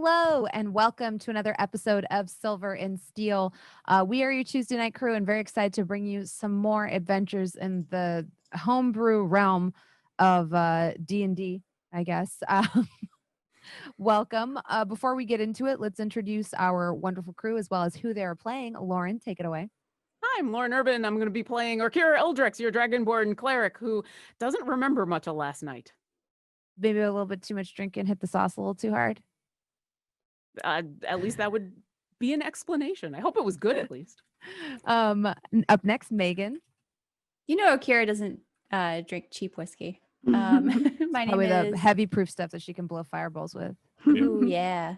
Hello, and welcome to another episode of Silver and Steel. We are your Tuesday night crew and very excited to bring you some more adventures in the homebrew realm of D&D, I guess. Welcome. Before we get into it, let's introduce our wonderful crew as well as who they are playing. Lauren, take it away. Hi, I'm Lauren Urban. I'm going to be playing Orkira Eldrex, your Dragonborn cleric who doesn't remember much of last night. Maybe a little bit too much drinking, hit the sauce a little too hard. At least that would be an explanation. I hope it was good, at least. Up next, Meagan. You know, Orkira doesn't drink cheap whiskey. My name Probably is the heavy proof stuff that she can blow fireballs with. Ooh, yeah.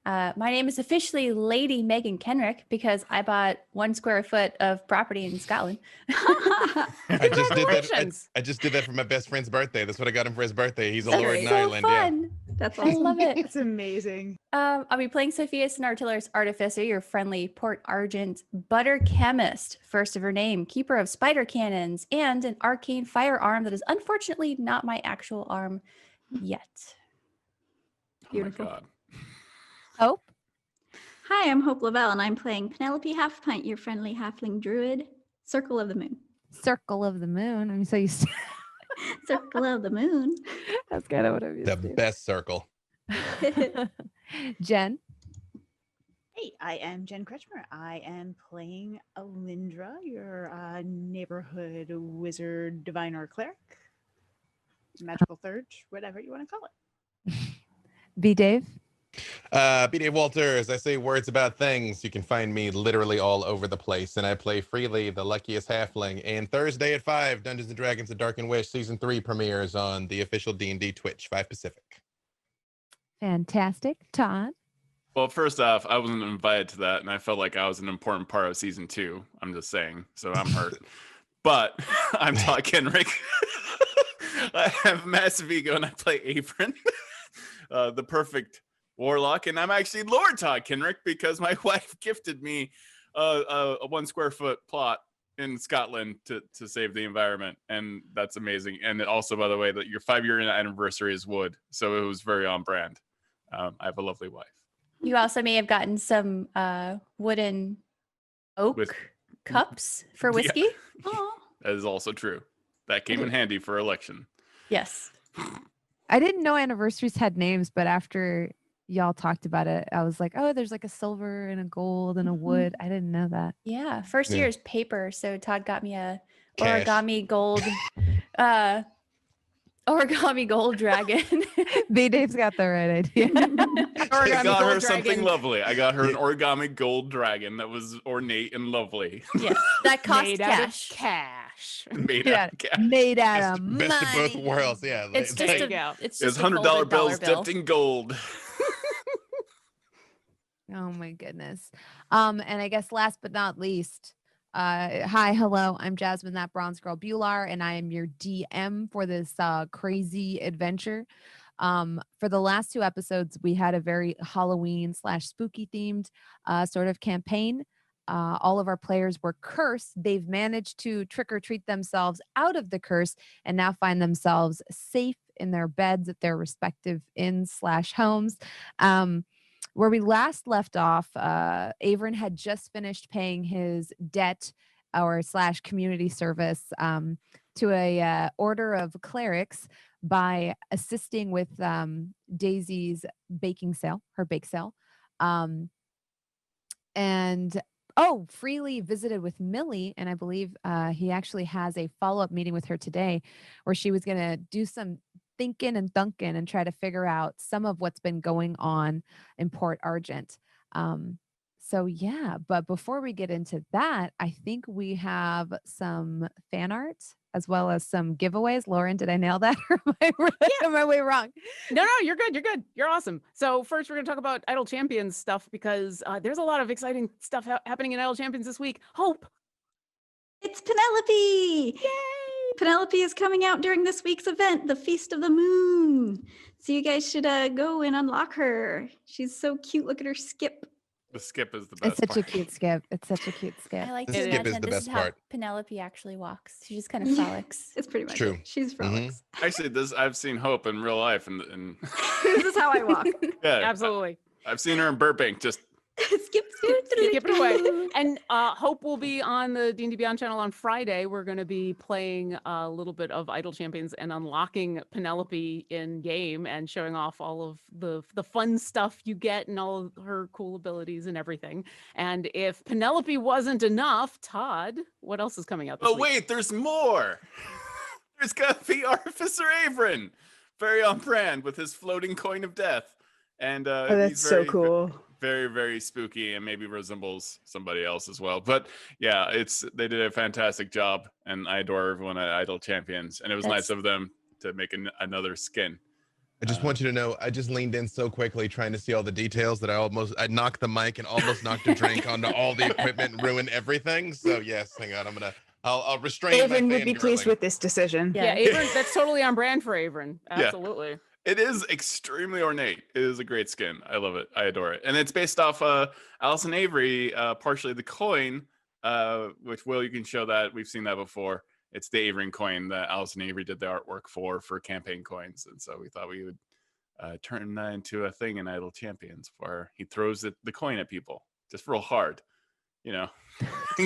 My name is officially Lady Meagan Kenreck because I bought 1 square foot of property in Scotland. I just did that for my best friend's birthday. That's what I got him for his birthday. He's a lord in Ireland. Fun. Yeah. That's awesome. I love it. It's amazing. I'll be playing Sofieus, an Artillerist Artificer, your friendly Port Argent butter chemist, first of her name, keeper of spider cannons, and an arcane firearm that is unfortunately not my actual arm yet. Beautiful. Oh my God. Hope. Hi, I'm Hope LaVelle, and I'm playing Penelope Halfpint, your friendly halfling druid. Circle of the Moon. Circle of the Moon. I mean, so you. Circle of the Moon. That's kind of what I'm used The to. best circle. Jen. Hey, I am Jen Kretchmer. I am playing Alyndra, your neighborhood wizard, diviner, cleric, magical third, whatever you want to call it. B. Dave. B. Dave Walters. I say words about things. You can find me literally all over the place, and I play freely, the luckiest halfling. And Thursday at 5, Dungeons & Dragons: A Dark and Wish Season 3 premieres on the official D&D Twitch, 5 Pacific. Fantastic. Todd. Well, first off, I wasn't invited to that, and I felt like I was an important part of Season 2. I'm just saying, so I'm hurt. But I'm Todd Kenreck. I have massive ego, and I play Avren, the perfect warlock, and I'm actually Lord Todd Kenreck because my wife gifted me a 1 square foot plot in Scotland to save the environment, and that's amazing. And also, by the way, that your 5-year anniversary is wood, so it was very on brand. I have a lovely wife. You also may have gotten some wooden oak cups for whiskey. Yeah. That is also true. That came in handy for election. Yes. I didn't know anniversaries had names, but after y'all talked about it, I was like, oh, there's like a silver and a gold and a wood. I didn't know that. Yeah. First year is paper. So Todd got me a Cash. origami gold origami gold dragon. B. Dave's got the right idea. I got her something lovely. I got her an origami gold dragon that was ornate and lovely. Yes. That cost Made cash. out of cash. Made Yeah, out of cash. made out of money. Best of both worlds. Yeah. It's just There you go. it's It's just a $100 folded bills dollar bill. dipped in gold. Oh my goodness. And I guess last but not least, hi, hello, I'm Jasmine, that bronze girl Bhullar, and I am your DM for this crazy adventure. For the last 2 episodes, we had a very Halloween / spooky themed sort of campaign. All of our players were cursed. They've managed to trick or treat themselves out of the curse and now find themselves safe in their beds at their respective inns / homes. Where we last left off, Avren had just finished paying his debt or / community service to a order of clerics by assisting with Daisy's baking sale, her bake sale. And freely visited with Millie, and I believe he actually has a follow-up meeting with her today where she was going to do some thinking and thunking and try to figure out some of what's been going on in Port Argent. So yeah, but before we get into that, I think we have some fan art as well as some giveaways. Lauren, did I nail that? Or am I way wrong? No, you're good. You're good. You're awesome. So first, we're going to talk about Idle Champions stuff because there's a lot of exciting stuff happening in Idle Champions this week. Hope. It's Penelope! Yay! Penelope is coming out during this week's event, the Feast of the Moon. So you guys should go and unlock her. She's so cute. Look at her skip. The skip is the best It's such a part. cute skip. It's such a cute skip. I like The to skip is imagine the this best is how part. Penelope actually walks. She just kind of frolics. It's pretty much True. it. She's frolics. Actually, I've seen Hope in real life, and This is how I walk. yeah, Absolutely. I've seen her in Burbank. Just Skip it away. And Hope will be on the D&D Beyond channel on Friday. We're going to be playing a little bit of Idle Champions and unlocking Penelope in game and showing off all of the fun stuff you get and all of her cool abilities and everything. And if Penelope wasn't enough, Todd, what else is coming out this oh week? wait, there's more. There's got to be Artificer Avren, very on brand with his floating coin of death. And that's he's so cool. Very, very spooky, and maybe resembles somebody else as well. But yeah, they did a fantastic job, and I adore everyone at Idle Champions. And it was nice of them to make another skin. I just want you to know, I just leaned in so quickly trying to see all the details that I knocked the mic and almost knocked a drink onto all the equipment and ruined everything. So yes, hang on, I'll restrain. Avren would be pleased with this decision. Yeah, Avren, that's totally on brand for Avren. Absolutely. Yeah. It is extremely ornate. It is a great skin. I love it. I adore it. And it's based off Allison Avery, partially the coin, which Will, you can show that. We've seen that before. It's the Avren coin that Allison Avery did the artwork for campaign coins. And so we thought we would turn that into a thing in Idle Champions where he throws the coin at people just real hard, and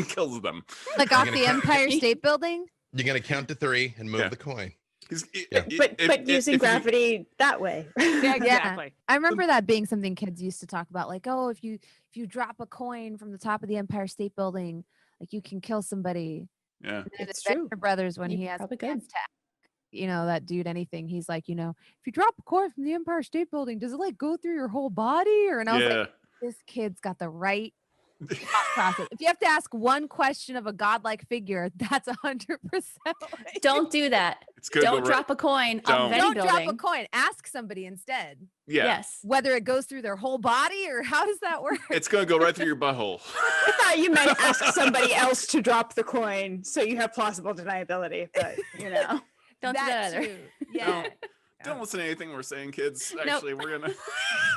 kills them. Like off the Empire State Building? You're going to count to 3 and move the coin. But using gravity that way. Yeah, exactly. Yeah. I remember that being something kids used to talk about, like, oh, if you drop a coin from the top of the Empire State Building, like you can kill somebody. Yeah, and it's true. Brothers, when he has a chance to, that dude, anything, he's like, if you drop a coin from the Empire State Building, does it like go through your whole body? And I was like, this kid's got the right process. If you have to ask one question of a godlike figure, that's 100%. Don't do that. It's good. Don't drop a coin off of any Don't building. drop a coin. Ask somebody instead. Yeah. Yes. Whether it goes through their whole body or how does that work? It's going to go right through your butthole. I thought you meant ask somebody else to drop the coin so you have plausible deniability, but Don't do that either. Too. Yeah. Don't listen to anything we're saying, kids. Nope. Actually, we're going to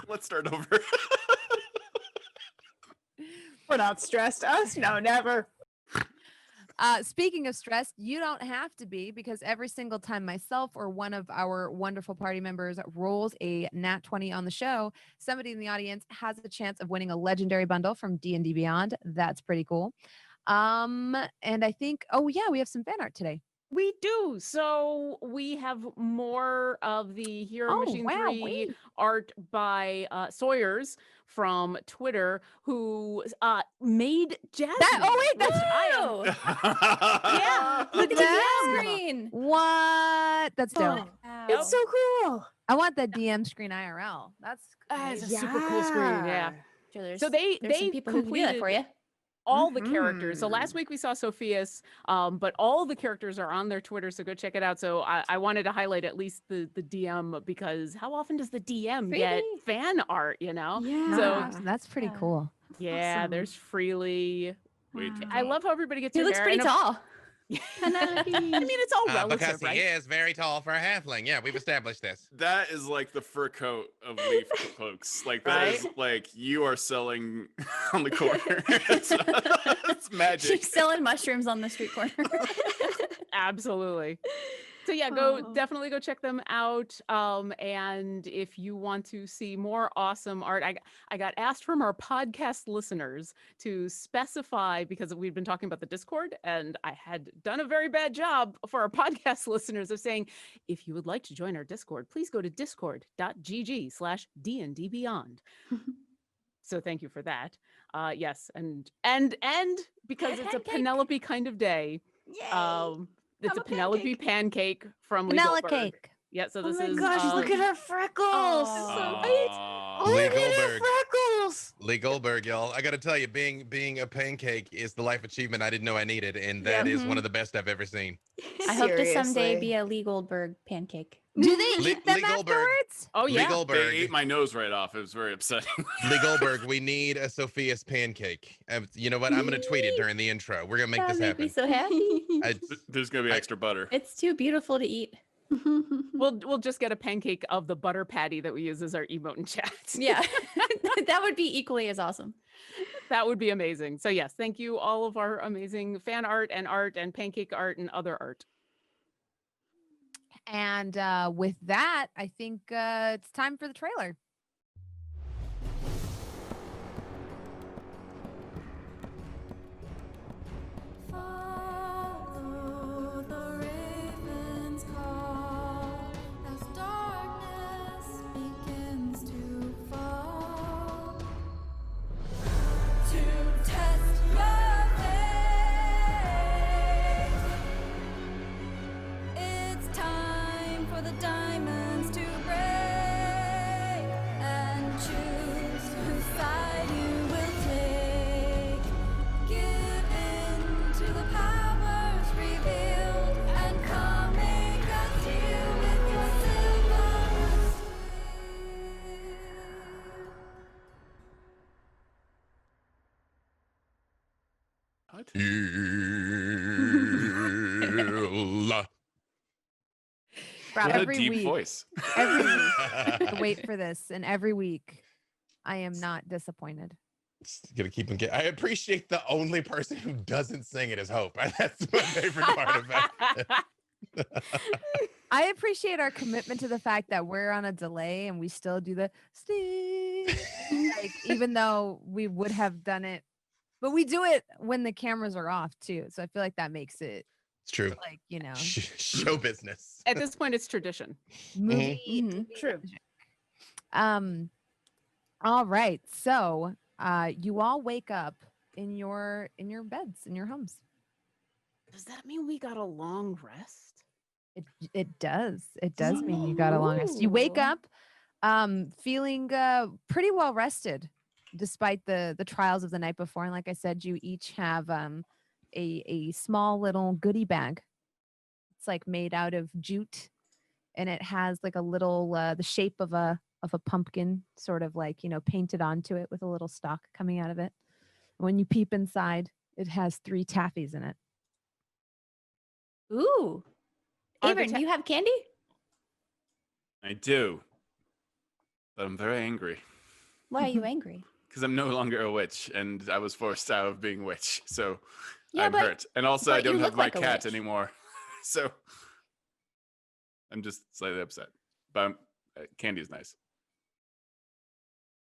let's start over. We're not stressed. Us? No, never. Speaking of stress, you don't have to be, because every single time myself or one of our wonderful party members rolls a nat 20 on the show, somebody in the audience has a chance of winning a legendary bundle from D&D Beyond. That's pretty cool. And I think, we have some fan art today. We do. So we have more of the Hero Machine 3 art by Sawyers from Twitter, who made Jasmine. That's Wow. Yeah. Look at the screen. What? That's dope. Wow. It's so cool. I want that DM screen IRL. That's It's a super cool screen. Yeah. Sure, there's So they some people who can do that for you. all the characters. So last week we saw Sofieus, but all the characters are on their Twitter, so go check it out. So I wanted to highlight at least the DM, because how often does the DM get fan art, Yeah. So that's pretty cool. yeah, Awesome. there's Freely. Wait. I love how everybody gets He their looks hair, pretty and tall. I mean, it's all relative, because he right? is very tall for a halfling. Yeah, we've established this. That is like the fur coat of leaf cloaks. Like that is like you are selling on the corner. It's magic. She's selling mushrooms on the street corner. Absolutely. So yeah, definitely go check them out. And if you want to see more awesome art, I got asked from our podcast listeners to specify, because we've been talking about the Discord, and I had done a very bad job for our podcast listeners of saying, if you would like to join our Discord, please go to discord.gg/D&D Beyond. So thank you for that. Yes, and because it's a Penelope kind of day. It's a Penelope pancake from Lee Vanilla Goldberg. cake. Yeah, so this Oh my is gosh, look at her freckles. Lee Look at her Goldberg. freckles. Lee Goldberg, y'all. I got to tell you, being a pancake is the life achievement I didn't know I needed, and that is one of the best I've ever seen. I hope to someday Seriously. be a Lee Goldberg pancake. Do they Lee- eat them Lee Goldberg. afterwards? Oh Lee yeah. Goldberg. They ate my nose right off. It was very upsetting. Lee Goldberg, we need a Sofieus pancake. You know what? I'm going to tweet it during the intro. We're going to make That this made me happen. so happy. There's gonna be extra butter. It's too beautiful to eat. We'll just get a pancake of the butter patty that we use as our emote in chat. Yeah, that would be equally as awesome. That would be amazing. So yes, thank you all of our amazing fan art and pancake art and other art. And with that, I think it's time for the trailer. What? Heal. Brad, What a every deep week, voice. every week, I wait for this, and every week, I am not disappointed. Just gonna keep him. I appreciate the only person who doesn't sing it is Hope. That's my favorite part of it. I appreciate our commitment to the fact that we're on a delay and we still do the sting, like even though we would have done it, but we do it when the cameras are off too. So I feel like that makes it It's true. like Show business. At this point, it's tradition. movie. Mhm. True. All right. So you all wake up in your beds, in your homes. Does that mean we got a long rest? It does. It does mean you got a long rest. You wake Ooh. up feeling pretty well rested despite the trials of the night before. And like I said, you each have a small little goodie bag. It's like made out of jute, and it has like a little the shape of a pumpkin, sort of like, painted onto it with a little stalk coming out of it. When you peep inside, it has 3 taffies in it. Ooh. Are the Avren, do you have candy? I do. But I'm very angry Why are you angry? because I'm no longer a witch and I was forced out of being witch. So Yeah, I'm but- hurt. And also, I but you don't have look my like a cat witch. anymore. So I'm just slightly upset. But candy is nice.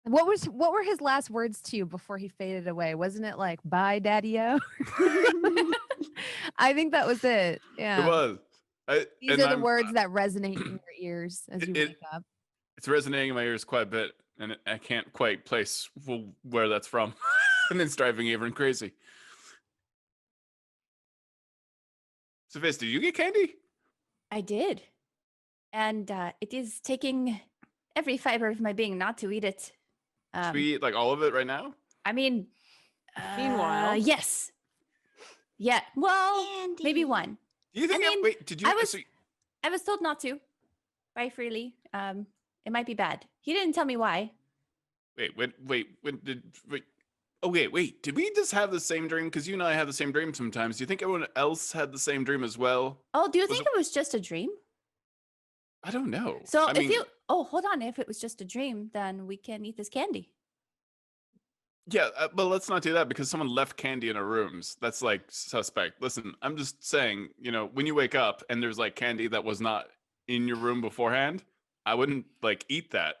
What were his last words to you before he faded away? Wasn't it like bye daddy-o? I think that was it. Yeah. It was. These and are the I'm- words that resonate in your ears as you It- wake up. It's resonating in my ears quite a bit, and I can't quite place where that's from. And it's driving Avren crazy. Sofieus, did you get candy? I did. And it is taking every fiber of my being not to eat it. Should we eat like all of it right now? I mean, Meanwhile- yes. Yeah. Well, maybe Candy. one. Do you think? mean, Wait, did you? I was- so- I was told not to by Freely. It might be bad. He didn't tell me why. wait. When did? Wait. Oh wait. Did we just have the same dream? Because you and I have the same dream sometimes. Do you think everyone else had the same dream as well? Oh, do you Was think it was just a dream? I don't know. So I if mean, you hold on, if it was just a dream, then we can eat this candy. yeah, but let's not do that because someone left candy in our rooms. That's like suspect. Listen, I'm just saying, when you wake up and there's like candy that was not in your room beforehand, I wouldn't like eat that.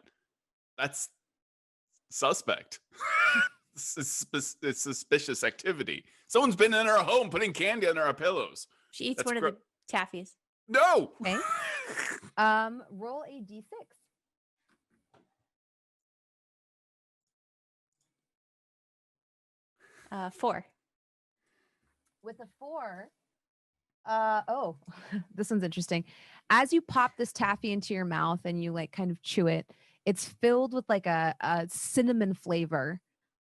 That's suspect. It's suspicious activity. Someone's been in our home putting candy under our pillows. She eats That's one of the taffies. No. Okay. Roll a d6. 4. With a 4, this one's interesting. As you pop this taffy into your mouth and you like kind of chew it, it's filled with like a cinnamon flavor.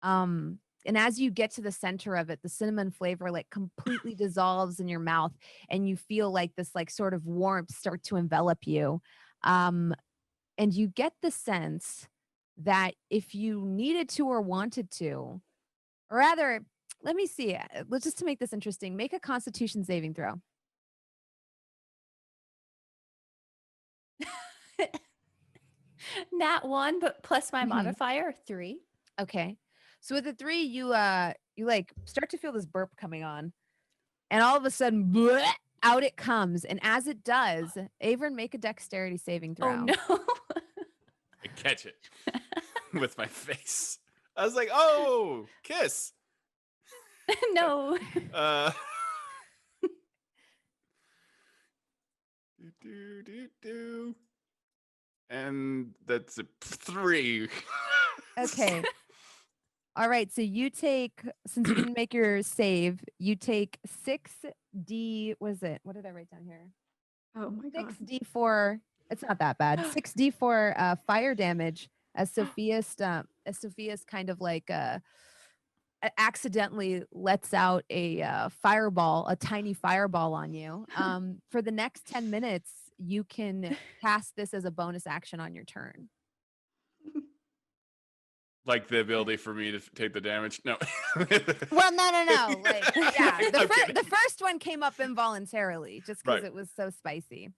And as you get to the center of it, the cinnamon flavor like completely dissolves in your mouth, and you feel like this like sort of warmth start to envelop you. And you get the sense that if you needed to or wanted to, or rather, let me see. Let's just to make this interesting, make a Constitution saving throw. Nat 1, but plus my Mhm. modifier 3. Okay. So with the 3, you like start to feel this burp coming on, and all of a sudden, bleh, out it comes. And as it does, Avren, make a dexterity saving throw. Oh no. I catch it with my face. I was like, oh, kiss. No. Uh, do. And that's a 3. Okay. All right. So you take, since you didn't make your save, you take 6d. What is it? What did I write down here? Oh my god. 6d4. It's not that bad. 6d4 fire damage as Sofieus kind of like accidentally lets out a fireball, a tiny fireball on you. For the next 10 minutes, you can cast this as a bonus action on your turn. Like the ability for me to take the damage? No. Well, no. Like, yeah, I'm kidding. the first one came up involuntarily just because Right. it was so spicy.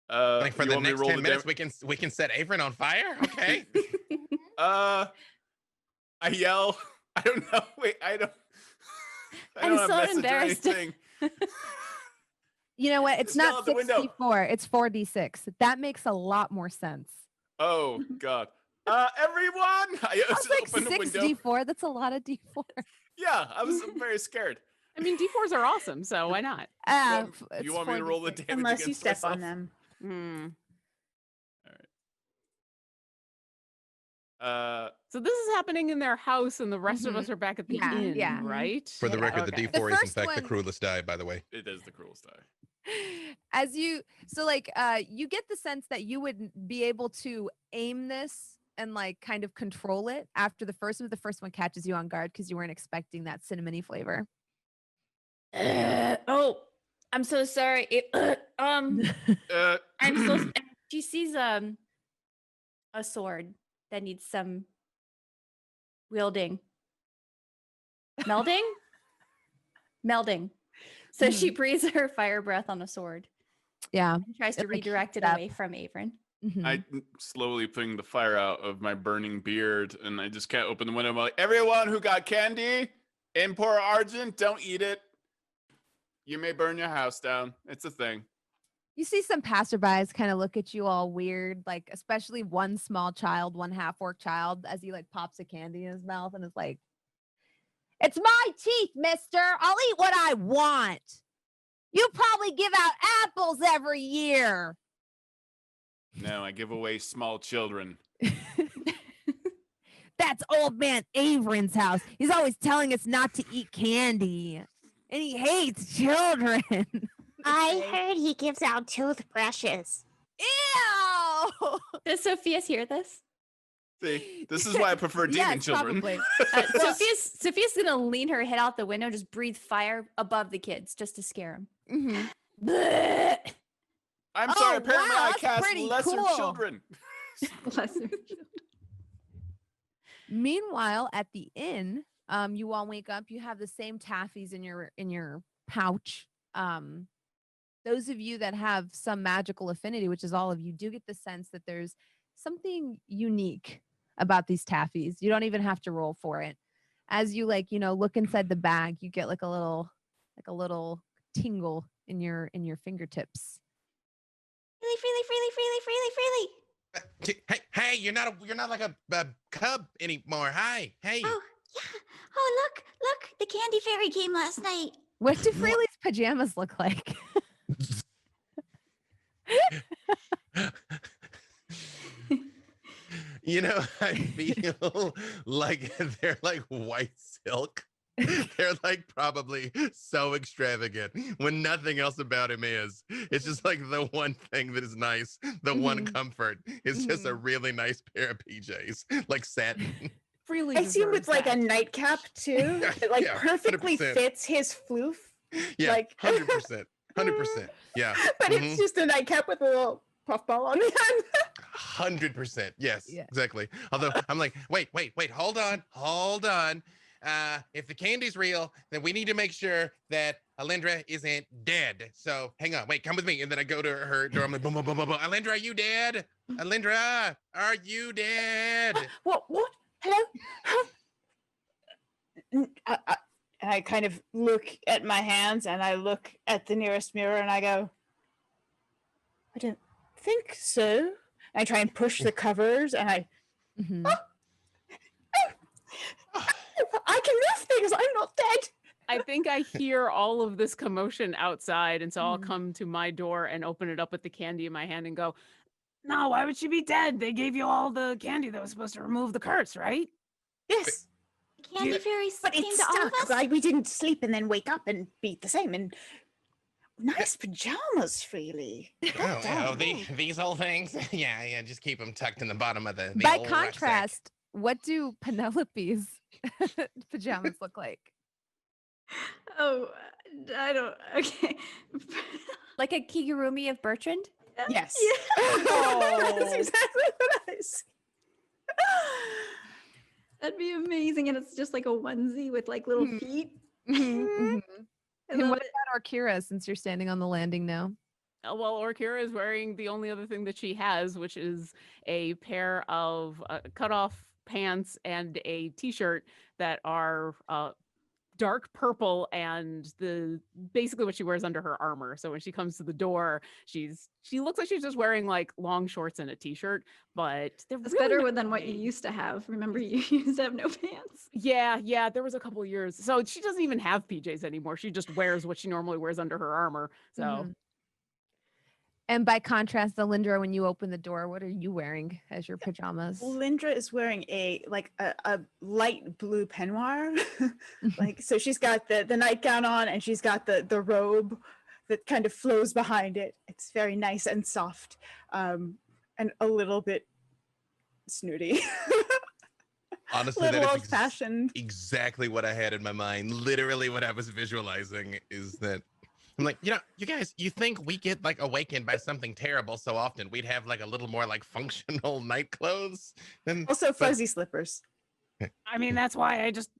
Like for you the want me to next roll 10 the minutes, we can set Avren on fire. Okay. I yell. I don't know. Wait, I don't I'm have so message or embarrassed. anything. You know what? It's Just yell not out the window. 64. It's 4d6. That makes a lot more sense. Oh God. Everyone! I I was like open the window. 6d4. That's a lot of d4. Yeah, I was very scared. I mean, D4s are awesome, so why not? You want me to roll the damage Unless you against step myself? on them. Hmm. So So this is happening in their house, and the rest of Mhm. us are back at the Yeah, inn, yeah. right? For the Yeah, record, okay. the D4 is in first fact the one- cruelest die, by the way. it is the cruelest die. You get the sense that you would be able to aim this and like kind of control it after the first one catches you on guard because you weren't expecting that cinnamony flavor. Oh, I'm so sorry. I'm so. She sees a sword that needs some wielding. Melding. So she breathes her fire breath on a sword Yeah. and tries to It, like, redirect it heats up. away from Avren. Mhm. I slowly putting the fire out of my burning beard, and I just can't open the window. I'm like, everyone who got candy in Port Argent, don't eat it. You may burn your house down. It's a thing. You see some passerbys kind of look at you all weird, like especially one small child, one half-orc child, as he like pops a candy in his mouth and is like, "It's my teeth, mister. I'll eat what I want. You probably give out apples every year." No, I give away small children. That's old man Avren's house. He's always telling us not to eat candy. And he hates children. I heard he gives out toothbrushes. Ew! Does Sofieus hear this? See, this is why I prefer demon Yes, children. probably. Sophia's gonna lean her head out the window, and just breathe fire above the kids, just to scare them. Mhm. I'm Oh, sorry, apparently wow, I that's cast pretty lesser cool. children. Lesser. Meanwhile, at the inn, you all wake up. You have the same taffies in your pouch. Those of you that have some magical affinity, which is all of you, do get the sense that there's something unique about these taffies. You don't even have to roll for it. As you look inside the bag, you get like a little tingle in your fingertips. Freely. Hey, you're not like a cub anymore. Hi, hey. Oh, yeah. Oh, look. The candy fairy came last night. What do Freely's pajamas look like? You know, I feel like they're like white silk. They're like probably so extravagant when nothing else about him is. It's just like the one thing that is nice, the one comfort is just a really nice pair of PJs, like satin. Freely I see him with deserves like a that. nightcap too. That like Yeah, perfectly 100%. fits his floof. Yeah, Like 100%. 100%. Yeah. But it's just a nightcap with a little puffball on the end. 100%. Yes, Yeah. exactly. Although I'm like, wait, hold on. If the candy's real, then we need to make sure that Alyndra isn't dead. So hang on, wait, come with me. And then I go to her door. I'm like, boom, boom, boom, boom, boom. Alyndra, are you dead? Alyndra, are you dead? What? Hello? I kind of look at my hands and I look at the nearest mirror and I go, I don't think so. I try and push the covers and I Mhm. I can move things. I'm not dead. I think I hear all of this commotion outside, and so I'll Mhm. come to my door and open it up with the candy in my hand and go, "No, why would she be dead? They gave you all the candy that was supposed to remove the curse, right?" Yes, Candy fairies but came it's to all of stuck. us. Like we didn't sleep and then wake up and be the same. And nice pajamas, Freely. These old things. Yeah, just keep them tucked in the bottom of the By old rucksack. contrast, what do Penelope's pajamas look like? Oh, I don't. Okay. Like a Kigurumi of Bertrand? Yes. Yeah. That's exactly what I see. That'd be amazing. And it's just like a onesie with like little Mhm. feet. Mhm. I And love what it. about Orkira, since you're standing on the landing now? Well, Orkira is wearing the only other thing that she has, which is a pair of cut-off pants and a t-shirt that are dark purple, and basically what she wears under her armor. So when she comes to the door, she looks like she's just wearing like long shorts and a t-shirt, but they're It's really better not than what you big. used to have. Remember, you used to have no pants. Yeah, there was a couple of years. So she doesn't even have PJs anymore. She just wears what she normally wears under her armor. So Mhm. And by contrast, Alyndra, when you open the door, what are you wearing as your pajamas? Alyndra is wearing a light blue peignoir. Like, so she's got the nightgown on, and she's got the robe that kind of flows behind it. It's very nice and soft, and a little bit snooty. Honestly, Little that is old-fashioned. exactly what I had in my mind. Literally what I was visualizing is that I'm like, you guys, you think we get like awakened by something terrible so often we'd have like a little more like functional night clothes? Also fuzzy slippers. I mean, that's why I just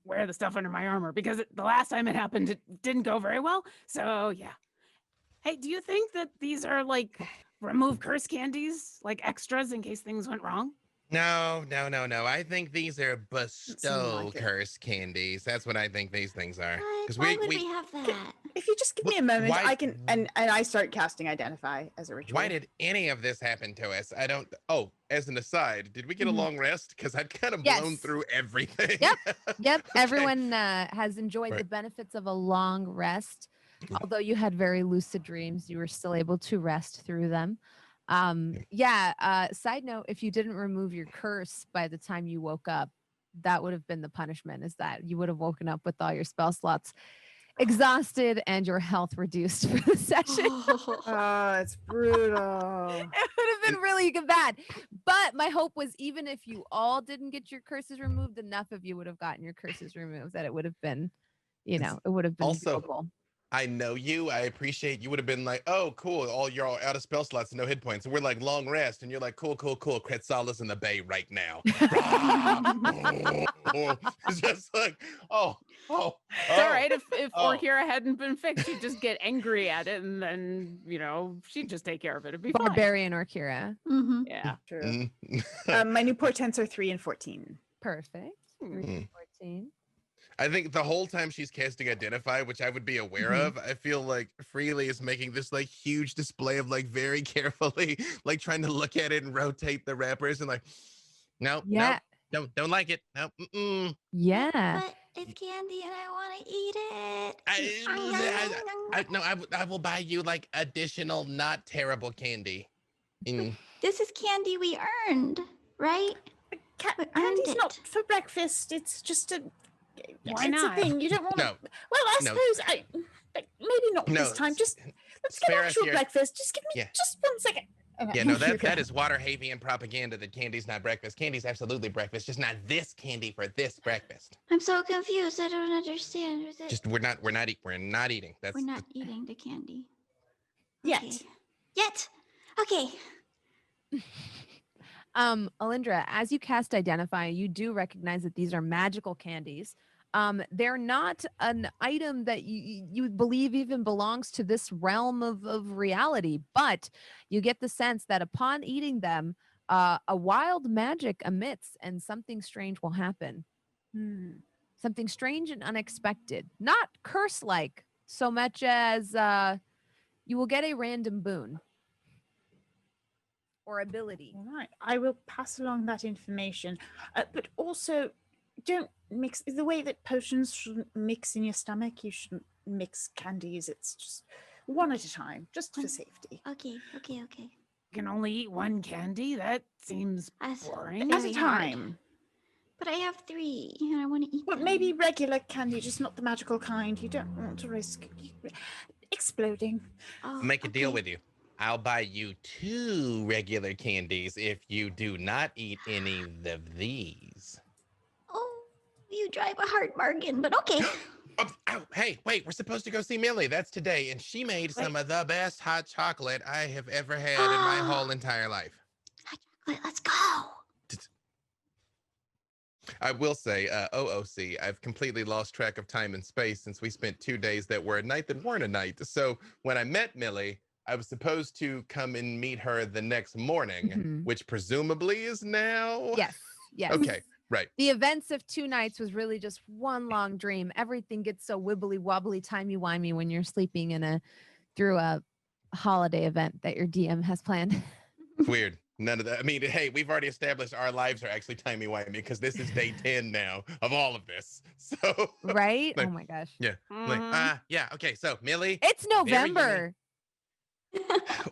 wear the stuff under my armor, because the last time it happened, it didn't go very well. So yeah. Hey, do you think that these are like remove curse candies, like extras in case things went wrong? No. I think these are bestow like it. curse candies. That's what I think these things are. What? Why would we have that? If you just give me a moment, Why- I can and I start casting Identify as a ritual. Why did any of this happen to us? I don't. Oh, as an aside, did we get a Mhm. long rest? Because I'd kind of Yes. blown through everything. Yep. Okay. Everyone has enjoyed the Right. benefits of a long rest. Although you had very lucid dreams, you were still able to rest through them. Side note, if you didn't remove your curse by the time you woke up, that would have been the punishment, is that you would have woken up with all your spell slots exhausted and your health reduced for the session. Oh, it's brutal. It would have been really bad. But my hope was, even if you all didn't get your curses removed, enough of you would have gotten your curses removed that it would have been, it would have been Also, doable. I know you. I appreciate you would have been like, oh, cool. You're all out of spell slots and no hit points. And we're like, long rest. And you're like, cool. Kretchmer's in the bay right now. It's just like, oh. It's all right. If oh. Orkira hadn't been fixed, she'd just get angry at it, and then she'd just take care of it. It'd be fine. Barbarian Orkira. Mm-hmm. Yeah. True. Mm. My new portents are 3 and 14. Perfect. 3, 14. I think the whole time she's casting Identify, which I would be aware of, I feel like Freely is making this like huge display of like very carefully, like trying to look at it and rotate the wrappers and like, no, don't like it. No, Yeah. But it's candy and I want to eat it. I will buy you like additional not terrible candy. This is candy we earned, right? We earned Candy's it. not for breakfast. It's just a. Why it's not? a thing. You don't want to. No. Well, I No. suppose maybe not No, this time. Just let's get spare us actual your- breakfast. Just give me Yeah. just 1 second. Yeah, no, that is Waterhavian propaganda that candy's not breakfast. Candy's absolutely breakfast, just not this candy for this breakfast. I'm so confused. I don't understand. Is it? Just we're not eating. That's We're not eating the candy. Yet. Okay. Yet. Okay. Alyndra, as you cast Identify, you do recognize that these are magical candies. They're not an item that you believe even belongs to this realm of reality, but you get the sense that upon eating them, a wild magic emits and something strange will happen. Something strange and unexpected, not curse-like so much as you will get a random boon or ability. All right, I will pass along that information, but also don't mix the way that potions shouldn't mix in your stomach. You shouldn't mix candies. It's just one at a time, just for safety. Okay. You can only eat one candy? That seems That's boring. At a very hard. time. But I have 3 and I want to eat Well, them. maybe regular candy, just not the magical kind. You don't want to risk exploding. Oh, Make a deal okay. with you. I'll buy you 2 regular candies if you do not eat any of these. Oh, you drive a hard bargain, but okay. Hey, wait, we're supposed to go see Millie. That's today. And she made some of the best hot chocolate I have ever had in my whole entire life. Let's go. I will say, OOC, I've completely lost track of time and space since we spent 2 days that were a night that weren't a night. So when I met Millie, I was supposed to come and meet her the next morning, Mhm. which presumably is now. Yes. Yes. Okay. Right. The events of 2 nights was really just one long dream. Everything gets so wibbly wobbly, timey wimey when you're sleeping through a holiday event that your DM has planned. Weird. None of that. I mean, hey, we've already established our lives are actually timey-wimey because this is day 10 now of all of this. So Right? Like, Oh my gosh. yeah. Yeah. Okay. So Millie, It's very November.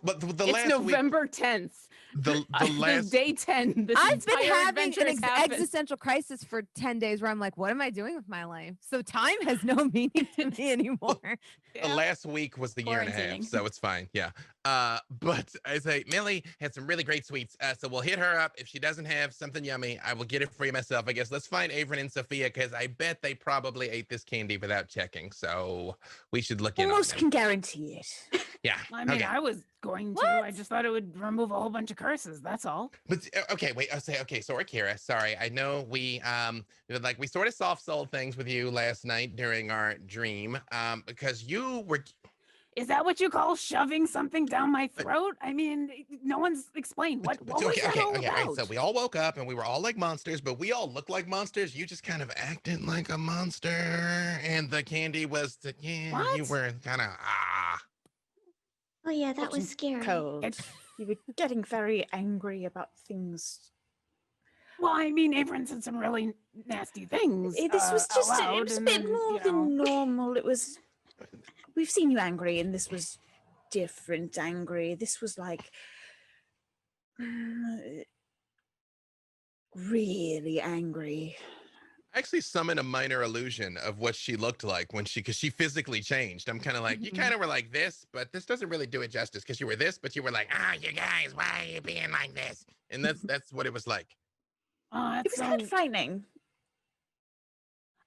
but the It's last November 10th. the This last day 10. This I've been entire having adventure an has happened. existential crisis for 10 days where I'm like, what am I doing with my life? So time has no meaning to me anymore. the last week was the year and a half, Quarantining. so it's fine. Yeah. But I say Millie had some really great sweets. So we'll hit her up. If she doesn't have something yummy, I will get it for you myself. I guess let's find Avren and Sophia because I bet they probably ate this candy without checking. So we should look in on Almost them. can guarantee it. Yeah. I mean, okay. I was going to. I just thought it would remove a whole bunch of curses. That's all. But okay, wait. I'll say okay. So Orkira, sorry. I know we we sort of soft sold things with you last night during our dream because you were. Is that what you call shoving something down my throat? I mean, no one's explained what was that all All about? right. So we all woke up and we were all like monsters, but we all look like monsters. You just kind of acted like a monster, and the candy was you What? were kind of Oh yeah, that was scary. Cold. You were getting very angry about things. Well, I mean, Avren said some really nasty things. This was out just loud, it was a and bit then, more you know, than normal. It was. We've seen you angry, and this was different angry. This was like really angry. I actually summoned a minor illusion of what she looked like because she physically changed. I'm kind of like, you kind of were like this, but this doesn't really do it justice because you were this, but you were like, you guys, why are you being like this? And that's what it was like. It was kind of frightening.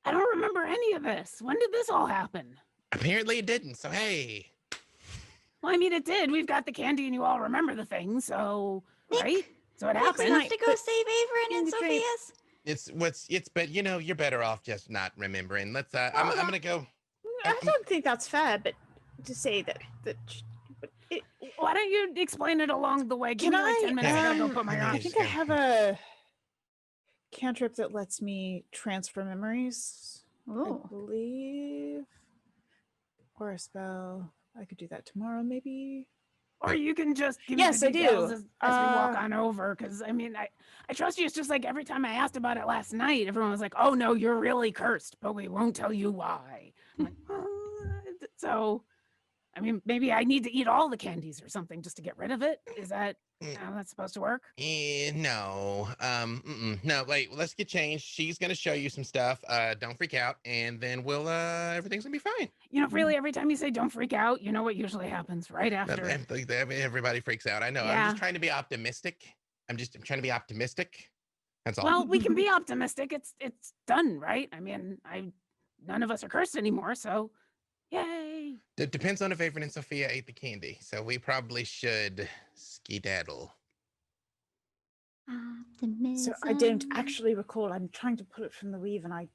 I don't remember any of this. When did this all happen? Apparently it didn't. So hey, Well, I mean, it did. We've got the candy, and you all remember the thing. So, right? So it We happened. have to go save Avren and the train. Sophia's. it's but you're better off just not remembering. Let's I'm gonna go. I don't think that's fair, but to say that Why don't you explain it along the way? Give me like 10 minutes and I'll go put my I I arms. think I have a cantrip that lets me transfer memories. I Oh, believe, or a spell. I could do that tomorrow, maybe. Or you can just give Yes, me I the details do. as we walk on over. Because, I mean, I trust you. It's just like every time I asked about it last night, everyone was like, oh, no, you're really cursed, but we won't tell you why. I'm like, so, I mean, maybe I need to eat all the candies or something just to get rid of it. Is that how that's supposed to work? No. No, wait, let's get changed. She's gonna show you some stuff. Don't freak out, and then we'll everything's gonna be fine. You know, really, every time you say don't freak out, you know what usually happens right after. Everybody freaks out. I know. I'm Yeah. just trying to be optimistic. I'm trying to be optimistic. That's all. Well, we can be optimistic. It's done, right? I mean, none of us are cursed anymore, so yay. It depends on if Avren and Sophia ate the candy, so we probably should skedaddle. So I don't actually recall. I'm trying to pull it from the weave, and I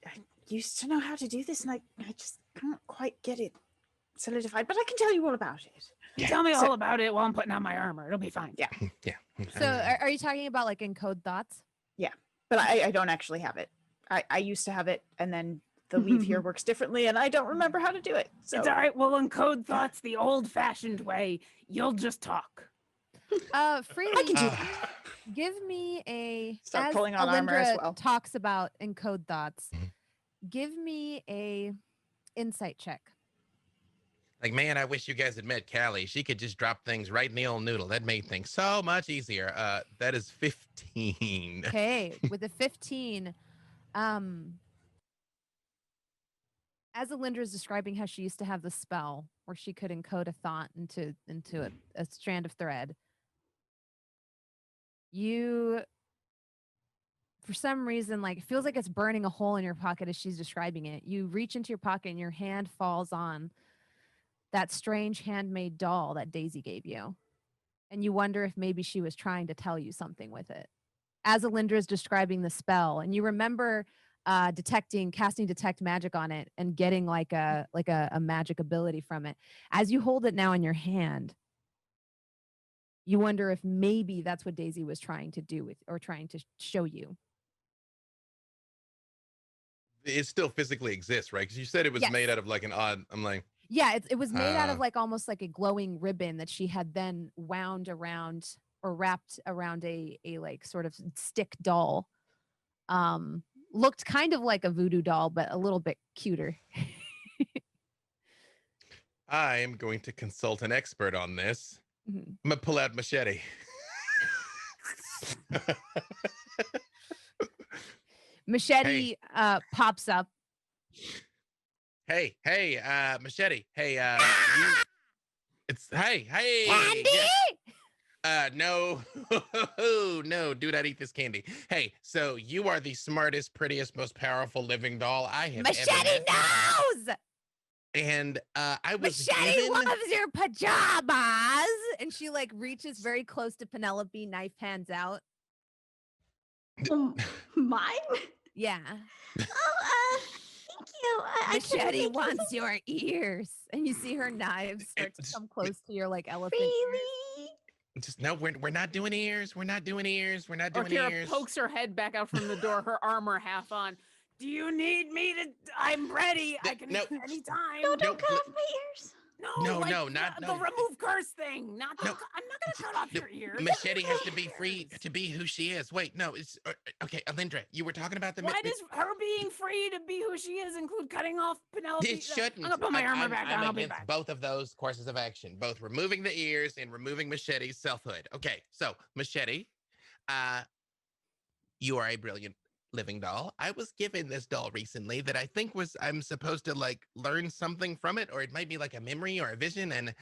used to know how to do this, and I just can't quite get it solidified. But I can tell you all about it. Yeah. Tell me So- all about it while I'm putting on my armor. It'll be fine. Yeah. Yeah. So are you talking about like encode thoughts? But I don't actually have it. I used to have it, and then the weave here works differently, and I don't remember how to do it. So It's all right. We'll encode thoughts the old-fashioned way. You'll just talk. Freely, I can do give me a Start as pulling on armor as Alyndra well. talks about encode thoughts. Mhm. Give me a insight check. Like, man, I wish you guys had met Callie. She could just drop things right in the old noodle. That made things so much easier. That is 15. Okay, with a 15, as Alyndra is describing how she used to have the spell where she could encode a thought into a strand of thread, you, for some reason, like, it feels like it's burning a hole in your pocket as she's describing it. You reach into your pocket and your hand falls on that strange handmade doll that Daisy gave you. And you wonder if maybe she was trying to tell you something with it. as Alyndra is describing the spell, and you remember casting detect magic on it and getting like a magic ability from it. As you hold it now in your hand, you wonder if maybe that's what Daisy was trying to do with, or trying to show you. It still physically exists, right? Because you said it was Yes. made out of like an odd. I'm like, Yeah, it was made out of like almost like a glowing ribbon that she had then wound around or wrapped around a like sort of stick doll. Looked kind of like a voodoo doll, but a little bit cuter. I am going to consult an expert on this. Mhm. I'm gonna pull out machete. Machete pops up. Hey, machete. Hey, it's hey. Candy? Yeah. No, no, do not eat this candy. Hey, so you are the smartest, prettiest, most powerful living doll I have ever Machete met. knows. And I was Machete given... loves your pajamas. And she like reaches very close to Penelope, knife hands out. Mine? Yeah. Oh, thank you. I couldn't Machete think of wants your ears. And you see her knives start to come close to your like elephant ears. really. Just no, we're not doing ears. We're not doing ears. We're not doing Orkira ears. pokes her head back out from the door, her armor half on. Do you need me to? I'm ready. I can No. anytime. No, don't No, cut off my ears. No, like no, not- the no. remove curse thing. Not the, No. I'm not gonna cut off your ears. Machete has to be free to be who she is. Wait, no, it's okay. Alyndra, you were talking about the. Why does her being free to be who she is include cutting off Penelope? It shouldn't. I'm gonna put my armor back on. I'm I'll be against back. both of those courses of action, both removing the ears and removing Machete's selfhood. Okay, so Machete, you are a brilliant living doll. I was given this doll recently that I think I'm supposed to like learn something from it, or it might be like a memory or a vision. And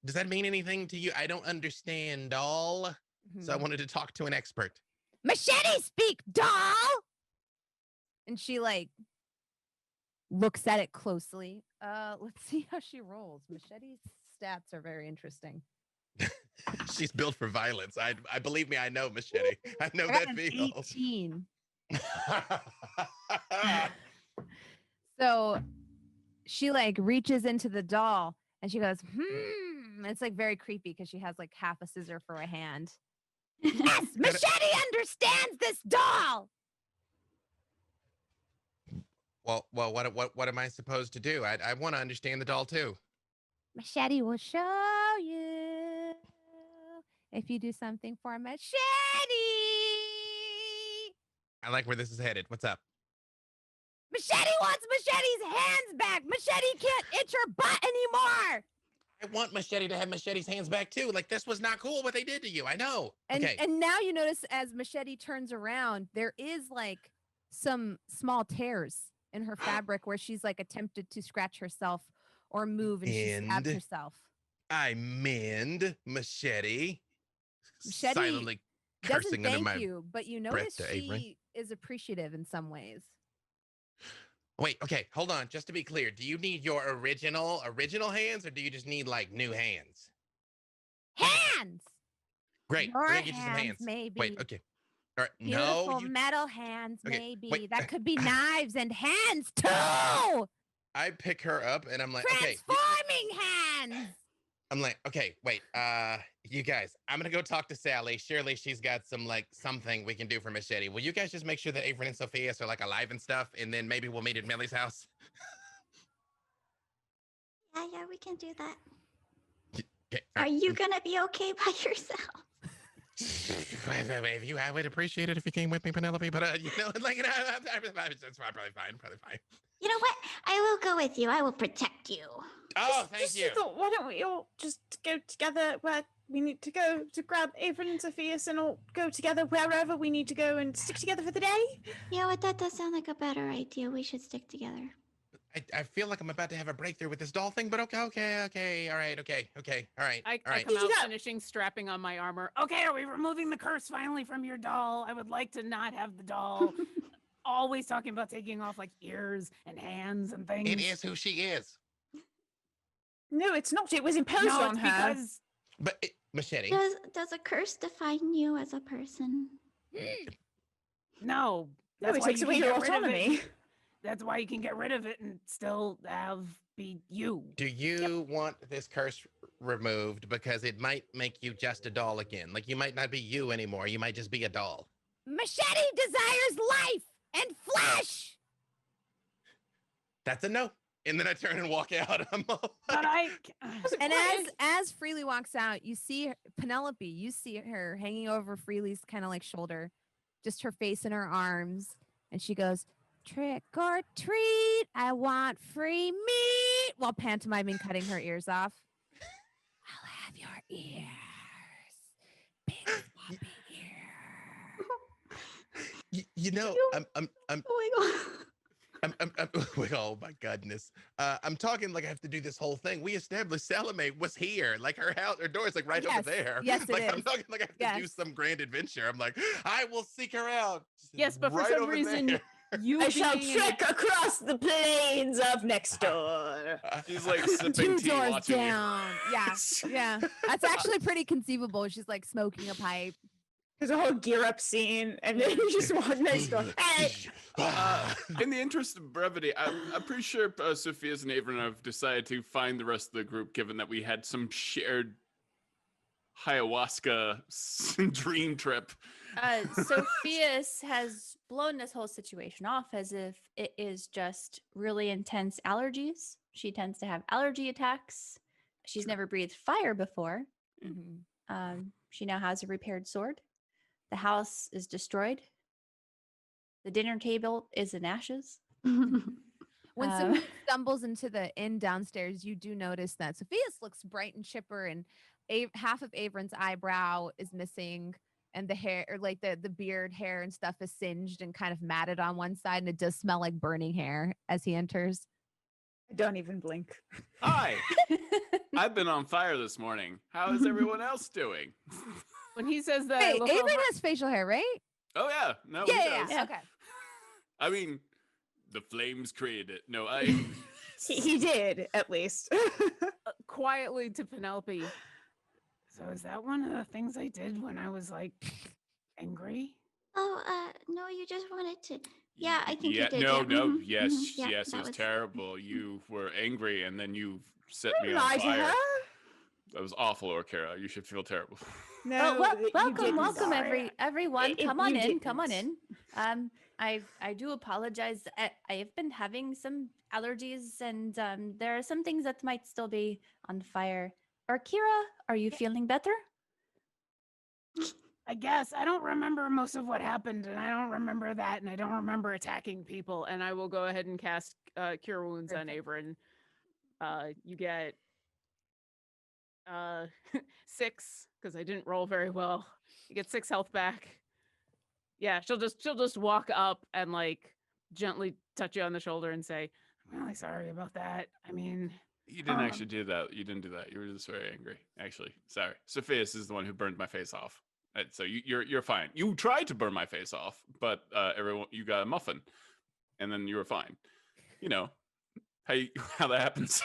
does that mean anything to you? I don't understand doll, so I wanted to talk to an expert. Machete speak, doll. And she like looks at it closely. Let's see how she rolls. Machete's stats are very interesting. She's built for violence. I believe me, I know Machete. I know Got that an vehicle. 18. So she like reaches into the doll and she goes, It's like very creepy because she has like half a scissor for a hand. Yes, Machete understands this doll. Well, what am I supposed to do? I want to understand the doll too. Machete will show you if you do something for Machete. I like where this is headed. What's up? Machete wants Machete's hands back. Machete can't itch her butt anymore. I want Machete to have Machete's hands back too. Like, this was not cool what they did to you. I know. Okay. And now you notice as Machete turns around, there is like some small tears in her fabric where she's like attempted to scratch herself or move, and she stabs herself. I mend Machete. Machete Silently doesn't cursing under thank my you, but you notice to Avren. she is appreciative in some ways. Wait, okay, hold on. Just to be clear, do you need your original hands, or do you just need like new hands? Hands. Great. Your We're gonna get you some hands. maybe. Wait, okay. All right. Beautiful No, you... metal hands, Okay, maybe. wait. That could be knives and hands too. I pick her up and I'm like, okay. Transforming hands. I'm like, okay, wait, you guys, I'm gonna go talk to Sally. Surely she's got some like something we can do for Machete. Will you guys just make sure that Avren and Sofieus are like alive and stuff, and then maybe we'll meet at Millie's house? Yeah, we can do that. Okay, Are you gonna be okay by yourself? I would appreciate it if you came with me, Penelope. But you know, like, it's probably fine. You know what? I will go with you. I will protect you. Oh, thank you. Thought, why don't we all just go together where we need to go to grab Avren and Sofieus and all go together wherever we need to go and stick together for the day? You know what? That does sound like a better idea. We should stick together. I feel like I'm about to have a breakthrough with this doll thing, but okay, all right, all right. I come out finishing strapping on my armor. Okay, are we removing the curse finally from your doll? I would like to not have the doll. Always talking about taking off like ears and hands and things. It is who she is. No, it's not. It was imposed No, on it's her. because But Machete. Does a curse define you as a person? No, No, that's it why takes you away can your get rid of it. autonomy. That's why you can get rid of it and still be you. Do you want this curse removed because it might make you just a doll again? Like you might not be you anymore. You might just be a doll. Machete desires life and flesh. That's a no. And then I turn and walk out. I'm all But And as Freely walks out, you see Penelope. You see her hanging over Freely's kind of like shoulder, just her face in her arms, and she goes, "Trick or treat, I want free meat," while pantomiming cutting her ears off. I'll have your ears, big floppy ear. you know, I'm Oh my god. oh my goodness. I'm talking like I have to do this whole thing. We established Salome was here. Like her house, her door is like right over there. Yes, it like I'm is. talking like I have to do some grand adventure. I'm like, I will seek her out. yes, but for Right some over reason, there. you I shall being in trek across the plains of next door. She's like sipping Two tea, doors watching you. down. Yeah, yeah. That's actually pretty conceivable. She's like smoking a pipe. There's a whole gear up scene, and then you just walk next door. Hey! In the interest of brevity, I'm pretty sure Sofieus and Avren have decided to find the rest of the group, given that we had some shared ayahuasca dream trip. Sofieus has blown this whole situation off as if it is just really intense allergies. She tends to have allergy attacks. She's never breathed fire before. She now has a repaired sword. The house is destroyed. The dinner table is in ashes. When someone stumbles into the inn downstairs, you do notice that Sofieus looks bright and chipper, and half of Avren's eyebrow is missing, and the hair, or like the beard hair and stuff, is singed and kind of matted on one side, and it does smell like burning hair as he enters. I don't even blink. Hi, I've been on fire this morning. How is everyone else doing? when he says that. Hey, I look Avren over- has facial hair, right? Oh yeah, no, he Yeah, does. okay. I mean, the flames created it. No, I. He did, at least. quietly to Penelope. So is that one of the things I did when I was like angry? Oh, no, you just wanted to. Yeah, I think Yeah, you did. no, yeah. no, mhm, yes, mhm, yeah, yes, it that was terrible. You were angry, and then you set me on Lie to fire. her. That was awful, Orkira. You should feel terrible. No, you welcome, didn't. welcome, Sorry. everyone. If Come on you in, come on in. didn't. I do apologize. I have been having some allergies, and there are some things that might still be on fire. Orkira, are you feeling better? I guess I don't remember most of what happened, and I don't remember that, and I don't remember attacking people. And I will go ahead and cast Cure Wounds on Avren. You get 6 because I didn't roll very well. You get 6 health back. Yeah, she'll just walk up and like gently touch you on the shoulder and say, "I'm really sorry about that. I mean." You didn't actually do that. You didn't do that. You were just very angry. Actually, sorry. Sofieus is the one who burned my face off. So you're fine. You tried to burn my face off, but everyone, you got a muffin, and then you were fine. You know how that happens.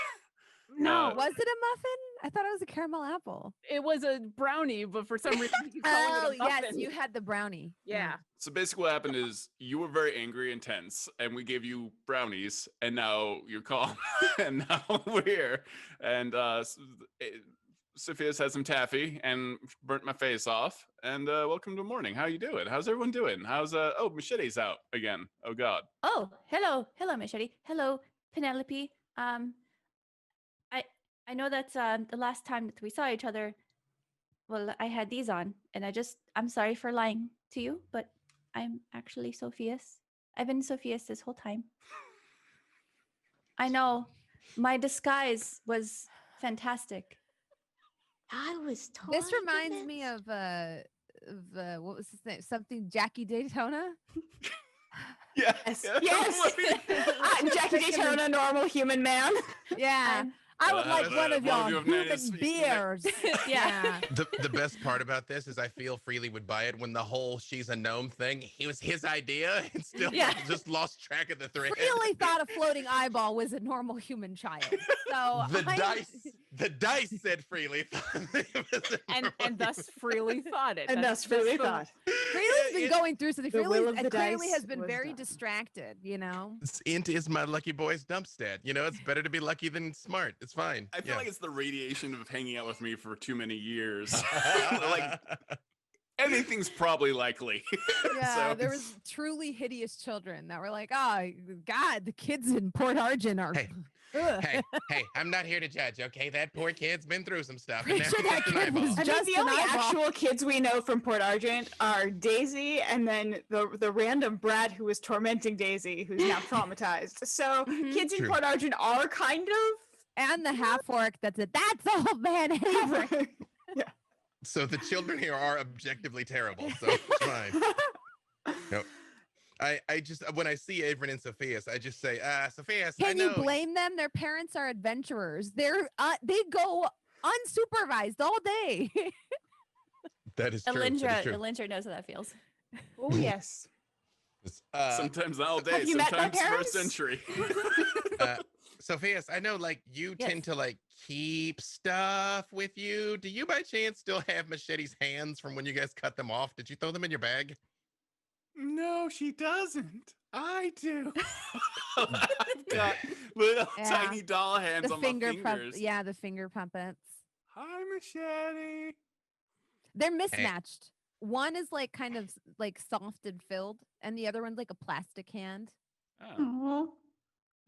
No, Was it a muffin? I thought it was a caramel apple. it was a brownie, but for some reason he's calling Oh, it a yes, muffin. you had the brownie. Yeah. So basically, what happened is you were very angry and tense, and we gave you brownies, and now you're calm, and now we're here. And Sofieus had some taffy and burnt my face off. And welcome to morning. How you doing? How's everyone doing? How's oh, Machete's out again. Oh God. Oh, hello, Machete. Hello, Penelope. I know that's the last time that we saw each other. Well, I had these on, and I'm sorry for lying to you, but I'm actually Sofieus. I've been Sofieus this whole time. I know, my disguise was fantastic. I was totally This reminds me of what was his name? Something Jackie Daytona. Yes. Yes. I'm Jackie Daytona, normal human man. Yeah. I would like one of one of your you have human named beers. Yeah. The best part about this is I feel Freely would buy it when the whole she's a gnome thing, it was his idea and still Yeah. just lost track of the thread. Really thought a floating eyeball was a normal human child. So the I- The dice said freely. and thus freely thought it. And That's thus freely the- thought. Freely's been going through something. The will Freely of the clearly has dice been was very done. distracted, you know? Int is my lucky boy's dump stat. You know, it's better to be lucky than smart. It's fine. I feel like it's the radiation of hanging out with me for too many years. like, Anything's probably likely. Yeah, So- there was truly hideous children that were like, oh, God, the kids in Port Argent are... Hey, Ugh. hey, I'm not here to judge, okay? That poor kid's been through some stuff. Pretty now sure he's that just an kid was eyeball. I mean, just the an only eyeball. actual kids we know from Port Argent are Daisy and then the random brat who was tormenting Daisy, who's now traumatized. So Mhm. kids in True. Port Argent are kind And the half-orc that's it. That's old man Avren. of. So the children here are objectively terrible, so it's fine. Nope. I just, when I see Avren and Sofieus, I just say, Sofieus, I Can know. you blame them? Their parents are adventurers. They go unsupervised all day. That is true. That is true. Alyndra knows how that feels. Oh, yes. Sometimes not all day, Have you met my sometimes for a parents? century. Sophias, I know like you Yes. tend to like keep stuff with you. Do you by chance still have Machete's hands from when you guys cut them off? Did you throw them in your bag? No, she doesn't. I do. I've got little Yeah. tiny doll hands The on finger my pump, fingers. yeah, the finger puppets. Hi, Machete. They're mismatched. One is like kind of like soft and filled, and the other one's like a plastic hand. Oh,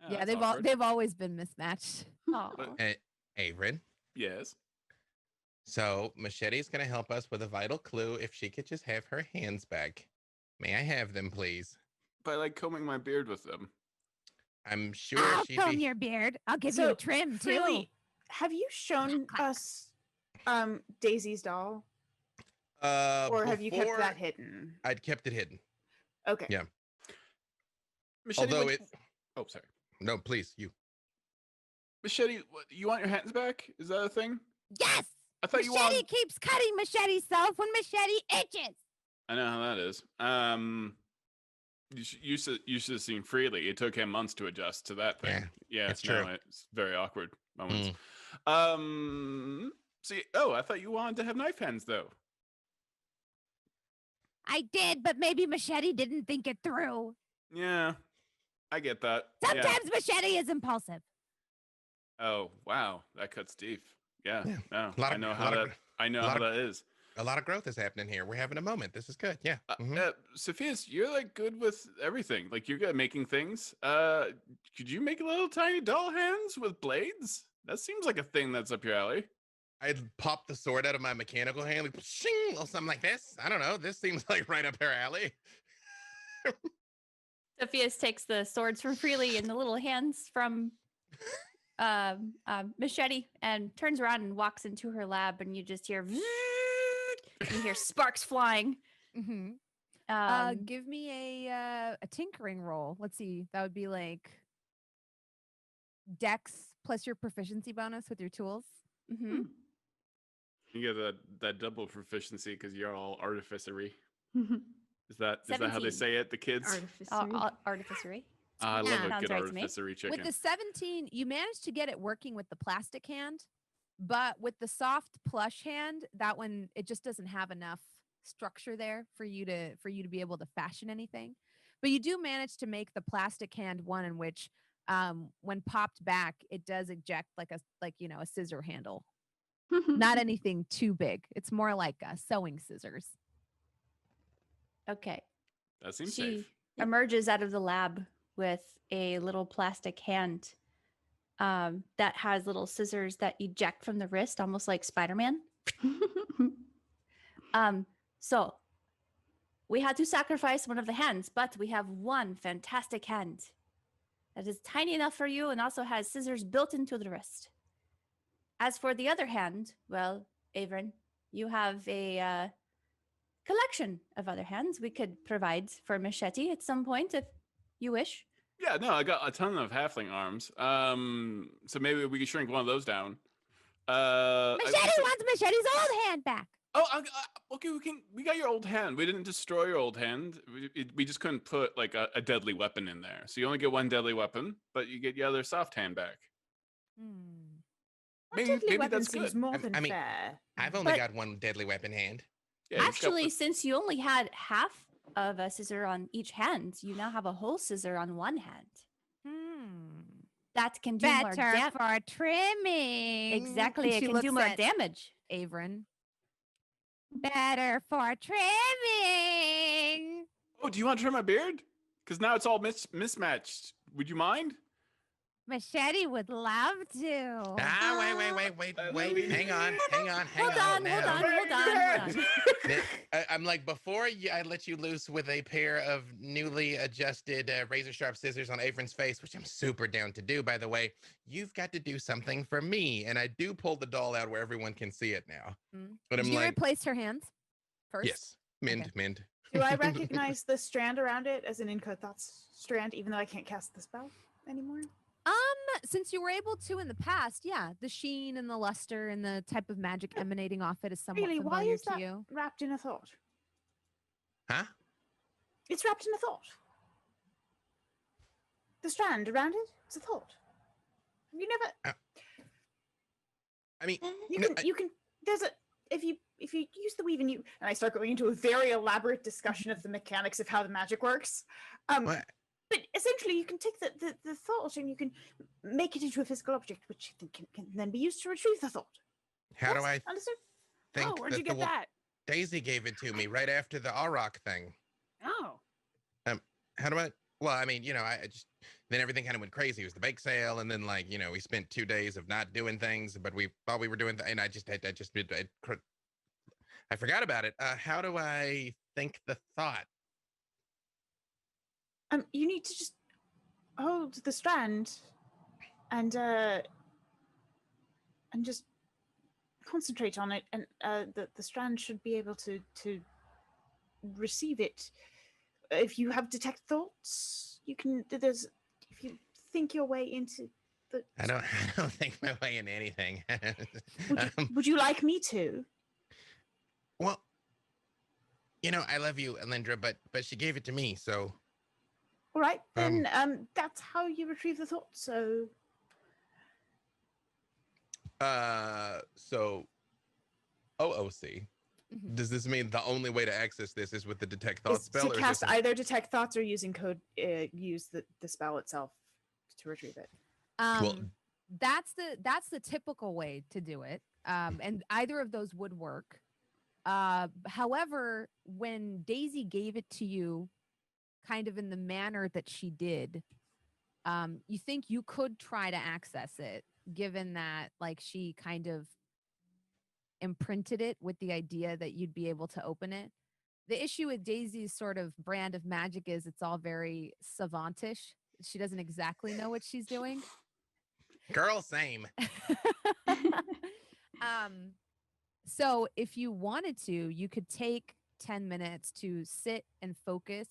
Aw. Yeah, that's awkward. they've always been mismatched. Aw. Avren. Yes. So Machete's gonna help us with a vital clue if she could just have her hands back. May I have them, please? By like combing my beard with them. I'm sure I'll she'd comb be. your beard. I'll give you So, a trim too. Freely, have you shown us Daisy's doll? Or have you kept before, that hidden? I'd kept it hidden. Okay. Yeah. Machete, Although what- it. Oh, sorry. No, please, you. Machete, you want your hands back? Is that a thing? Yes. I thought you Machete wanted. keeps cutting Machete's self when Machete itches. I know how that is. You should have seen Freely. It took him months to adjust to that thing. Yeah, that's no, true. it's very awkward moments. Mm. See, I thought you wanted to have knife hands though. I did, but maybe Machete didn't think it through. Yeah, I get that. Yeah. Sometimes Machete is impulsive. Oh wow, that cuts deep. Yeah, Yeah. no, Lot I of- know lot how of that. gr- I know lot how of- that is. A lot of growth is happening here. We're having a moment. This is good. Yeah. Mhm. Sophia's, you're like good with everything. Like you're good at making things. Could you make little tiny doll hands with blades? That seems like a thing that's up your alley. I'd pop the sword out of my mechanical hand, like shing, or something like this. I don't know. This seems like right up her alley. Sophius takes the swords from Freely and the little hands from Machete and turns around and walks into her lab, and you just hear you hear sparks flying. Mm-hmm. Um, Give me a tinkering roll. Let's see. That would be like Dex plus your proficiency bonus with your tools. mhm. You get that double proficiency because you're all artificery. Mm-hmm. Is that how they 17. say it? The kids. Artificery. I love Yeah. a Sounds good right to me. artificery chicken. With the 17, you managed to get it working with the plastic hand, but with the soft plush hand, that one it just doesn't have enough structure there for you to be able to fashion anything. But you do manage to make the plastic hand one in which when popped back, it does eject like a scissor handle. Not anything too big. It's more like sewing scissors. Okay. That seems She safe. emerges out of the lab with a little plastic hand that has little scissors that eject from the wrist, almost like Spider-Man. So we had to sacrifice one of the hands, but we have one fantastic hand that is tiny enough for you and also has scissors built into the wrist. As for the other hand, well, Avren, you have a collection of other hands we could provide for Machete at some point if you wish. Yeah, no, I got a ton of halfling arms. So maybe we could shrink one of those down. Machete wants Machete's old hand back. Oh, okay. We got your old hand. We didn't destroy your old hand. We just couldn't put like a deadly weapon in there. So you only get one deadly weapon, but you get your other soft hand back. Deadly weapon that's seems good. more I than mean, fair. I've only But- got one deadly weapon hand. Yeah, he's got Actually, the- since you only had half of a scissor on each hand, you now have a whole scissor on one hand. That can do more Better damage. for trimming. Exactly, it She can looks do more at damage. Avren. Better for trimming. Oh, do you want to trim my beard? Because now it's all mismatched. Would you mind? Machete would love to. Wait. Hang on. Hold on. I'm like, before I let you loose with a pair of newly adjusted razor sharp scissors on Avren's face, which I'm super down to do, by the way, you've got to do something for me. And I do pull the doll out where everyone can see it now. But Did I'm you like, replace her hands first? yes, mend. Do I recognize the strand around it as an Inca Thoughts strand, even though I can't cast the spell anymore? Since you were able to in the past, yeah, the sheen and the luster and the type of magic emanating off it is somewhat Really, familiar why is to that you. wrapped in a thought? Huh? It's wrapped in a thought. The strand around it, it's a thought. You never. I mean, You can. There's a. If you use the weave and I start going into a very elaborate discussion of the mechanics of how the magic works. What? But essentially, you can take the thought and you can make it into a physical object, which can then be used to retrieve the thought. How do I Understood? think Oh, where'd that you get that? Daisy gave it to me right after the Auroch thing? Oh. How do I? Well, I mean, I just then everything kind of went crazy. It was the bake sale, and then we spent 2 days of not doing things, but we thought we were doing, and I forgot about it. How do I think the thought? You need to just hold the strand and just concentrate on it, and the strand should be able to receive it. If you have detect thoughts, you can. If you think your way into the. I don't think my way into anything. Would you like me to? Well, I love you, Alyndra, but she gave it to me, so. All right, then that's how you retrieve the thought. So. So. OOC. Does this mean the only way to access this is with the detect thought Is spell? to or cast is this either detect thoughts or using code. Use the spell itself to retrieve it. That's the typical way to do it. And either of those would work. However, when Daisy gave it to you kind of in the manner that she did, you think you could try to access it, given that she kind of imprinted it with the idea that you'd be able to open it. The issue with Daisy's sort of brand of magic is it's all very savantish. She doesn't exactly know what she's doing. Girl, same. So if you wanted to, you could take 10 minutes to sit and focus.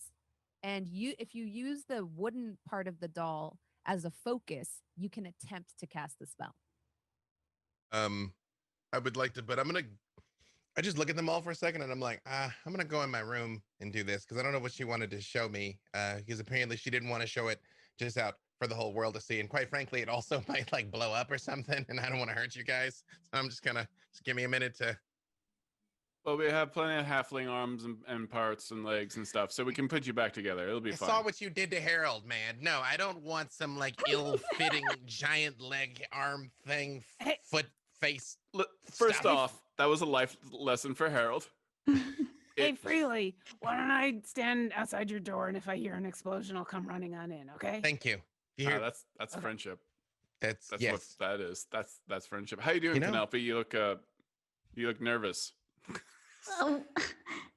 And if you use the wooden part of the doll as a focus, you can attempt to cast the spell. I would like to, but I just look at them all for a second and I'm like, I'm going to go in my room and do this because I don't know what she wanted to show me because apparently she didn't want to show it just out for the whole world to see. And quite frankly, it also might blow up or something and I don't want to hurt you guys. So I'm just give me a minute to. Well, we have plenty of halfling arms and parts and legs and stuff, so we can put you back together. It'll be I fine. saw what you did to Harold, man. No, I don't want some ill-fitting giant leg arm thing, foot face. First stuff. off, that was a life lesson for Harold. Hey, Freely, why don't I stand outside your door, and if I hear an explosion, I'll come running on in, okay? Thank you. You hear? That's Okay. friendship. That's What that is. That's friendship. How you doing, Penelope? You look nervous. Oh,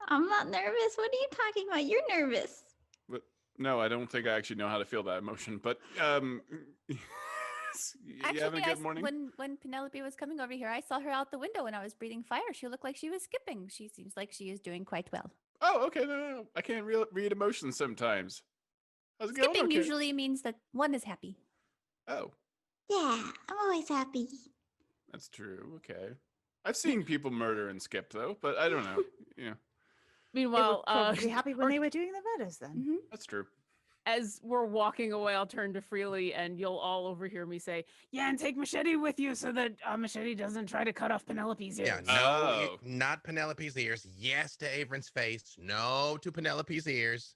I'm not nervous. What are you talking about? You're nervous. But no, I don't think I actually know how to feel that emotion. But you having a Actually, good morning? when Penelope was coming over here, I saw her out the window when I was breathing fire. She looked like she was skipping. She seems like she is doing quite well. Oh, okay. No. I can't read emotions sometimes. How's it going? Skipping Okay. usually means that one is happy. Oh, Yeah, I'm always happy. that's true. Okay. I've seen people murder and skip though, but I don't know. Yeah, They were Meanwhile, probably happy when they were doing the murders then. Mhm. that's true. as we're walking away, I'll turn to Freely and you'll all overhear me say, yeah, and take Machete with you so that Machete doesn't try to cut off Penelope's ears. Yeah, no, Oh. not Penelope's ears. Yes to Avren's face. No to Penelope's ears.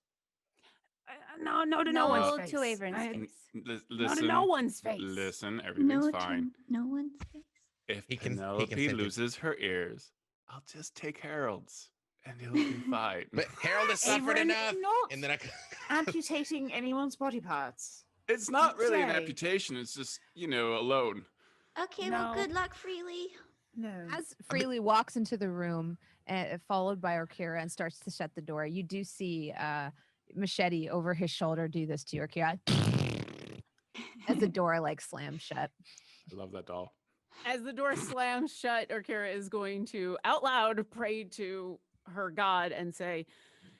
No to No no one's face. to Avren's I- face. No Listen, to no one's face. Listen, everything's No, fine. no one's face. If He can Penelope send it. loses her ears, I'll just take Harold's, and he'll be fine. But Harold has suffered Avren, enough. not And then I amputating anyone's body parts. It's not really an Say. amputation. It's just, alone. Okay, well, No. good luck, Freely. No. As Freely walks into the room, followed by Orkira, and starts to shut the door, you do see Machete over his shoulder do this to Orkira as the door like slams shut. I love that doll. As the door slams shut, Orkira is going to out loud pray to her god and say,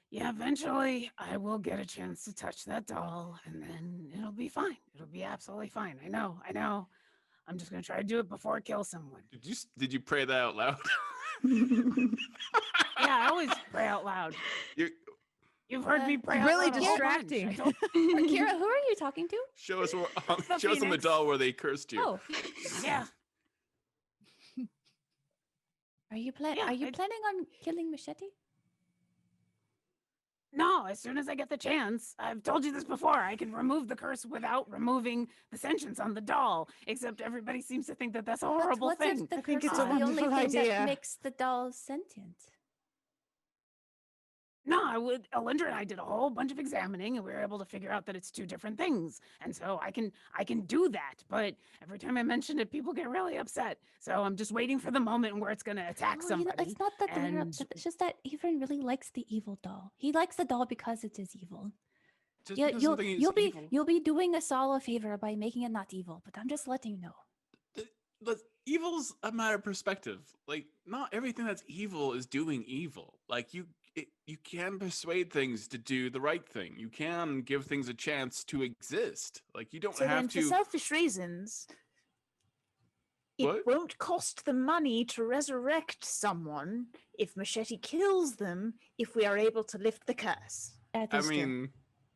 yeah, eventually I will get a chance to touch that doll and then it'll be fine. It'll be absolutely fine. I know. I'm just going to try to do it before it kills someone. Did you pray that out loud? Yeah, I always pray out loud. You've heard me pray out really loud a whole bunch. distracting. I told- Akira, who are you talking to? Show us where, The show us on the Phoenix. doll where they cursed you. Oh, yeah. are you Yeah, planning on killing Machete? No, as soon as I get the chance, I've told you this before, I can remove the curse without removing the sentience on the doll. Except everybody seems to think that that's a horrible What's thing. It, the I think curse it's is a the only wonderful thing that idea. makes the doll sentient. No, Alyndra and I did a whole bunch of examining, and we were able to figure out that it's two different things. And so I can do that, but every time I mention it, people get really upset. So I'm just waiting for the moment where it's going to attack Oh, somebody. it's not that they're and- upset. It's just that Avren really likes the evil doll. He likes the doll because it is evil. Just Yeah, because you'll something is you'll be evil. you'll be doing us all a favor by making it not evil. But I'm just letting you know. But evil's a matter of perspective. Like, not everything that's evil is doing evil. Like, you can persuade things to do the right thing. You can give things a chance to exist. Like, you don't So have then, to. for selfish reasons, it What? won't cost the money to resurrect someone if Machete kills them if we are able to lift the curse. That I is true. mean,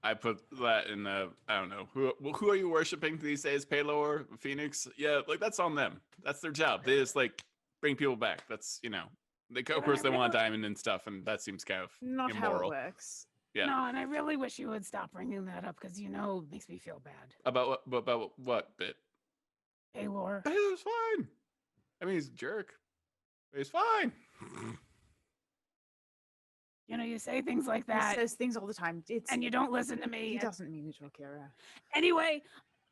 I put that in I don't know. Who are you worshiping these days? Palor, Phoenix? Yeah, like, that's on them. That's their job. They just, like, bring people back. That's, they, of Yeah, course, I they want a really- diamond and stuff, and that seems kind of Not immoral. how it works. Yeah. No, and I really wish you would stop bringing that up because, it makes me feel bad. About what bit? Paylor. Palor's fine. I mean, he's a jerk. But he's fine. You say things like He that, says things all the time. It's and you don't listen to me. he and- doesn't mean it, Orkira. Anyway,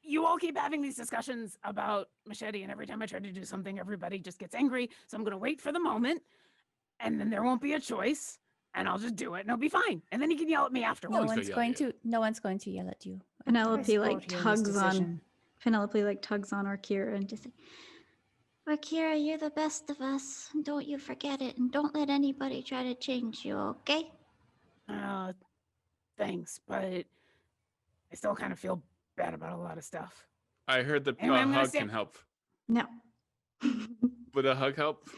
you all keep having these discussions about Machete, and every time I try to do something, everybody just gets angry. So I'm going to wait for the moment, and then there won't be a choice, and I'll just do it, and it'll be fine. And then he can yell at me no afterwards. one's gonna one's yell at going to. No one's going to yell at you. Penelope I like support his tugs on decision. Penelope like tugs on Orkira and just Orkira, you're the best of us. Don't you forget it, and don't let anybody try to change you, okay? Thanks, but I still kind of feel bad about a lot of stuff. I heard that Anyway, a I'm gonna hug say- can help. no. Would a hug help?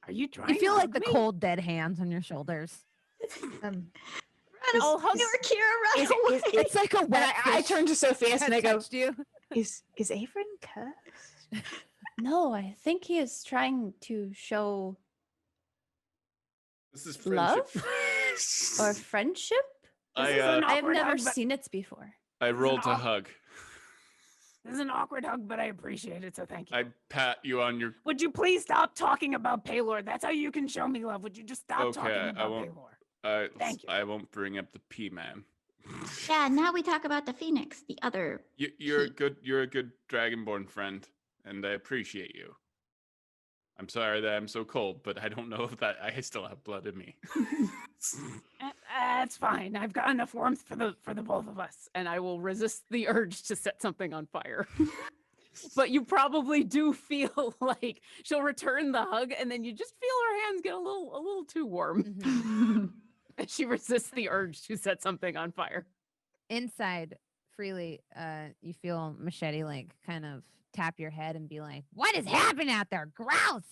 Are you trying You feel to like hug the me? cold, dead hands on your shoulders. Run I'll away, hug- Orkira, run Is, away. is, It's like a and wet I fish turn to Sofieus and I has go, touched you. is Avren cursed? No, I think he is trying to show This is love friendship. or friendship. This is I an I've awkward never hug, but- seen it before. I rolled to off- hug. This is an awkward hug, but I appreciate it, so thank you. I pat you on your. Would you please stop talking about Paylor? That's how you can show me love. Would you just stop talking Okay, I about won't. Paylor? Thank you. I won't bring up the P man. Yeah, now we talk about the Phoenix, the other. You're a good. You're a good dragonborn friend, and I appreciate you. I'm sorry that I'm so cold, but I don't know if that I still have blood in me. That's fine. I've got enough warmth for the both of us, and I will resist the urge to set something on fire. But you probably do feel like she'll return the hug, and then you just feel her hands get a little too warm. Mhm. And she resists the urge to set something on fire. Inside, Freely, you feel Machete like kind of tap your head and be like, "What is happening out there? Grouse!"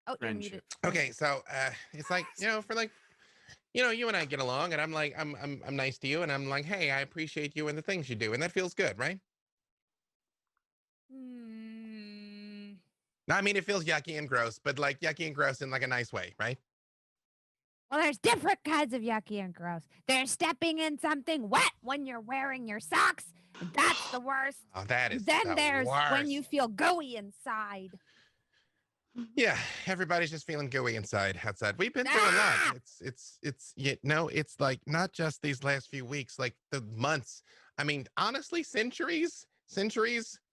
Oh, you're muted. Friendship. Okay, so it's like, for like, you and I get along, and I'm like, I'm nice to you, and I'm like, hey, I appreciate you and the things you do, and that feels good, right? No, I mean, it feels yucky and gross, but like yucky and gross in like a nice way, right? Well, there's different kinds of yucky and gross. There's stepping in something wet when you're wearing your socks, and that's the worst. Oh, that is Then the there's when you worst. feel gooey inside. Yeah, everybody's just feeling gooey outside. We've been through a lot. It's like not just these last few weeks, like the months. I mean, honestly, centuries.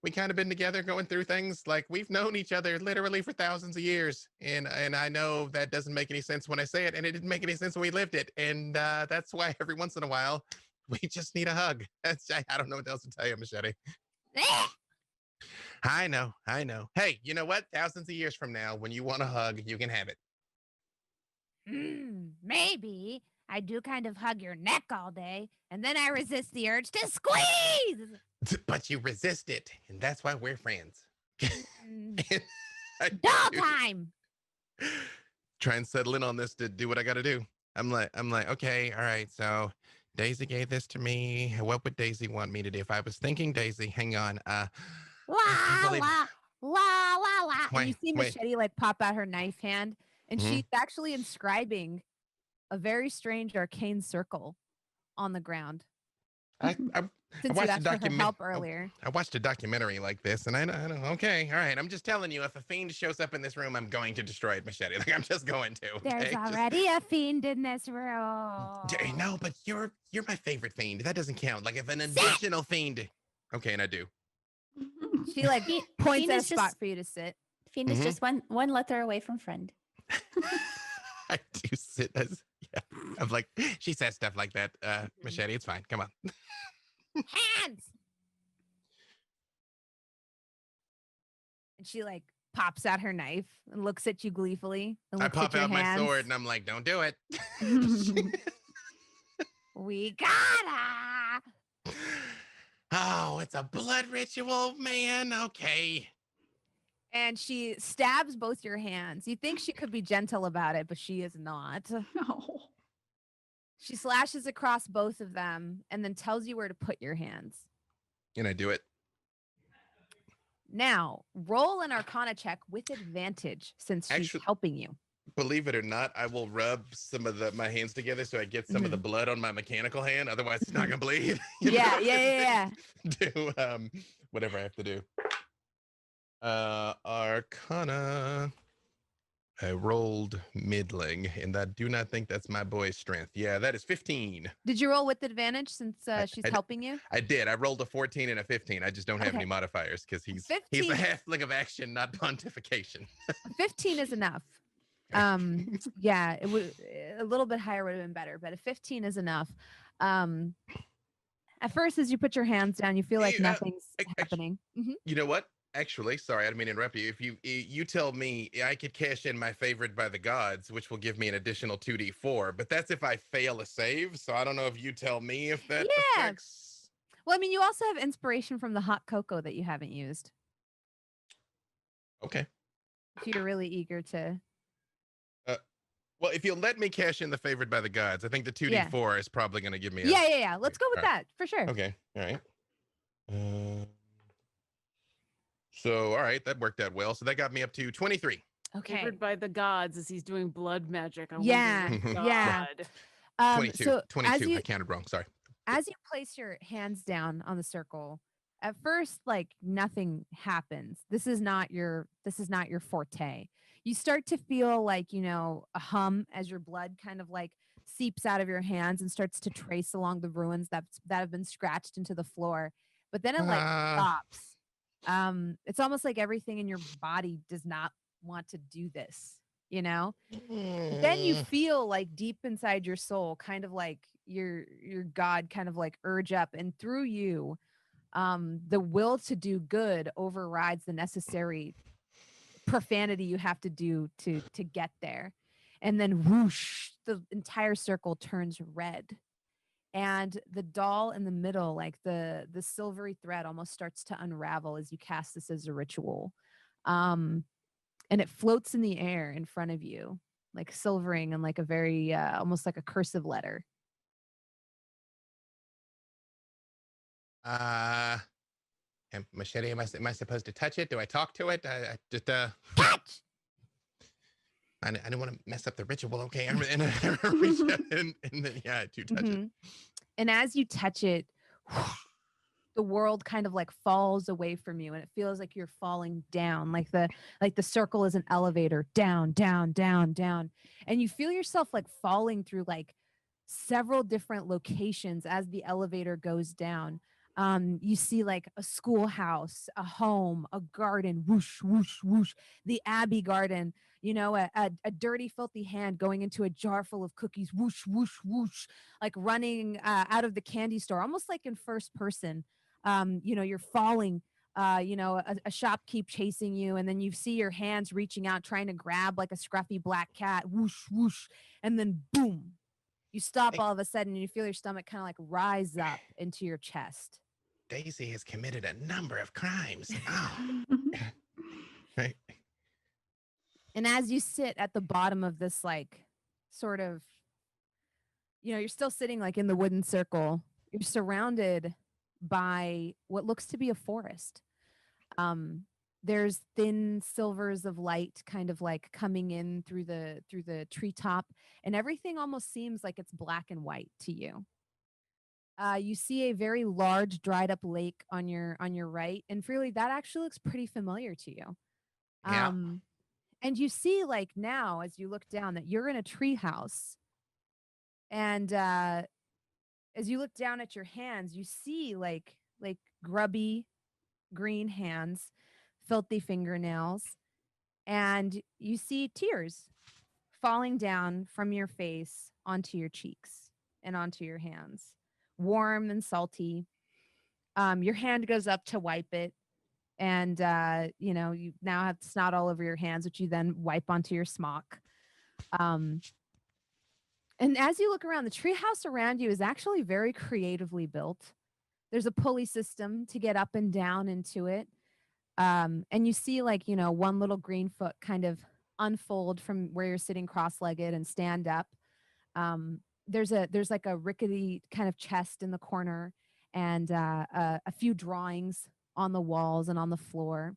We kind of been together going through things. Like we've known each other literally for thousands of years. And I know that doesn't make any sense when I say it, and it didn't make any sense when we lived it. And that's why every once in a while we just need a hug. I don't know what else to tell you, Machete. I know. Hey, you know what? Thousands of years from now, when you want a hug, you can have it. Maybe. I do kind of hug your neck all day, and then I resist the urge to squeeze. But you resist it, and that's why we're friends. Doll time. Try and settle in on this to do what I got to do. I'm like, okay, all right. So Daisy gave this to me. What would Daisy want me to do? If I was thinking Daisy, hang on. La la la. And you see wait. Machete like pop out her knife hand, and Mhm. she's actually inscribing a very strange arcane circle on the ground. I Since you watched a asked for her document- help earlier. I watched a documentary like this, and I know. Okay, all right. I'm just telling you, if a fiend shows up in this room, I'm going to destroy it, Machete. Like I'm just going to. There's okay? already a fiend in this room. No, but you're my favorite fiend. That doesn't count. Like if an additional fiend. Okay, and I do. She like points Fiend at a is spot just- for you to sit. Fiend is just one letter away from friend. I do sit as I'm like she says stuff like that. Machete, it's fine. Come on. Hands. And she like pops out her knife and looks at you gleefully. And I looks pop at your out my hands. sword and I'm like, don't do it. We gotta. Oh, it's a blood ritual, man. Okay. And she stabs both your hands. You think she could be gentle about it, but she is not. No. She slashes across both of them and then tells you where to put your hands. And I do it. Now, roll an Arcana check with advantage since she's Actually- helping you. Believe it or not, I will rub some of my hands together so I get some of the blood on my mechanical hand. Otherwise, it's not gonna bleed. You know? Yeah. Do whatever I have to do. Arcana. I rolled middling, and I do not think that's my boy's strength. Yeah, that is 15. Did you roll with advantage since she's I- helping you? I did. I rolled a 14 and a 15. I just don't have Okay. any modifiers because he's 15. a halfling of action, not pontification. 15 is enough. Yeah, it would a little bit higher would have been better, but a 15 is enough. At first, as you put your hands down, you feel like Hey, nothing's happening. Mhm. You know what? Actually, sorry, I didn't mean to interrupt you. If you tell me I could cash in my favored by the gods, which will give me an additional 2d4, but that's if I fail a save. So I don't know if you tell me if that Yeah. affects. Well, I mean, you also have inspiration from the hot cocoa that you haven't used. Okay. If you're really eager to. Well, if you'll let me cash in the favored by the gods, I think the 2d4 is probably going to give me. Yeah. Let's go with All right. that for sure. Okay. All right. So, all right, that worked out well. So that got me up to 23. Okay. Favored by the gods as he's doing blood magic. I Yeah, wonder what yeah. god. 22. So 22. as you I counted wrong. Sorry. as you place your hands down on the circle, at first, like nothing happens. This is not your forte. You start to feel like, a hum as your blood kind of like seeps out of your hands and starts to trace along the ruins that have been scratched into the floor. But then it like stops. It's almost like everything in your body does not want to do this, Then you feel like deep inside your soul, kind of like your God kind of like urge up, and through you, the will to do good overrides the necessary profanity you have to do to get there. And then whoosh, the entire circle turns red. And the doll in the middle, like the silvery thread almost starts to unravel as you cast this as a ritual. and it floats in the air in front of you, like silvering and like a very almost like a cursive letter. Machete, am I supposed to touch it? Do I talk to it? I just Catch! I didn't want to mess up the ritual. Okay, and I reach out and then I do touch it. And as you touch it, the world kind of like falls away from you, and it feels like you're falling down, like the circle is an elevator, down, down, down, down, and you feel yourself like falling through like several different locations as the elevator goes down. You see like a schoolhouse, a home, a garden, whoosh, whoosh, whoosh, the Abbey garden, you know, a dirty, filthy hand going into a jar full of cookies, whoosh, whoosh, whoosh, like running out of the candy store, almost like in first person. You know, you're falling, you know, a shopkeep chasing you, and then you see your hands reaching out, trying to grab like a scruffy black cat, whoosh, whoosh, and then boom, you stop all of a sudden and you feel your stomach kind of like rise up into your chest. Daisy has committed a number of crimes. Oh. Right. And as you sit at the bottom of this, like, sort of, you know, you're still sitting like in the wooden circle. You're surrounded by what looks to be a forest. There's thin silvers of light kind of like coming in through the treetop, and everything almost seems like it's black and white to you. You see a very large dried up lake on your right, and really that actually looks pretty familiar to you. Yeah. And you see like now as you look down that you're in a tree house, and as you look down at your hands, you see like grubby green hands, filthy fingernails, and you see tears falling down from your face onto your cheeks and onto your hands, warm and salty. Your hand goes up to wipe it, and you know, you now have snot all over your hands, which you then wipe onto your smock. And as you look around, the treehouse around you is actually very creatively built. There's a pulley system to get up and down into it. And you see like, you know, one little green foot kind of unfold from where you're sitting cross-legged and stand up. There's like a rickety kind of chest in the corner, and a few drawings on the walls and on the floor.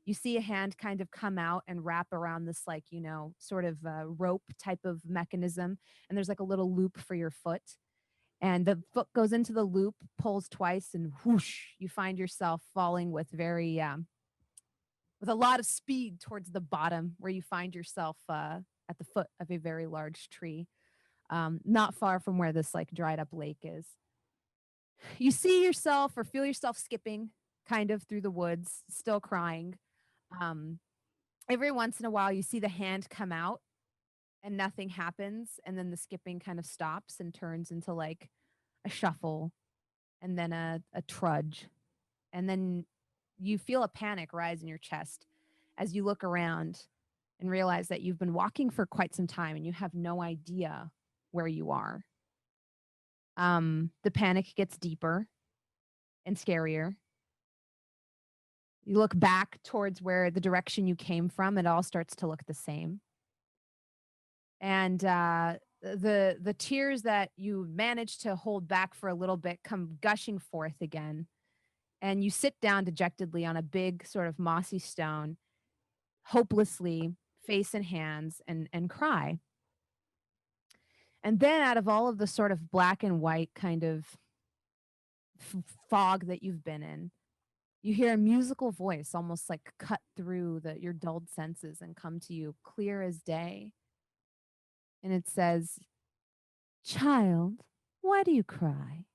You see a hand kind of come out and wrap around this, like, you know, sort of rope type of mechanism. And there's like a little loop for your foot. And the foot goes into the loop, pulls twice, and whoosh, you find yourself falling with with a lot of speed towards the bottom, where you find yourself at the foot of a very large tree, not far from where this like dried up lake is. You see yourself or feel yourself skipping kind of through the woods, still crying. Every once in a while, you see the hand come out and nothing happens. And then the skipping kind of stops and turns into like a shuffle, and then a trudge. And then you feel a panic rise in your chest as you look around and realize that you've been walking for quite some time and you have no idea where you are. The panic gets deeper and scarier. You look back towards where the direction you came from, it all starts to look the same. And the tears that you managed to hold back for a little bit come gushing forth again. And you sit down dejectedly on a big sort of mossy stone, hopelessly, face in hands, and cry. And then out of all of the sort of black and white kind of fog that you've been in, you hear a musical voice almost like cut through your dulled senses and come to you clear as day. And it says, "Child, why do you cry?"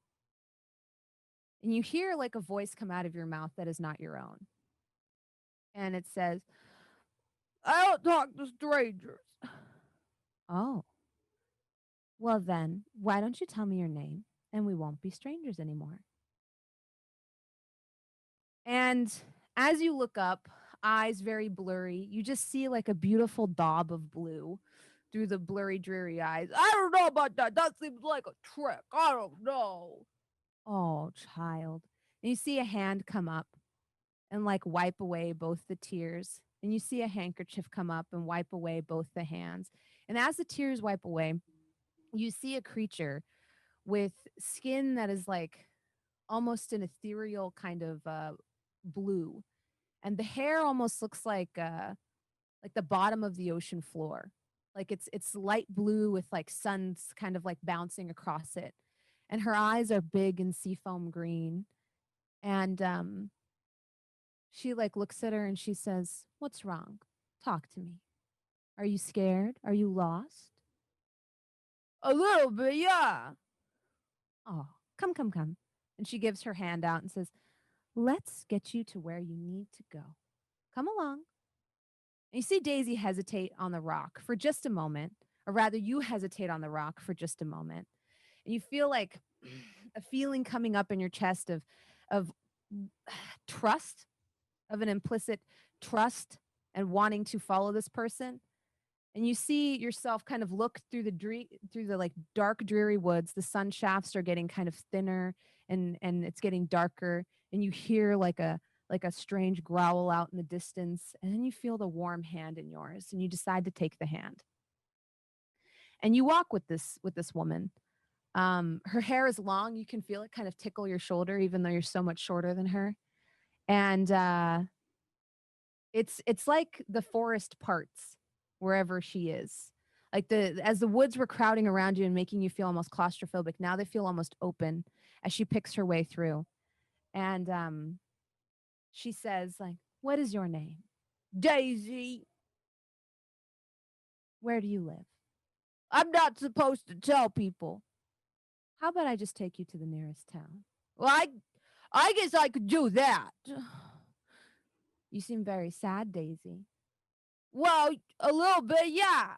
And you hear like a voice come out of your mouth that is not your own. And it says, "I don't talk to strangers." Oh. Well then, why don't you tell me your name and we won't be strangers anymore? And as you look up, eyes very blurry, you just see like a beautiful daub of blue through the blurry, dreary eyes. "I don't know about that. That seems like a trick. I don't know." "Oh, child." And you see a hand come up and like wipe away both the tears And you see a handkerchief come up and wipe away both the hands. And as the tears wipe away, you see a creature with skin that is like almost an ethereal kind of blue. And the hair almost looks like the bottom of the ocean floor. Like it's light blue with like suns kind of like bouncing across it. And her eyes are big and seafoam green. And she like looks at her and she says, "What's wrong? Talk to me. Are you scared? Are you lost?" "A little bit, yeah." "Oh, come, come, come." And she gives her hand out and says, "Let's get you to where you need to go. Come along." And you see Daisy hesitate on the rock for just a moment, or rather, you hesitate on the rock for just a moment. And you feel like a feeling coming up in your chest of trust, of an implicit trust and wanting to follow this person. And you see yourself kind of look through the like dark, dreary woods. The sun shafts are getting kind of thinner and it's getting darker. And you hear like a strange growl out in the distance. And then you feel the warm hand in yours and you decide to take the hand. And you walk with this woman. Her hair is long. You can feel it kind of tickle your shoulder, even though you're so much shorter than her. And it's like the forest parts wherever she is. Like as the woods were crowding around you and making you feel almost claustrophobic, now they feel almost open as she picks her way through. And she says, like, "What is your name?" "Daisy." "Where do you live?" "I'm not supposed to tell people." "How about I just take you to the nearest town?" "Well, I guess I could do that." "You seem very sad, Daisy." "Well, a little bit, yeah."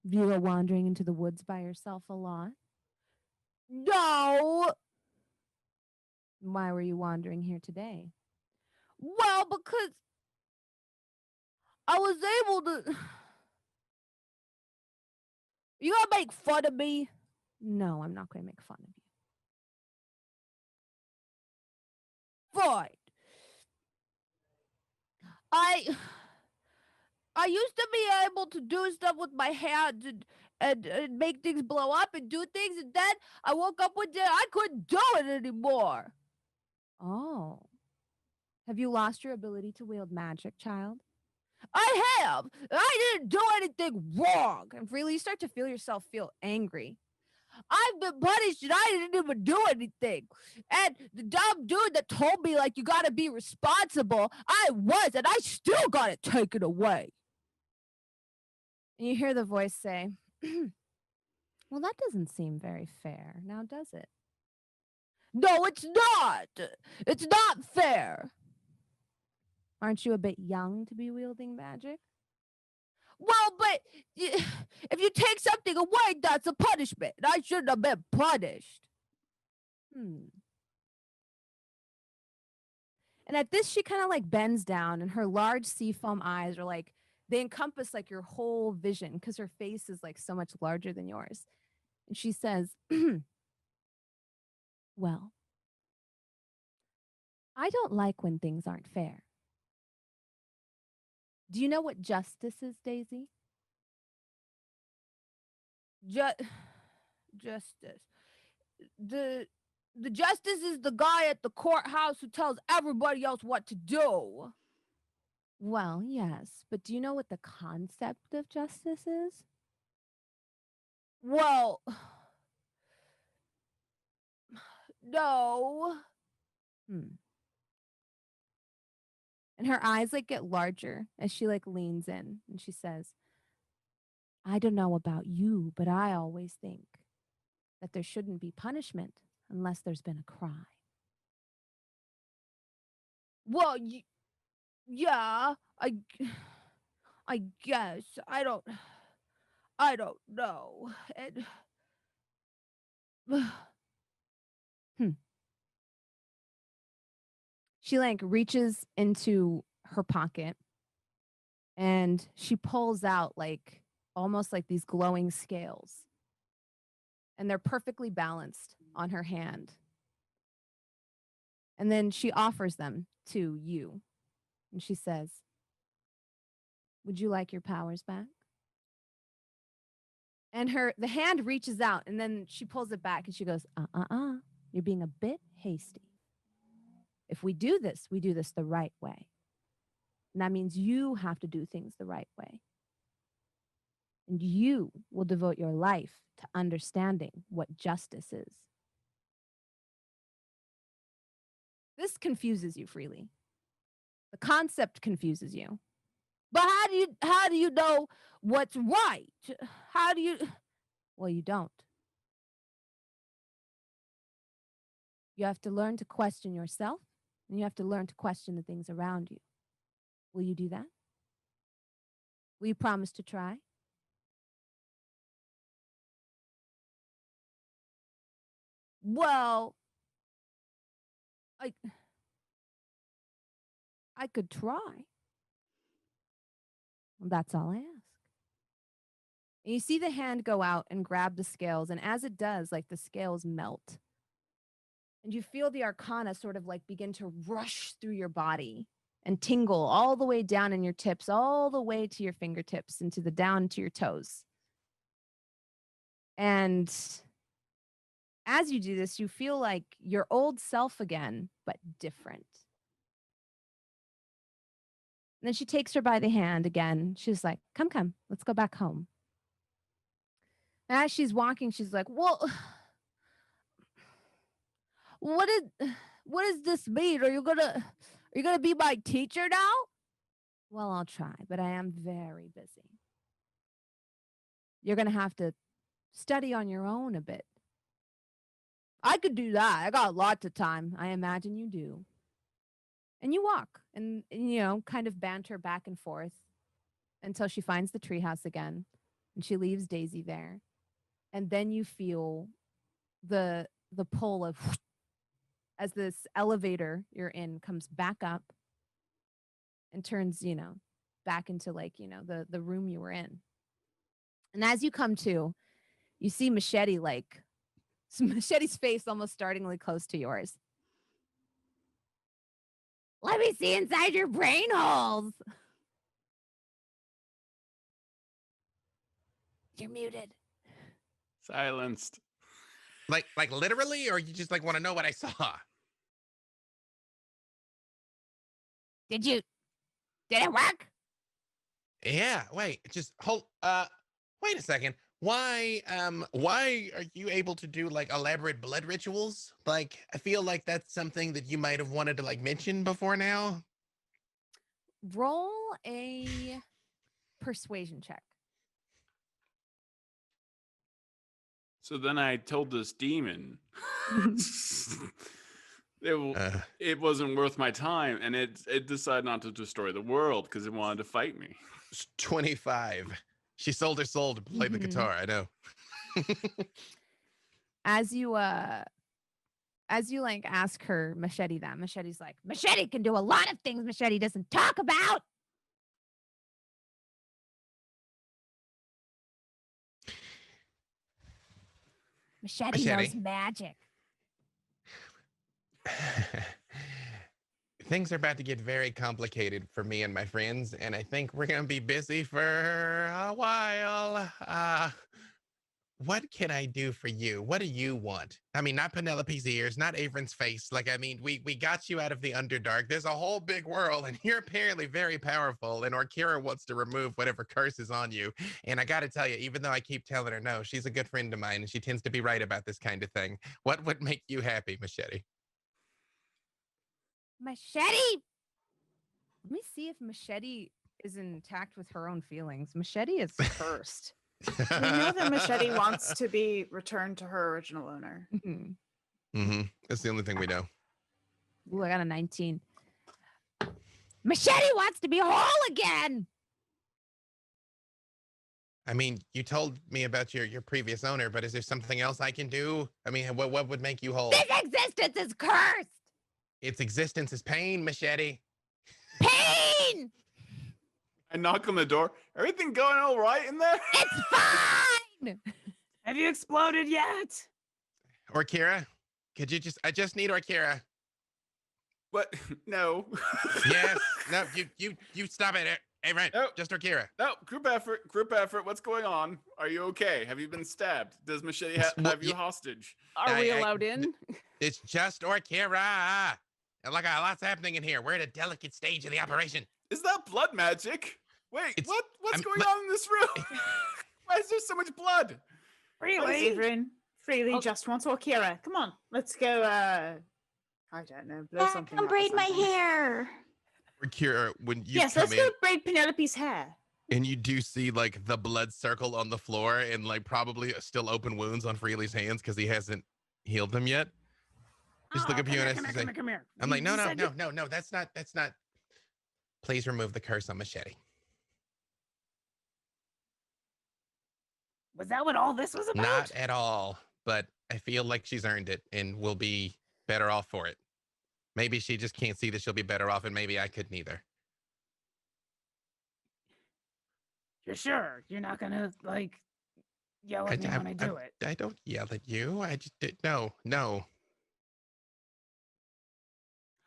"Do you go wandering into the woods by yourself a lot?" "No." "Why were you wandering here today?" "Well, because I was able to." "You gonna make fun of me?" "No, I'm not going to make fun of you." "Fine. I used to be able to do stuff with my hands and make things blow up and do things, and then I woke up one day I couldn't do it anymore." "Oh. Have you lost your ability to wield magic, child?" "I have. I didn't do anything wrong." And freely you start to feel yourself feel angry. "I've been punished and I didn't even do anything. And the dumb dude that told me, like, you gotta be responsible, I was, and I still got it taken away." And you hear the voice say, "Well, that doesn't seem very fair, now does it?" "No, it's not. It's not fair." "Aren't you a bit young to be wielding magic?" "Well, but if you take something away, that's a punishment. And I shouldn't have been punished." And at this, she kind of like bends down, and her large seafoam eyes are like, they encompass like your whole vision because her face is like so much larger than yours. And she says, "Well, I don't like when things aren't fair. Do you know what justice is, Daisy?" Justice. The justice is the guy at the courthouse who tells everybody else what to do." "Well, yes, but do you know what the concept of justice is?" "Well, no." And her eyes like get larger as she like leans in and she says, "I don't know about you, but I always think that there shouldn't be punishment unless there's been a crime." "Well, yeah, I guess I don't know." And she like reaches into her pocket and she pulls out like almost like these glowing scales. And they're perfectly balanced on her hand. And then she offers them to you. And she says, would you like your powers back? And the hand reaches out and then she pulls it back and she goes, you're being a bit hasty. If we do this the right way. And that means you have to do things the right way. And you will devote your life to understanding what justice is. This confuses you freely. The concept confuses you. But how do you know what's right? How do you? Well, you don't. You have to learn to question yourself, and you have to learn to question the things around you. Will you do that? Will you promise to try? Well, I could try. Well, that's all I ask. And you see the hand go out and grab the scales, and as it does, like the scales melt. And you feel the arcana sort of like begin to rush through your body and tingle all the way down in your tips, all the way to your fingertips and down to your toes. And as you do this, you feel like your old self again, but different. And then she takes her by the hand again. She's like, come, let's go back home. And as she's walking, she's like, well, what does this mean? Are you gonna be my teacher now? Well, I'll try, but I am very busy. You're gonna have to study on your own a bit. I could do that. I got lots of time. I imagine you do. And you walk and kind of banter back and forth until she finds the treehouse again and she leaves Daisy there. And then you feel the pull of as this elevator you're in comes back up and turns, back into the room you were in. And as you come to, you see Machete's face almost startlingly close to yours. Let me see inside your brain holes. You're muted. Silenced. Like literally, or you just want to know what I saw? Did it work? Yeah, wait, just hold, wait a second. Why are you able to do elaborate blood rituals? I feel like that's something that you might have wanted to mention before now. Roll a persuasion check. So then I told this demon it wasn't worth my time, and it decided not to destroy the world because it wanted to fight me. 25. She sold her soul to play the guitar. I know. As you ask her Machete that, Machete's like, Machete can do a lot of things Machete doesn't talk about. Machete knows magic. Things are about to get very complicated for me and my friends, and I think we're going to be busy for a while. What can I do for you? What do you want? I mean, not Penelope's ears, not Avren's face. We got you out of the Underdark. There's a whole big world, and you're apparently very powerful, and Orkira wants to remove whatever curse is on you. And I got to tell you, even though I keep telling her no, she's a good friend of mine, and she tends to be right about this kind of thing. What would make you happy, Machete? Machete! Let me see if Machete is intact with her own feelings. Machete is cursed. We know that Machete wants to be returned to her original owner. That's the only thing we know. Ooh, I got a 19. Machete wants to be whole again. I mean, you told me about your previous owner, but is there something else I can do? I mean, what would make you whole? This existence is cursed. Its existence is pain, Machete. Pain! I knock on the door. Everything going all right in there? It's fine! Have you exploded yet? Orkira, could you I just need Orkira. What? No. Yes. No, you stop it. Avren, No. just Orkira. No, group effort. Group effort. What's going on? Are you okay? Have you been stabbed? Does Machete Well, have you hostage? Are we I- allowed in? It's just Orkira. Like lots happening in here. We're at a delicate stage of the operation. Is that blood magic? Wait, It's- what's I'm- going on in this room? Why is there so much blood? Please, Avren. Freely Oh. just wants Orkira. Come on, let's go. I don't know. Blow Yeah, something come up or braid my something. hair. Orkira, when you Yes, come let's in go braid Penelope's hair. and you do see like the blood circle on the floor and like probably still open wounds on Freely's hands because he hasn't healed them yet. Just look Oh, up you and come say, here, come here. I'm like, You no, said you- that's not. Please remove the curse on Machete. Was that what all this was about? Not at all, but I feel like she's earned it and will be better off for it. Maybe she just can't see that she'll be better off, and maybe I could neither. You're sure you're not gonna like yell at me when I do it? I don't yell at you. I just did no.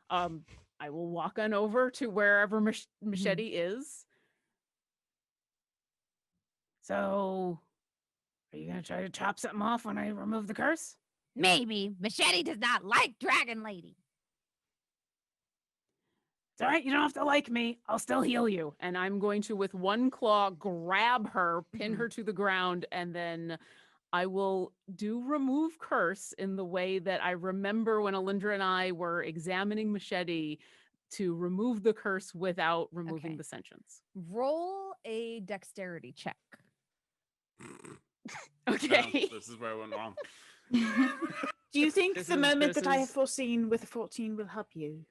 I will walk on over to wherever Machete is. So, are you gonna try to chop something off when I remove the curse? Maybe. Machete does not like Dragon Lady. It's all right. You don't have to like me. I'll still heal you. And I'm going to, with one claw, grab her, pin her to the ground, and then I will do remove curse in the way that I remember when Alyndra and I were examining Machete to remove the curse without removing Okay. the sentience. Roll a dexterity check. Okay. This is where I went wrong. Do you think This the is- moment this that I have is- foreseen with a 14 will help you?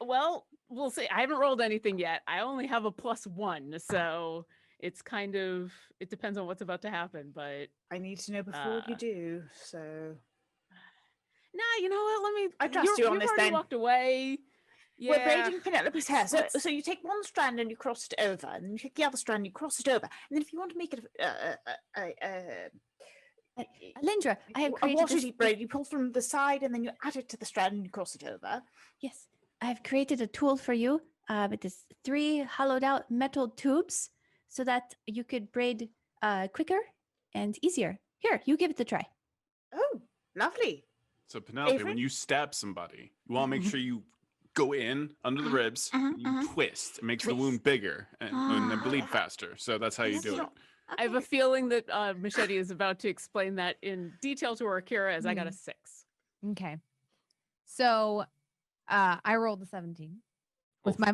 Well, we'll see. I haven't rolled anything yet. I only have a +1, so it's kind of, it depends on what's about to happen. But I need to know before you Uh, do. So nah, you know what? Let me. I trust you on you've this already then. walked away. we're Yeah. braiding Penelope's hair. So, Let's- so you take one strand and you cross it over, and then you take the other strand and you cross it over, and then if you want to make it Alyndra, I have a created water this. deep braid, you pull from the side and then you add it to the strand and you cross it over. Yes, I have created a tool for you. It is 3 hollowed out metal tubes so that you could braid quicker and easier. Here, you give it a try. Oh, lovely. So Penelope, Avren? when you stab somebody, you want to make sure you go in under the ribs, and you twist. It makes the wound bigger and they bleed faster. So that's how you Yes, do it. no. I have a feeling that Machete is about to explain that in detail to Orkira as I got a 6. Okay. So I rolled a 17 with my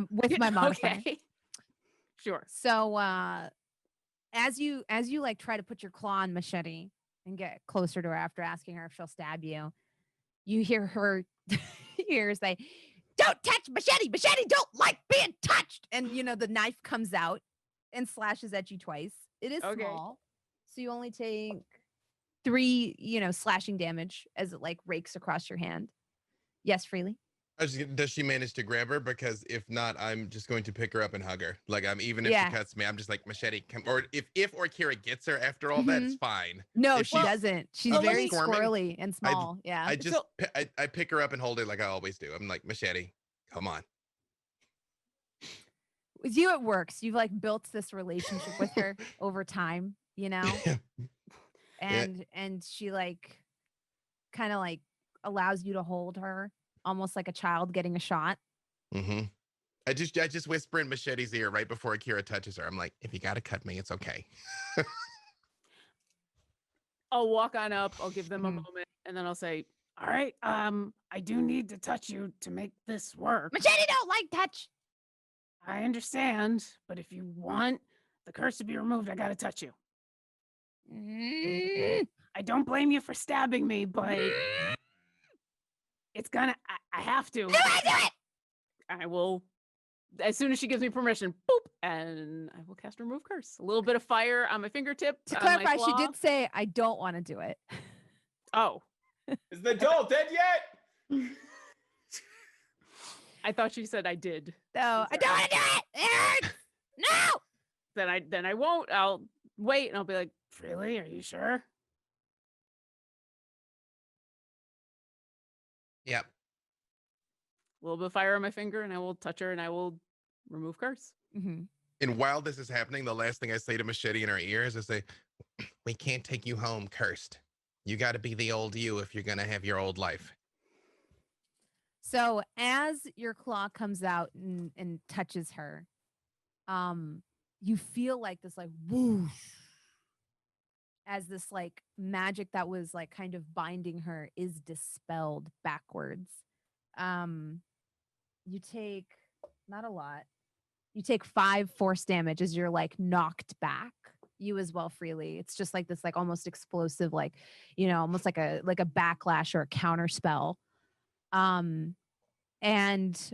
modifier. Okay. Sure. So as you like try to put your claw on Machete and get closer to her after asking her if she'll stab you, you hear her say, "Don't touch Machete. Machete don't like being touched." And the knife comes out and slashes at you twice. It is Okay. small, so you only take 3, slashing damage as it like rakes across your hand. Yes, Freely. Does she manage to grab her? Because if not, I'm just going to pick her up and hug her. Like even if Yeah. she cuts me, I'm just like, Machete, come. Or if Orkira gets her after all that, it's fine. No, If she she's- doesn't. She's if she's very squirming, squirrely and small. Yeah. I just So- I pick her up and hold her like I always do. I'm like, Machete, come on. With you, it works. You've like built this relationship with her over time, and she like kind of like allows you to hold her almost like a child getting a shot. Mm-hmm. I just whisper in Machete's ear right before Akira touches her. I'm like, if you gotta cut me, it's okay. I'll walk on up, I'll give them a Mhm. moment, and then I'll say, "All right, I do need to touch you to make this work. Machete don't like touch. I understand, but if you want the curse to be removed, I gotta touch you. Mm. I don't blame you for stabbing me, but it's gonna, I have to. Do it. I will, as soon as she gives me permission, boop, and I will cast remove curse. A little bit of fire on my fingertip. To on my clarify, she claw. did say, "I don't want to do it." Oh, Is the doll dead yet? I thought she said I did. So I don't want to do it. It hurts. No. Then I won't. I'll wait, and I'll be like, "Really? Are you sure?" Yep. little bit of fire on my finger, and I will touch her, and I will remove curse. Mm-hmm. And while this is happening, the last thing I say to Machete in her ear is I say, we can't take you home cursed. You got to be the old you if you're going to have your old life. So as your claw comes out and touches her, you feel like this like whoosh, as this like magic that was like kind of binding her is dispelled backwards. You take not a lot. You take 5 force damage as you're like knocked back. You as well, Freely. It's just like this like almost explosive, like, you know, almost like a backlash or a counter spell. And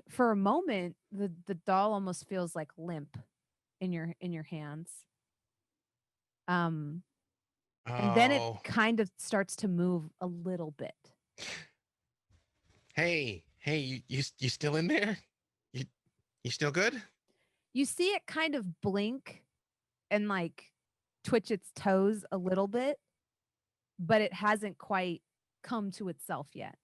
for a moment, the doll almost feels like limp in your hands. And then it kind of starts to move a little bit. Hey, you still in there? You still good? You see it kind of blink and like twitch its toes a little bit, but it hasn't quite come to itself yet.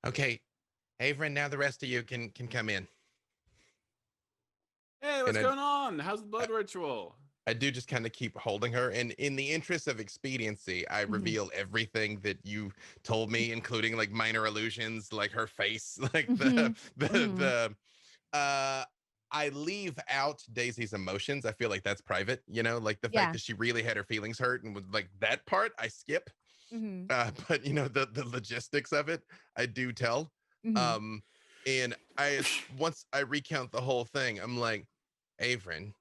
Okay, Avren, now the rest of you can come in. Hey, what's going on? How's the blood ritual? I do just kind of keep holding her, and in the interest of expediency, I reveal everything that you told me, including like minor illusions, like her face, like I leave out Daisy's emotions. I feel like that's private, you know, like the fact that she really had her feelings hurt, and was like that part I skip. But you know, the logistics of it, I do tell. And once I recount the whole thing, I'm like, Avren,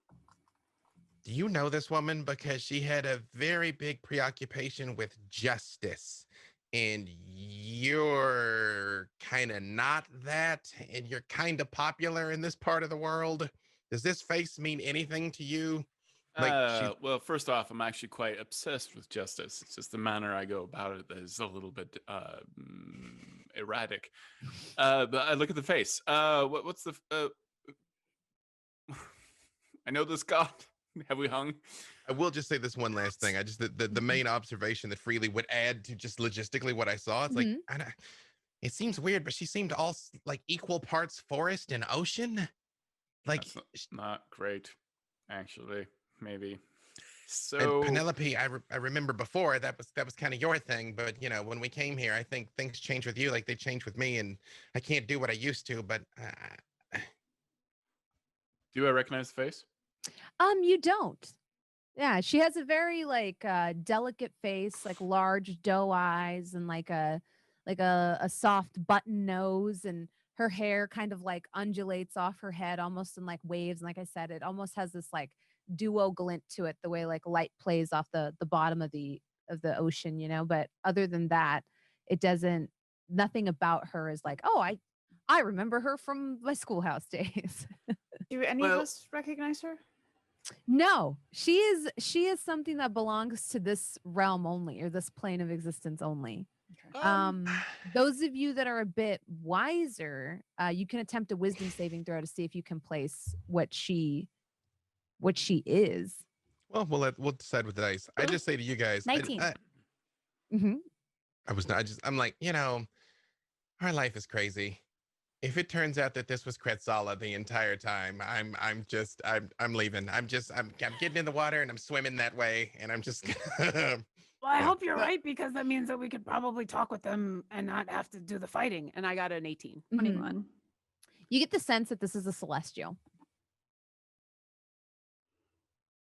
do you know this woman? Because she had a very big preoccupation with justice, and you're kind of not that, and you're kind of popular in this part of the world. Does this face mean anything to you? Like, well, first off, I'm actually quite obsessed with justice. It's just the manner I go about it that is a little bit erratic. But I look at the face. What's the? I know this god. Have we hung? I will just say this one last thing. I just the main observation that Freely would add to just logistically what I saw. It's like it seems weird, but she seemed all like equal parts forest and ocean. Like that's not great, actually. Maybe. So and Penelope, I remember before that was kind of your thing, but you know when we came here, I think things changed with you like they changed with me, and I can't do what I used to. But do I recognize the face? You don't. Yeah, she has a very like delicate face, like large doe eyes and like a soft button nose, and her hair kind of like undulates off her head almost in like waves. And like I said, it almost has this like duo glint to it, the way like light plays off the bottom of the ocean, you know. But other than that, it doesn't. Nothing about her is like, oh, I remember her from my schoolhouse days. Do any of us recognize her? No, she is something that belongs to this realm only, or this plane of existence only. Those of you that are a bit wiser, you can attempt a wisdom saving throw to see if you can place what she is. Well, we'll decide with the dice. I just say to you guys, 19. I'm like, you know, our life is crazy. If it turns out that this was Kretzala the entire time, I'm leaving. I'm getting in the water and I'm swimming that way, and I'm just. Well, I hope you're right, because that means that we could probably talk with them and not have to do the fighting. And I got an 18. 21. You get the sense that this is a celestial.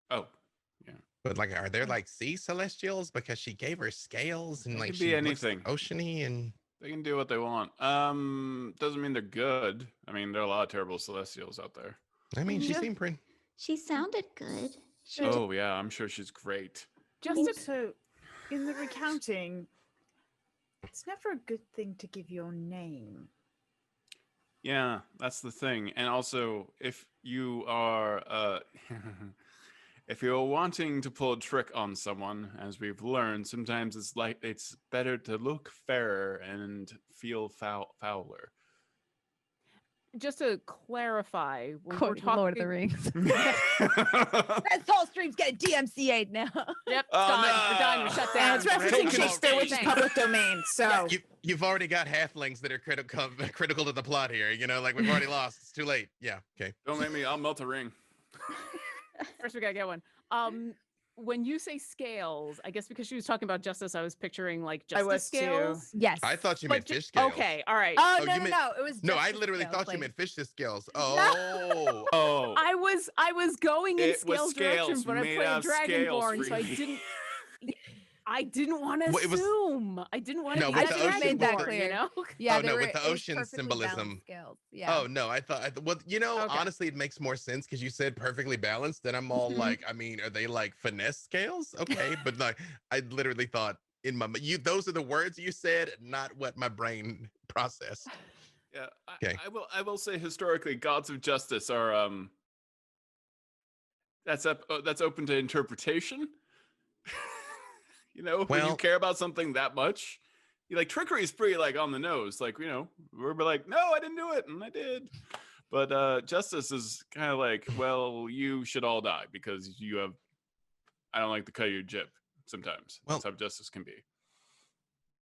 Oh, yeah. But like, are there like sea celestials? Because she gave her scales and It like could she be looks anything. oceany and. They can do what they want. Doesn't mean they're good. I mean, there are a lot of terrible celestials out there. I mean, she seemed pretty. She sounded good. Oh yeah, I'm sure she's great. Also, in the recounting, it's never a good thing to give your name. Yeah, that's the thing. And also, if you are if you're wanting to pull a trick on someone, as we've learned, sometimes it's better to look fairer and feel fouler. just to clarify, when we're Quoting talking Lord of the Rings. Oh, This whole stream's getting DMCA'd now. Yep, Oh, gone. no. We're done. We're shut down. And it's referencing Critical Shakespeare, which is thanks. public domain. So You've already got halflings that are critical to the plot here. You know, like we've already lost. It's too late. Yeah. Okay. Don't make me. I'll melt a ring. First, we gotta get one. When you say scales, I guess because she was talking about justice, I was picturing like justice was too. scales. Yes. I thought you But meant ju- fish scales. Okay, all right. Oh, Oh, no, you no, meant- no. It was No, I justice literally scales, thought you like- meant fish scales. Oh. Oh. I was going in It was scales direction, scales but I made played out of scales, Dragonborn, so I Freely. didn't. I didn't want to Well, it was- assume. I didn't want to No, be with a the ocean- made that Dragonborn, clear. you know? Yeah, Oh, they no, were, with the it was ocean perfectly balanced symbolism. Scales. Yeah. Oh no, I thought. Well, you know, Okay. honestly, it makes more sense because you said perfectly balanced, and I'm all Mhm. like, I mean, are they like finesse scales? Okay, but like, I literally thought in my you those are the words you said, not what my brain processed. Yeah. Okay. I will say historically, gods of justice are that's open to interpretation. You know, when you Well- care about something that much, you like trickery is pretty like on the nose. Like, you know, we're like, no, I didn't do it, and I did. But justice is kind of like, well, you should all die because you have. I don't like the cut of your jib. Sometimes Well- that's how justice can be.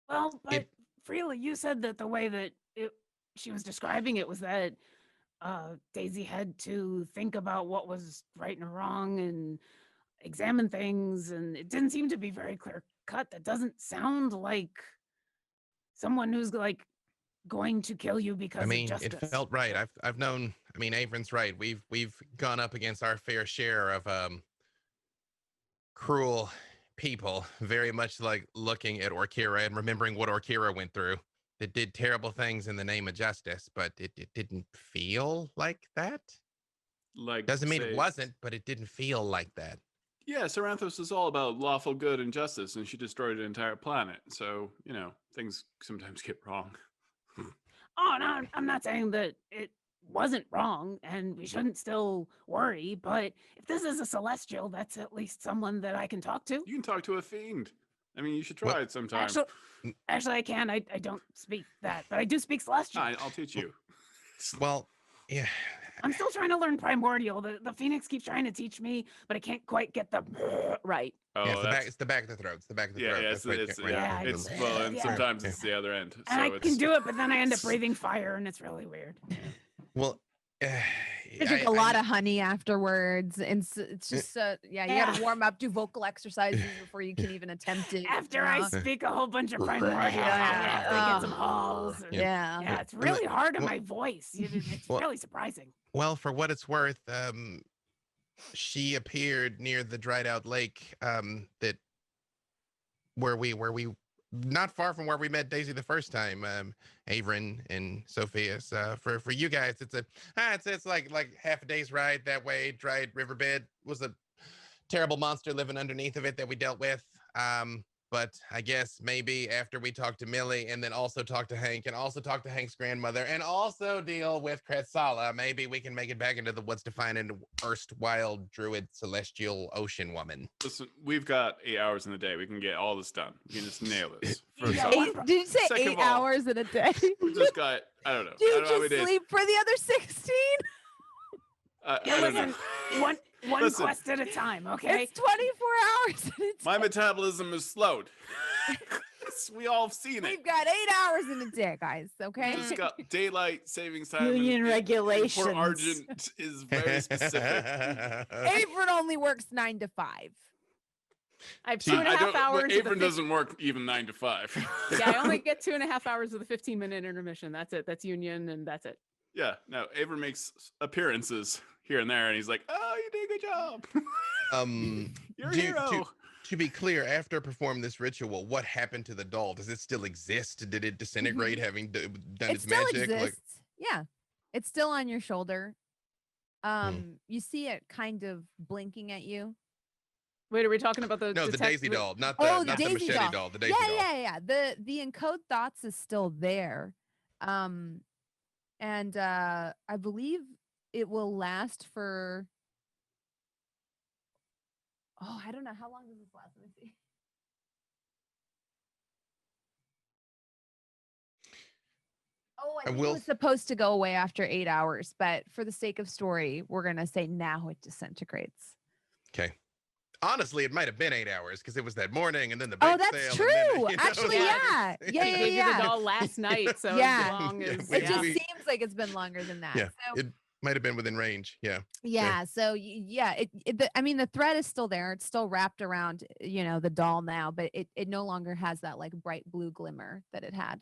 Well, but It- Freely, you said that the way that she was describing it was that Daisy had to think about what was right and wrong and examine things, and it didn't seem to be very clear cut. That doesn't sound like someone who's like going to kill you because I mean, of it justice. felt right. I've known. I mean, Avren's right. We've gone up against our fair share of cruel people. Very much like looking at Orkira and remembering what Orkira went through. That did terrible things in the name of justice, but it didn't feel like that. Like Doesn't mean say- it wasn't, but it didn't feel like that. Yeah, Saranthos is all about lawful good and justice, and she destroyed an entire planet. So, you know, things sometimes get wrong. Oh no, I'm not saying that it wasn't wrong and we shouldn't still worry, but if this is a celestial, that's at least someone that I can talk to. You can talk to a fiend. I mean, you should What- try it sometime. Actually, I can. I don't speak that, but I do speak celestial. I'll teach you. Well, yeah. I'm still trying to learn primordial. The phoenix keeps trying to teach me, but I can't quite get the right. Oh, Yeah, it's the that's, back. It's the back of the throat. It's the back of the yeah, throat. yeah, That's where it it's, where it yeah, comes it's from. well, and Yeah. sometimes Yeah. it's the other end. And I So can it's do it, but then I end up breathing fire, and it's really weird. Well, You drink a lot of honey afterwards, and it's just yeah. You got to Yeah. warm up, do vocal exercises before you can even attempt it. After I speak a whole bunch of primordial, I have to get some halls. and- Yeah. Yeah, it's really hard on Well- my voice. It's Well- really surprising. Well, for what it's worth, she appeared near the dried out lake. That where we not far from where we met Daisy the first time. Avren and Sofieus. For you guys, it's like half a day's ride that way. Dried riverbed was a terrible monster living underneath of it that we dealt with. But I guess maybe after we talk to Millie and then also talk to Hank and also talk to Hank's grandmother and also deal with Kretsala, maybe we can make it back into the woods to find an erstwhile druid celestial ocean woman. listen, we've got 8 hours in the day. We can get all this done. We can just nail this. First Yeah. off. Did you say Second 8 of all, hours in a day? We just got, I don't know. Do I you don't know how just many days. sleep for the other 16? I Yeah, don't know. listen, one Listen. quest at a time, okay? It's 24 hours in a day. My metabolism is slowed. We all have seen it. We've got 8 hours in a day, guys. Okay. Just got daylight savings time. Union and regulations. For Argent is very specific. Avren only works 9 to 5. I have See, 2.5 hours. of the Avren doesn't work even 9 to 5. Yeah, I only get 2.5 hours of the 15-minute intermission. That's it. That's union, and that's it. Yeah, no, Avren makes appearances here and there, and he's like, "Oh, you did a good job. You're a do- hero." To be clear, after performing this ritual, what happened to the doll? Does it still exist? Did it disintegrate having done It its still magic? exists. Yeah. It's still on your shoulder. You see it kind of blinking at you. Wait, are we talking about the No, the detect- Daisy doll, not Oh, the the Daisy machete doll. doll. The Daisy Yeah, doll. yeah, yeah. The encode thoughts is still there. And I believe it will last for I don't know. How long does this last? Let me see. Oh, I I think will- it was supposed to go away after 8 hours, but for the sake of story, we're gonna say now it disintegrates. Okay. Honestly, it might have been 8 hours because it was that morning and then the Oh, bake that's sale. true. And then, Actually, yeah. yeah. Yeah, He yeah, gave you the yeah. doll last night, so Yeah. as long Yeah, as we- It just we- seems like it's been longer than that. Yeah, So, it might have been within range. Yeah. yeah. So yeah, I mean, the thread is still there. It's still wrapped around, the doll now, but it no longer has that like bright blue glimmer that it had.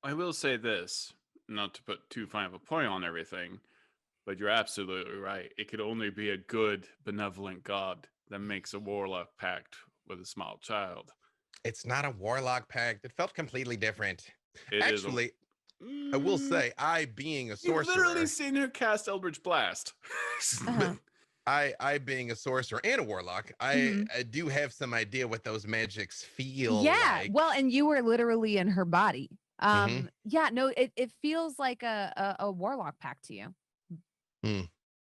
I will say this, not to put too fine of a point on everything, but you're absolutely right. It could only be a good, benevolent god that makes a warlock pact with a small child. It's not a warlock pact. It felt completely different. It is Actually, I will say, I being a You've sorcerer, literally seen her cast Eldritch Blast. Uh-huh. I being a sorcerer and a warlock, I do have some idea what those magics feel Yeah. like. Well, and you were literally in her body. Mhm. Yeah, no, it feels like a warlock pact to you.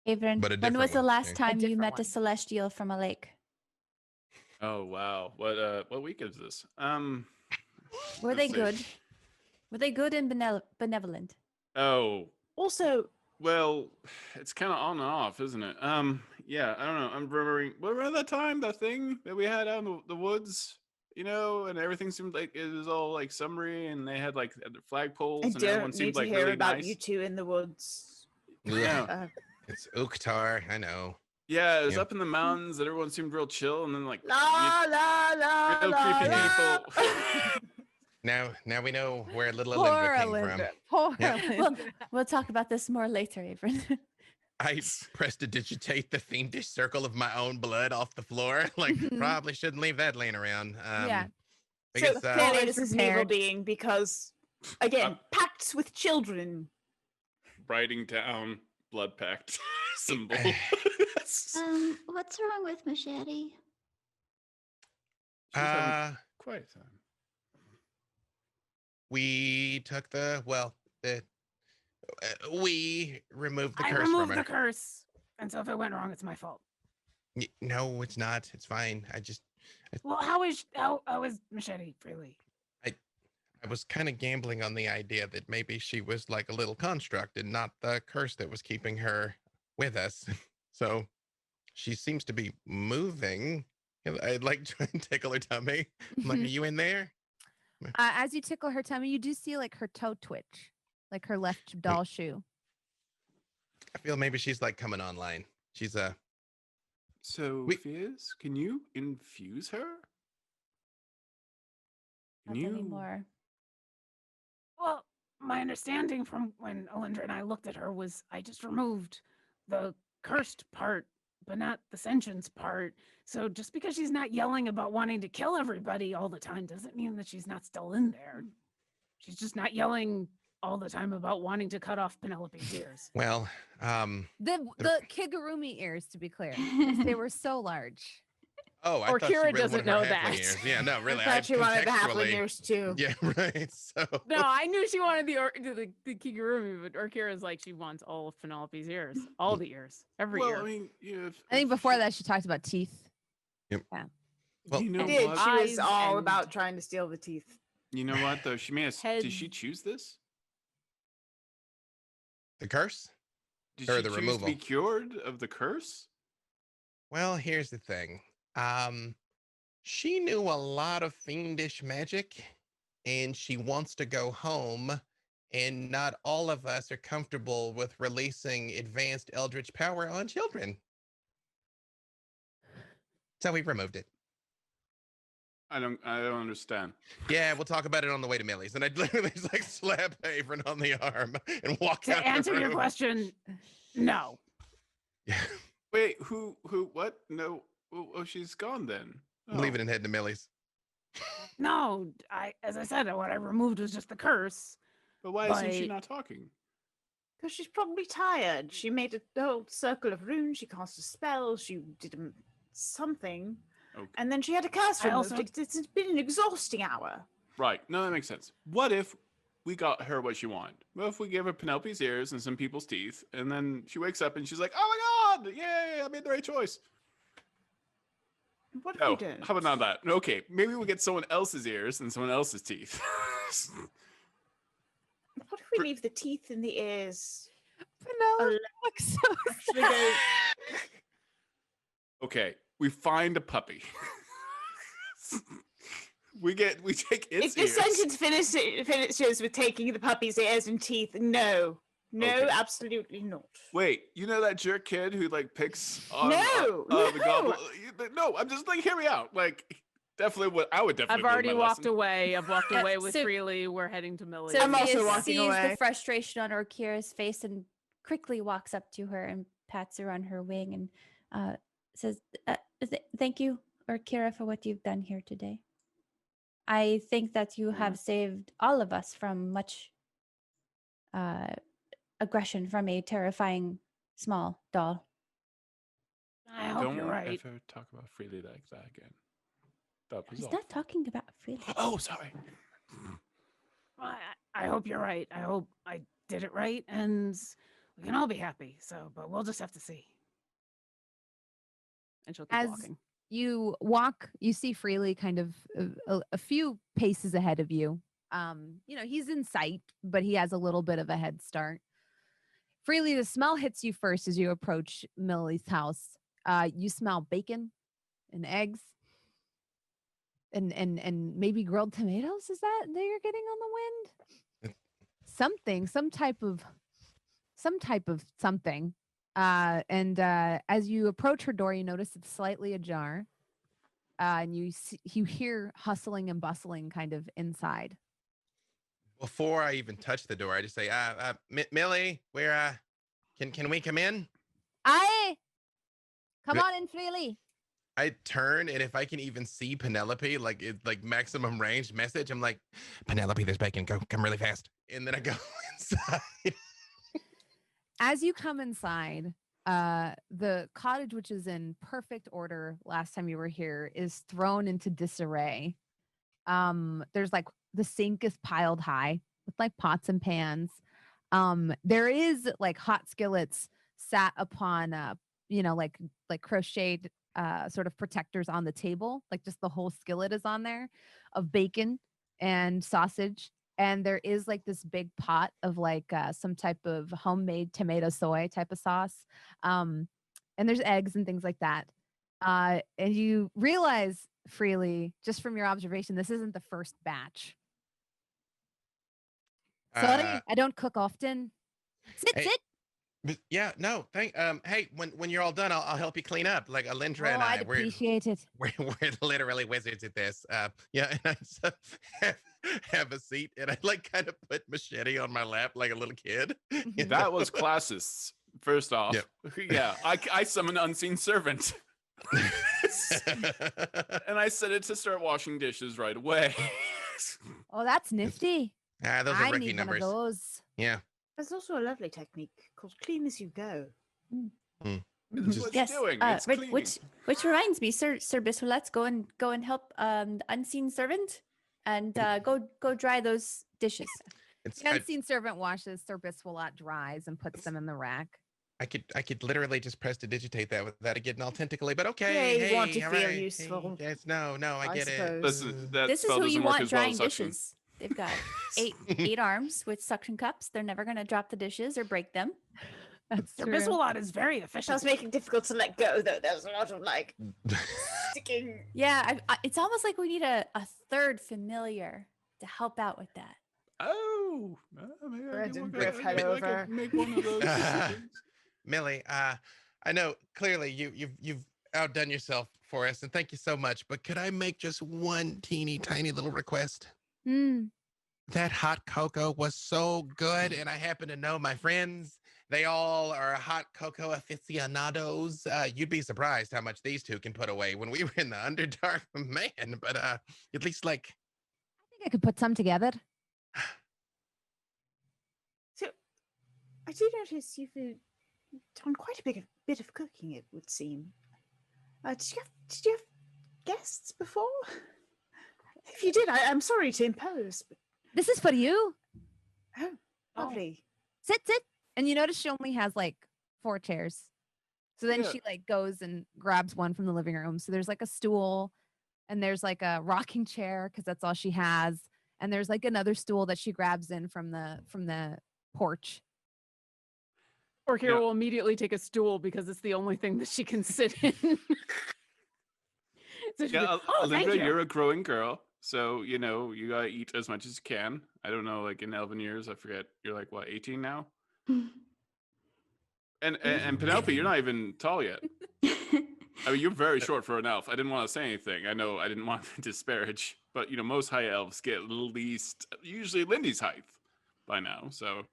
Avren, But a when was different the one, last yeah. time you different met a one. celestial from a lake? Oh wow. What week is this? Were let's they see. good? Were they good and benevolent? Oh, Also, well, it's kind of on and off, isn't it? Yeah, I don't know. I'm remembering, what around that time, that thing that we had out in the woods, and everything seemed like it was all like summery, and they had like the flagpoles, I and everyone don't seemed need to like hear really about nice. you two in the woods. Yeah, Uh, It's Uktar, I know. yeah, it was Yeah. up in the mountains, and everyone seemed real chill, and then like la la la real la creepy la. people. Now we know where little Poor Alyndra came Alyndra. from. Poor Yeah. Alyndra. We'll talk about this more later, Avren. I prestidigitate the fiendish circle of my own blood off the floor. Like, Mhm. probably shouldn't leave that laying around. Yeah. I So guess, clearly, Fully this is an evil prepared. being because, again, pacts with children. Writing down blood pact symbol. What's wrong with Machete? She's having uh, quiet time. we took we removed the I curse removed from the her. curse, and so if it went wrong, it's my fault. No, it's not. It's fine. Well, how is Machete freely? I was kind of gambling on the idea that maybe she was like a little construct and not the curse that was keeping her with us. So she seems to be moving. I'd like to try and tickle her tummy. I'm like, are you in there? As you tickle her tummy, you do see like her toe twitch, like her left doll shoe. I feel maybe she's like coming online. She's Sofieus, can you infuse her? Can Not you? anymore. Well, my understanding from when Alyndra and I looked at her was I just removed the cursed part, but not the sentience part. So just because she's not yelling about wanting to kill everybody all the time doesn't mean that she's not still in there. She's just not yelling all the time about wanting to cut off Penelope's ears. well, The Kigurumi ears, to be clear, 'cause they were so large. oh, I thought she Orkira really doesn't wanted her know halfling that. ears. Yeah, no, I really. thought she wanted the halfling contextually- ears too. Yeah, right. So No, I knew she wanted the Kigurumi, but Orkira's like she wants all of Penelope's ears, all the ears, every Well, ear. I mean, I think before that, she talked about teeth. Well, you know I did. what? She was Eyes all and- about trying to steal the teeth. You know what though? She may have. Did she Head. choose this? the curse? Did Or she the choose removal. to be cured of the curse? Well, here's the thing. She knew a lot of fiendish magic, and she wants to go home, and not all of us are comfortable with releasing advanced eldritch power on children. So we removed it. I don't understand. Yeah, we'll talk about it on the way to Millie's. And I'd literally just like slap Avren on the arm and walk out To answer the your room. question, no. Yeah, Wait, who? What? No. Oh, she's gone then. I'm leaving and heading to Millie's. No, as I said, what I removed was just the curse. But why isn't she But- not talking? Because she's probably tired. She made a whole circle of runes. She cast a spell. She did something. Okay. And then she had a curse I removed. also- It's been an exhausting hour. Right. No, that makes sense. What if we got her what she wanted? What if we give her Penelope's ears and some people's teeth, and then she wakes up and she's like, "Oh my god, yay! I made the right choice." What if Oh, we don't? how about not that? Okay, maybe we get someone else's ears and someone else's teeth. What if we leave the teeth and the ears? Penelope looks so Actually go. Okay, we find a puppy. we take its If the ears. sentence finishes with taking the puppy's ears and teeth, no. No, Okay. absolutely not. Wait, you know that jerk kid who like picks on No, the no. goblin? No, I'm just like, hear me out. Like, definitely I would definitely. I've learn already my walked lesson. away. I've walked Yeah, away with so- Freely. We're heading to Millie. So I'm also Sophius walking sees away. the frustration on Orkira's face and quickly walks up to her and pats her on her wing and says, "Thank you, Orkira, for what you've done here today. I think that you have saved all of us from much aggression from a terrifying small doll." I hope Don't you're right. ever talk about Freely like that again. That was He's awful. not talking about freely. Oh, sorry. I hope you're right. I hope I did it right, and we can all be happy. So, but we'll just have to see. And she'll keep As walking. you walk, you see Freely kind of a few paces ahead of you. He's in sight, but he has a little bit of a head start. Freely, the smell hits you first as you approach Millie's house. You smell bacon and eggs and maybe grilled tomatoes. Is that you're getting on the wind? Something, some type of something. And as you approach her door, you notice it's slightly ajar. And you hear hustling and bustling kind of inside. Before I even touch the door, I just say, Millie, where can we come in? Come on in, Freely. I turn, and if I can even see Penelope, like it's like maximum range message, I'm like, Penelope, there's bacon. Come really fast. And then I go inside. As you come inside, the cottage, which is in perfect order last time you were here, is thrown into disarray. There's like the sink is piled high with like pots and pans. There is like hot skillets sat upon like crocheted sort of protectors on the table, like just the whole skillet is on there of bacon and sausage. And there is like this big pot of like some type of homemade tomato soy type of sauce. And there's eggs and things like that. And you realize Freely, just from your observation, this isn't the first batch. Sorry, I don't cook often. Sit. But yeah, no, hey, when you're all done, I'll help you clean up. Like Alyndra and I'd appreciate it. we're literally wizards at this. Yeah, and I just have a seat, and I like kind of put machete on my lap like a little kid. you That know? was classists. First off, yeah, I summoned unseen servant, and I set it to start washing dishes right away. Oh, that's nifty. Those are I rookie need numbers. one of those. Yeah. There's also a lovely technique called clean as you go. That's what Yes, you're doing. It's right, cleaning. which reminds me, Sir Bissell, let's go and help the unseen servant and go dry those dishes. The unseen servant washes Sir Biswalot dries and puts them in the rack. I could literally just prestidigitate that without it getting all tentacly, but okay. Yeah, you want to all feel right, useful. Hey, yes, no, I get suppose. That This is spell who you doesn't work want as well drying as suction. dishes. They've got eight arms with suction cups. They're never going to drop the dishes or break them. That's Sir true. Biswalot is very That's efficient. making it difficult to let go, though. There's a lot of like sticking. Yeah, it's almost like we need a third familiar to help out with that. Oh, maybe Bread I can and work Griff out- head maybe I over. could make one of those. things. Millie, I know clearly you've outdone yourself for us, and thank you so much. But could I make just one teeny tiny little request? That hot cocoa was so good, and I happen to know my friends. They all are hot cocoa aficionados. You'd be surprised how much these two can put away when we were in the Underdark, man. But at least like I think I could put some together. So, I do notice you've done quite a bit of cooking. It would seem. Did you have guests before? If you did, I'm sorry to impose. But... This is for you. Oh, lovely. Sit. And you notice she only has like 4 chairs. So then Yeah. she like goes and grabs one from the living room. So there's like a stool and there's like a rocking chair because that's all she has. And there's like another stool that she grabs in from the porch. Orkira Yeah. will immediately take a stool because it's the only thing that she can sit in. So she'll be, Yeah, oh, thank Alyndra, you. you're a growing girl, so you gotta eat as much as you can. I don't know, like in elven years, I forget. You're like what, 18 now? And Penelope, you're not even tall yet. I mean, you're very short for an elf. I didn't want to say anything. I know I didn't want to disparage, but most high elves get at least usually Lindy's height by now. So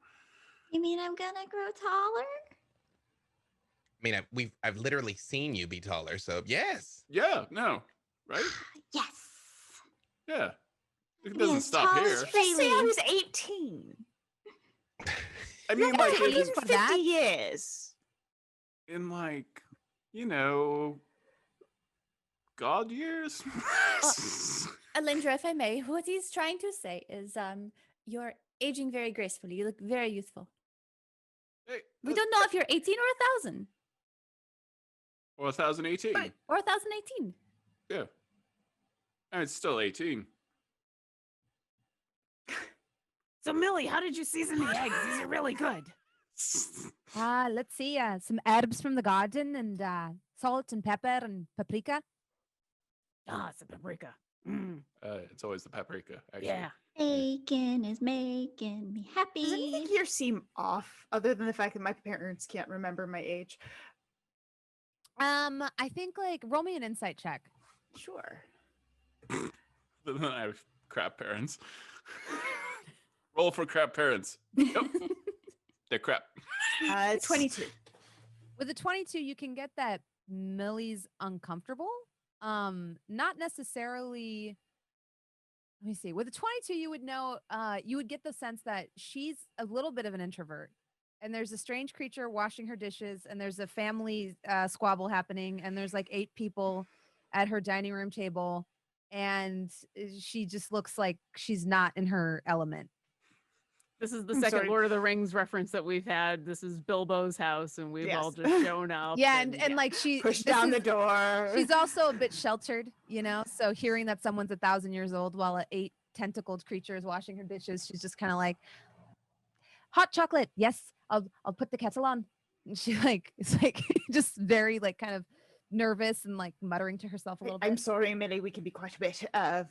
You mean I'm gonna grow taller? I mean, I've literally seen you be taller, so yes. yeah, no, right? Yes. Yeah, it Be doesn't as stop tall here. as Did you say I Freely. was 18? I mean, Yeah, like it's in, age for 50 that. years. in like God years. Alyndra, if I may, what he's trying to say is you're aging very gracefully. You look very youthful. Hey, We don't know if you're 18 or 1,000 Or 1018. or 1,018. Yeah, and it's still 18. So, Millie, how did you season the eggs? These are really good. Let's see. Some herbs from the garden and salt and pepper and paprika. Ah, it's a paprika. Mm, It's always the paprika. Actually. yeah. Bacon is making me happy. Does anything here seem off other than the fact that my parents can't remember my age? I think like roll me an insight check. Sure. I have crap parents. Roll for crap parents. Yep. They're crap. 22. With a 22, you can get that Millie's uncomfortable. Not necessarily. Let me see. With a 22, you would know. You would get the sense that she's a little bit of an introvert, and there's a strange creature washing her dishes, and there's a family squabble happening, and there's like 8 people at her dining room table, and she just looks like she's not in her element. This is the I'm second sorry. Lord of the Rings reference that we've had. This is Bilbo's house, and we've all Yes. just shown up. Yeah, and like she Push this down the is- door. She's also a bit sheltered, so hearing that someone's 1,000 years old while an 8 tentacled creature is washing her dishes, she's just kind of like, hot chocolate. Yes, I'll put the kettle on. And she it's like just very like kind of nervous and like muttering to herself a little bit. I'm sorry, Millie. We can be quite a bit of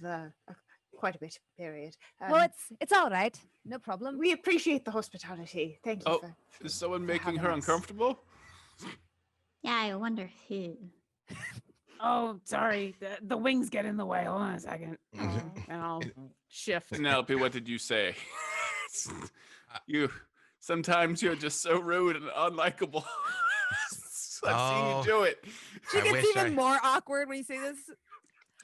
period. Well, it's all right. No problem. We appreciate the hospitality. Thank you. Oh, for is someone for making having her us. uncomfortable? Yeah, I wonder who. Oh, sorry. The wings get in the way. Hold on a second. And I'll shift. Penelope, what did you say? Sometimes you're just so rude and unlikable. I've seen Oh. you do it. She I gets wish even more awkward when you say this.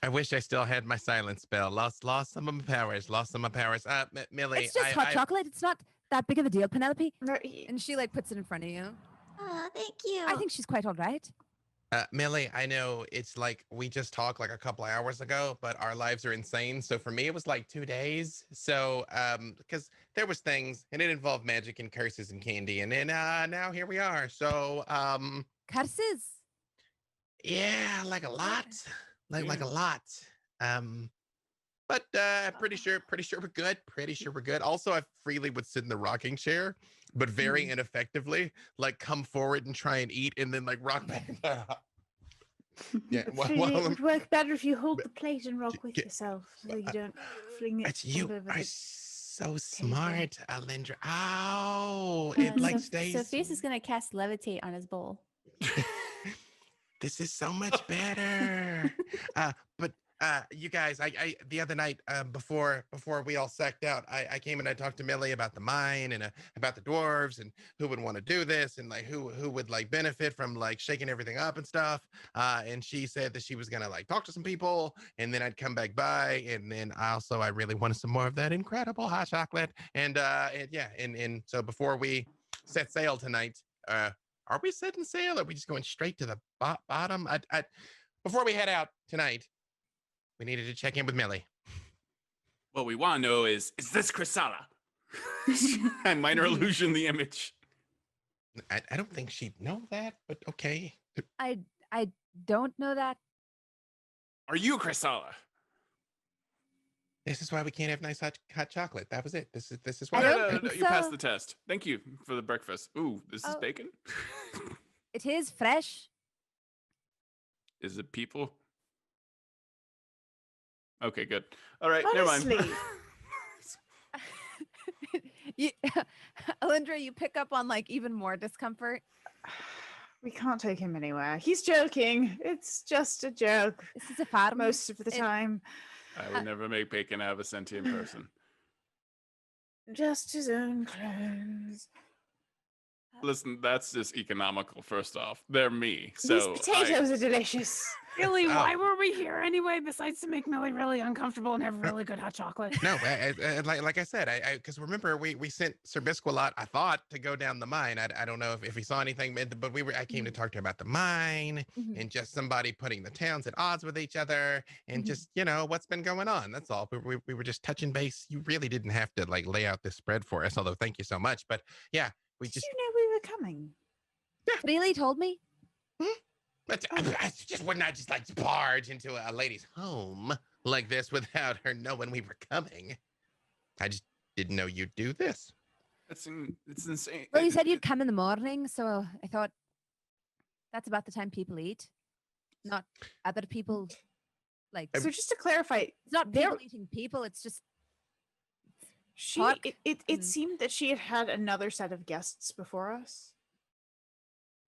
I wish I still had my silence spell. Lost some of my powers. Lost some of my powers. Millie, It's just hot chocolate. It's not that big of a deal, Penelope. No, And she like puts it in front of you. Oh, thank you. I think she's quite all right. Millie, I know it's like we just talked like a couple of hours ago, but our lives are insane. So for me, it was like 2 days. So because there was things and it involved magic and curses and candy, and then now here we are. So Curses. yeah, like a lot, like a lot. But pretty sure we're good. Pretty sure we're good. Also, I freely would sit in the rocking chair, but very ineffectively, like come forward and try and eat, and then like rock back. Yeah, it would work better if you hold the plate and rock with get- yourself, so you don't fling it. It's you all over are the so smart, Alyndra. Ow, it like stays. Sophius is going to cast levitate on his bowl. This is so much better. But you guys, I the other night before we all sacked out, I came and I talked to Millie about the mine and about the dwarves and who would want to do this and like who would like benefit from like shaking everything up and stuff. And she said that she was gonna like talk to some people and then I'd come back by, and then I really wanted some more of that incredible hot chocolate. And so before we set sail tonight, are we setting sail? Or are we just going straight to the bottom? Before we head out tonight, we needed to check in with Millie. What we want to know is this Chrysala? And minor illusion the image. I don't think she'd know that, but okay. I don't know that. Are you Chrysala? This is why we can't have nice hot chocolate. That was it. This is why. I don't No, think you passed so. the test. Thank you for the breakfast. Ooh, this is Oh. bacon. It is fresh. Is it people? Okay, good. All right, never mind. Honestly. you, Alyndra, you pick up on like even more discomfort. We can't take him anywhere. He's joking. It's just a joke This is a farm. most of the It- time. I would never make bacon out of a sentient person. Just his own clothes. Listen, that's just economical. First off, they're me. So These potatoes are delicious. Really, Oh. why were we here anyway? Besides to make Millie really uncomfortable and have really good hot chocolate. No, like I said, because remember we sent Sir Bisquelot, I thought, to go down the mine. I don't know if he saw anything, but I came to talk to him about the mine Mhm. and just somebody putting the towns at odds with each other and Mhm. just what's been going on. That's all. We were just touching base. You really didn't have to like lay out this spread for us, although thank you so much. But yeah, we Did just. you know we were coming? Freely told me. But I just would not just like barge into a lady's home like this without her knowing we were coming. I just didn't know you'd do this. it's insane. Well, you said you'd come in the morning, so I thought that's about the time people eat, not other people. Like So just to clarify, it's not there- people eating people. It's just she Talk. it Mm. seemed that she had had another set of guests before us.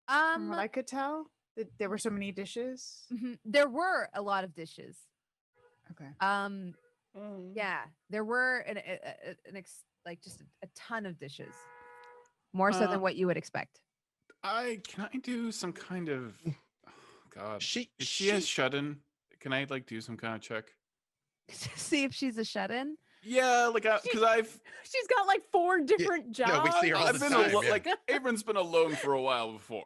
From what I could tell, that there were so many dishes. mhm, there were a lot of dishes. Okay. Yeah, there were like just a ton of dishes, more so Uh, than what you would expect. Can I do some kind of? Oh, God, She if she has shut-in, can I like do some kind of check? See if she's a shut-in. Yeah, like because I've She's got like 4 different jobs. no, we see her all I've the been time. Yeah. like Avren's been alone for a while before,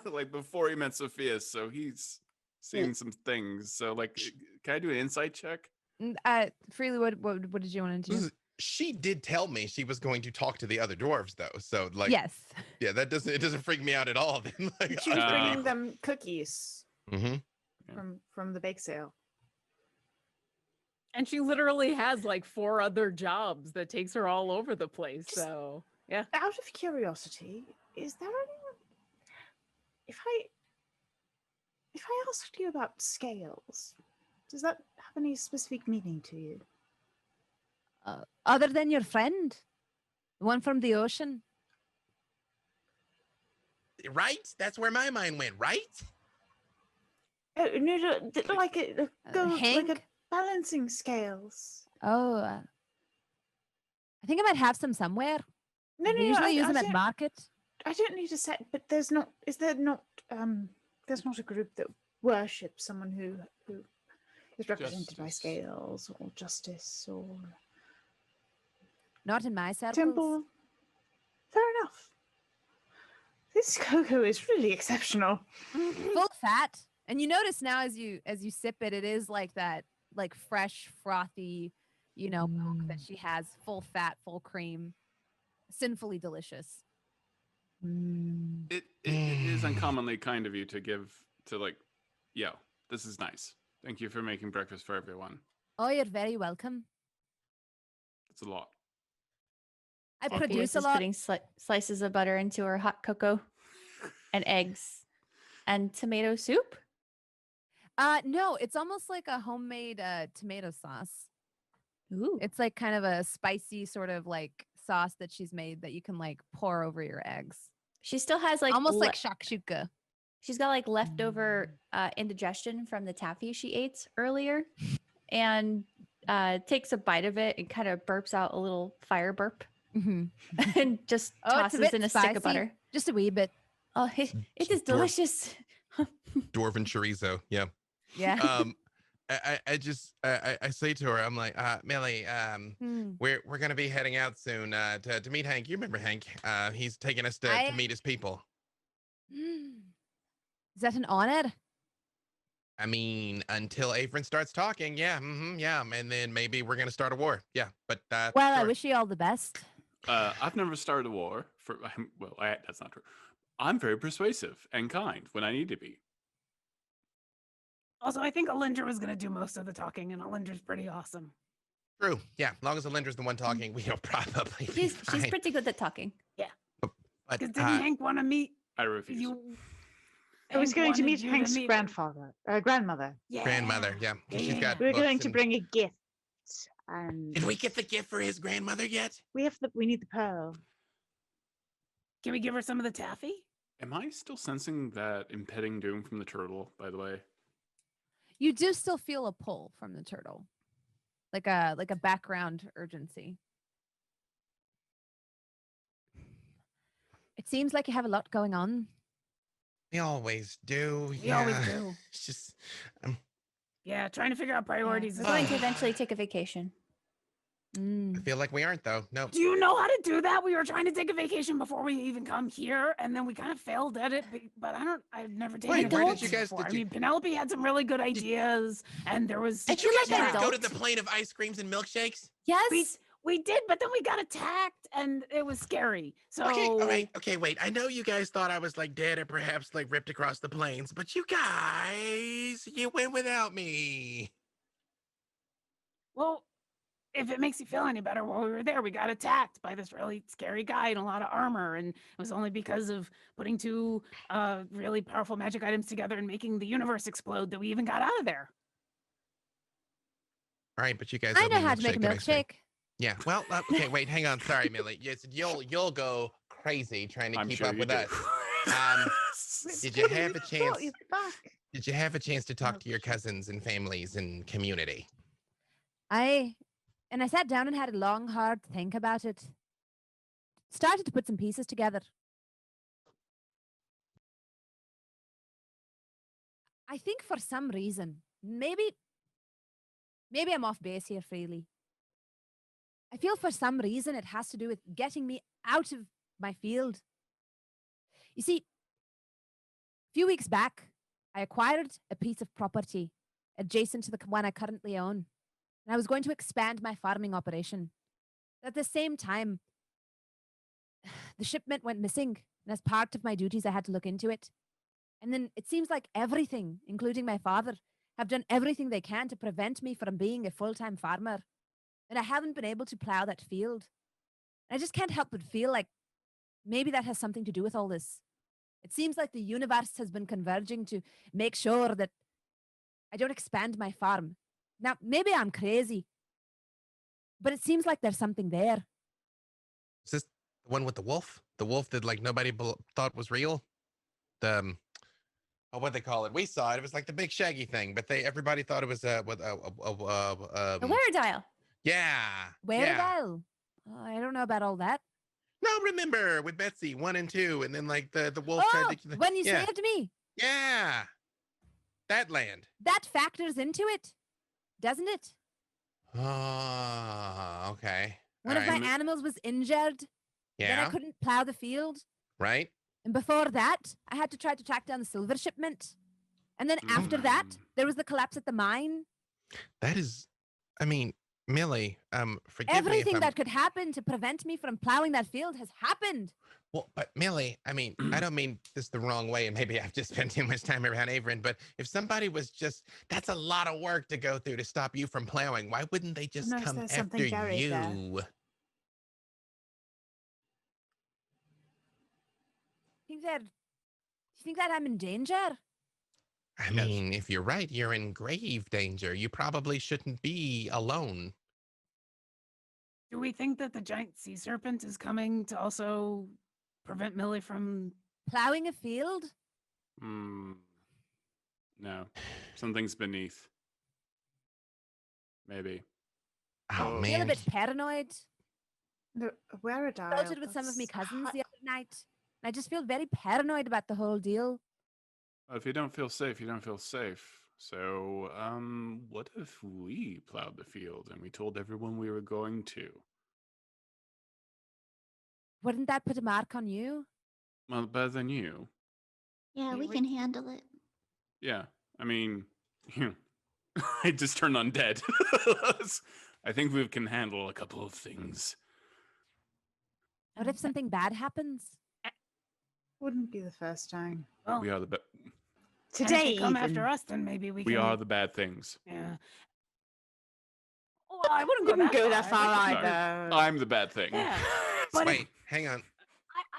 like before he met Sofieus, so he's seen some things. So like, can I do an insight check? Freely, what did you want to do? She did tell me she was going to talk to the other dwarves, though. So like, Yes. yeah, it doesn't freak me out at all. Then like, She was Ah. bringing them cookies hmm from the bake sale. And she literally has like 4 other jobs that takes her all over the place. Just- So yeah. Out of curiosity, is there anyone? If I asked you about scales, does that have any specific meaning to you? Other than your friend, the one from the ocean. right? That's where my mind went. Right? Oh no, like a Hank? like a balancing scales. Oh, I think I might have some somewhere. No, We usually use them at don't- market. I don't need a set, but there's not. Is there not? There's not a group that worships someone who is represented by Justice. scales or justice or Not in my circles. temple. Fair enough. This cocoa is really exceptional. Full fat. And you notice now as you sip it, it is like that, like fresh, frothy, milk that she has, full fat, full cream, sinfully delicious. It is uncommonly kind of you to give to like, yo, this is nice. Thank you for making breakfast for everyone. Oh, you're very welcome. It's a lot. I Sopieus produce a is lot. putting slices of butter into her hot cocoa and eggs and tomato soup. No, it's almost like a homemade tomato sauce. Ooh. It's like kind of a spicy sort of like sauce that she's made that you can like pour over your eggs. She still has like Almost like shakshuka. she's got like leftover indigestion from the taffy she ate earlier, and takes a bite of it and kind of burps out a little fire burp Mm-hmm. and just Oh, it's a tosses bit in a stick spicy. of butter. Just a wee bit. Oh, it is Dwarf. delicious. Dwarven chorizo. Yeah. Yeah. I say to her, I'm like, Millie, Hmm. we're gonna be heading out soon to meet Hank. You remember Hank? He's taking us to I- meet his people. Is that an honor? I mean, until Avren starts talking, yeah, yeah, and then maybe we're gonna start a war. Yeah, but Well, I sure. wish you all the best. I've never started a war. That's not true. I'm very persuasive and kind when I need to be. Also, I think Alyndra was going to do most of the talking, and Alyndra's pretty awesome. True. Yeah. As long as Alyndra's the one talking, we'll probably be She's fine. pretty good at talking. But, Because didn't Hank want to meet I refuse. you? I was Hank going to wanted meet you Hank's meet- grandmother. Yeah. grandmother, yeah. Yeah, She's yeah, got We're books going to and- bring a gift, and Did we get the gift for his grandmother yet? we need the pearl. Can we give her some of the taffy? Am I still sensing that impending doom from the turtle, by the way? You do still feel a pull from the turtle, like a background urgency. It seems like you have a lot going on. We always do. We always do. It's just Yeah, trying to figure out priorities. We're is going to hard. eventually take a vacation. Mm. I feel like we aren't though. No. Do you know how to do that? We were trying to take a vacation before we even come here, and then we kind of failed at it. But I've never taken Wait, a where did vacation you guys- before. did I you- mean, Penelope had some really good ideas, and there was. Did you guys like ever go to adults. the plane of ice creams and milkshakes? Yes. We did, but then we got attacked, and it was scary. So Okay, all right. Okay, wait. I know you guys thought I was like dead or perhaps like ripped across the plains, but you guys, you went without me. Well, if it makes you feel any better, while we were there, we got attacked by this really scary guy in a lot of armor, and it was only because of putting two really powerful magic items together and making the universe explode that we even got out of there. All right, but you guys I owe know me how to make a and ice cream. milkshake. Yeah. Well, okay. Wait. Hang on. Sorry, Millie. Yes, you'll go crazy trying to I'm keep sure up you with do. us. Did you have a chance? You're back. Did you have a chance to talk to your cousins and families and community? I sat down and had a long, hard think about it. Started to put some pieces together. I think for some reason, maybe I'm off base here, Freely. I feel for some reason it has to do with getting me out of my field. You see, a few weeks back, I acquired a piece of property adjacent to the one I currently own, and I was going to expand my farming operation. At the same time, the shipment went missing, and as part of my duties, I had to look into it. And then it seems like everything, including my father, have done everything they can to prevent me from being a full-time farmer. And I haven't been able to plow that field. I just can't help but feel like maybe that has something to do with all this. It seems like the universe has been converging to make sure that I don't expand my farm. Now, maybe I'm crazy, but it seems like there's something there. Is this the one with the wolf? The wolf that like nobody thought was real? The what they call it? We saw it. It was like the big shaggy thing, but everybody thought it was A Weredile. yeah. Where yeah. the I don't know about all that. No, remember with Betsy 1 and 2, and then like the wolf tried to. When you yeah. saved me, Yeah. That land. that factors into it, doesn't it? Oh, okay. One All of right. my animals was injured. Then I Yeah. couldn't plow the field. Right. And before that, I had to try to track down the silver shipment. And then after that, there was the collapse at the mine. That is, I mean, Millie, forgive me if Everything I'm, that could happen to prevent me from plowing that field has happened. well, but Millie, I mean, I don't mean this the wrong way, and maybe I've just spent too much time around Avren, but if somebody was just, that's a lot of work to go through to stop you from plowing. Why wouldn't they just knows come there's after something buried there? you? You think that I'm in danger? I Yes. mean, if you're right, you're in grave danger. You probably shouldn't be alone. Do we think that the giant sea serpent is coming to also prevent Millie from? Plowing a field? No. Something's beneath. Maybe. Oh, I feel a man. bit paranoid. The Weredile. Floated with some of my cousins the other night. And I just feel very paranoid about the whole deal. Well, if you don't feel safe, you don't feel safe. So, what if we plowed the field and we told everyone we were going to? Wouldn't that put a mark on you? Well, better than you. Yeah, we we- can handle it. Yeah. I mean, I just turned undead. I think we can handle a couple of things. What if something bad happens? Wouldn't be the first time. Well, We are the and if Today, they come even. after us, then maybe we we can. are the bad things. Yeah. well, I wouldn't go that far. far I No, either. I'm the bad thing. Yeah, but Wait, hang on.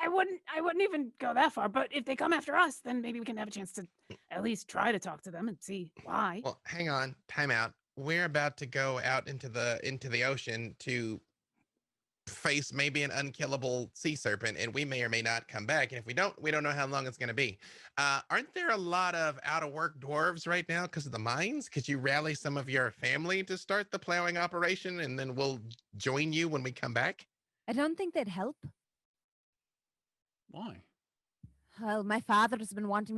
I wouldn't even go that far. But if they come after us, then maybe we can have a chance to at least try to talk to them and see why. Well, hang on. Time out. We're about to go out into the ocean to face maybe an unkillable sea serpent, and we may or may not come back. And if we don't know how long it's going to be. Aren't there a lot of out of work dwarves right now because of the mines? Could you rally some of your family to start the plowing operation, and then we'll join you when we come back? I don't think they'd help. Why? Well, my father's been wanting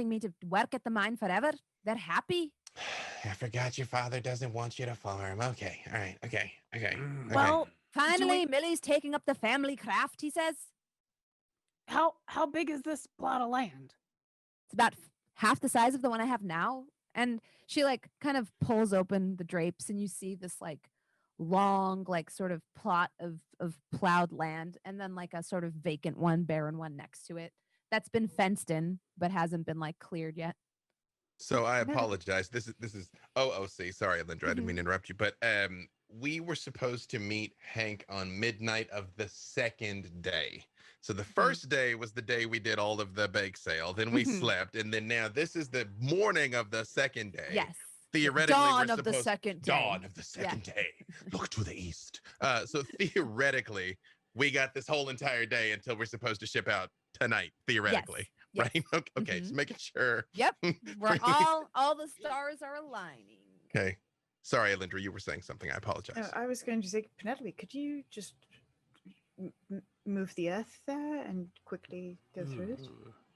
me to work at the mine forever. They're happy. I forgot your father doesn't want you to farm. Okay, all right, okay. Well, Finally, Millie's taking up the family craft, he says. how big is this plot of land? It's about half the size of the one I have now. And she like kind of pulls open the drapes and you see this like long, like sort of plot of plowed land and then like a sort of vacant one, barren one next to it that's been fenced in but hasn't been like cleared yet. So I apologize. This is OOC. Sorry, Alyndra, I didn't mean to interrupt you. But we were supposed to meet Hank on midnight of the second day. So the first day was the day we did all of the bake sale. Then we slept, and then now this is the morning of the second day. Yes. Theoretically, Dawn we're of the supposed- second day. Dawn of the second day. Look to the east. So theoretically, we got this whole entire day until we're supposed to ship out tonight. Theoretically. Yes. Right? Okay, just making sure. Yep. We're all the stars are aligning. Okay. Sorry, Alyndra, you were saying something. I apologize. I was going to say, Penelope, could you just move the earth there and quickly go through it?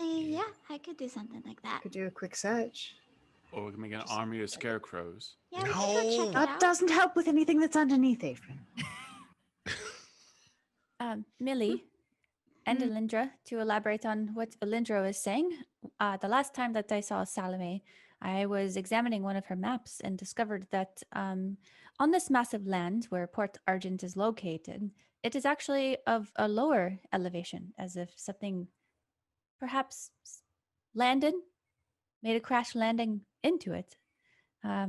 Yeah, I could do something like that. Could do a quick search. Or we can make an army of scarecrows. Yeah, we can go check it That out. doesn't help with anything that's underneath, Avren. Millie and Alyndra, to elaborate on what Alyndra was saying, the last time that I saw Salome, I was examining one of her maps and discovered that on this massive land where Port Argent is located, it is actually of a lower elevation, as if something perhaps landed, made a crash landing into it. I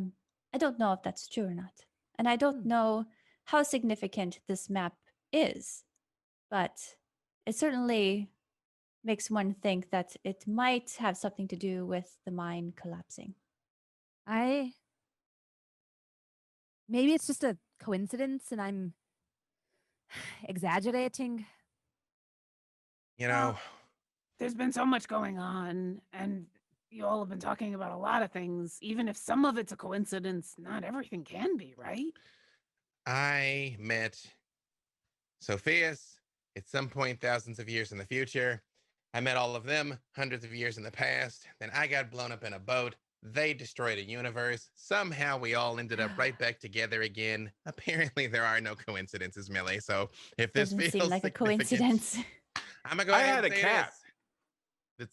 don't know if that's true or not. And I don't know how significant this map is, but it certainly makes one think that it might have something to do with the mine collapsing. Maybe it's just a coincidence and I'm exaggerating. You know, There's been so much going on, and you all have been talking about a lot of things. Even if some of it's a coincidence, not everything can be, right? I met Sofieus at some point thousands of years in the future. I met all of them hundreds of years in the past. Then I got blown up in a boat. They destroyed a universe. Somehow we all ended up right back together again. Apparently there are no coincidences, Millie. So if this Doesn't feels seem like a significant, coincidence. I'm gonna go I ahead had and a say cat. it is.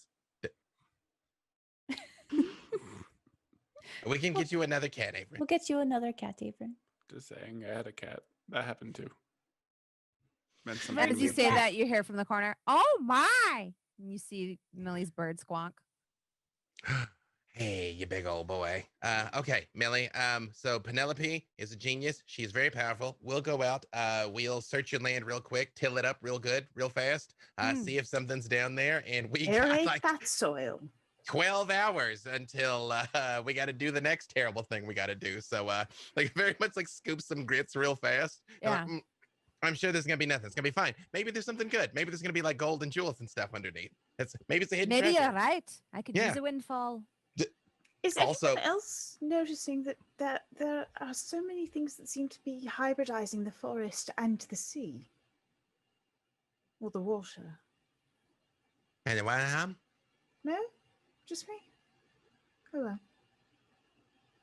We can get you another cat, Avren. We'll get you another cat, Avren. Just saying, I had a cat. That happened too. Meant something As to you me. say that, you hear from the corner, "Oh my!" And you see Millie's bird squawk. Hey, you big old boy. Okay, Millie. So Penelope is a genius. She's very powerful. We'll go out. We'll search your land real quick, till it up real good, real fast. See if something's down there, and we got Aerate like that soil. 12 hours until we got to do the next terrible thing we got to do. So, like, very much like scoop some grits real fast. Yeah. I'm sure there's gonna be nothing. It's gonna be fine. Maybe there's something good. Maybe there's gonna be like gold and jewels and stuff underneath. Maybe it's a hidden Maybe treasure. you're right. I could Yeah. use a windfall. Is Also- anyone else noticing that there are so many things that seem to be hybridizing the forest and the sea? Or the water? Anyone? No? Just me? Oh well.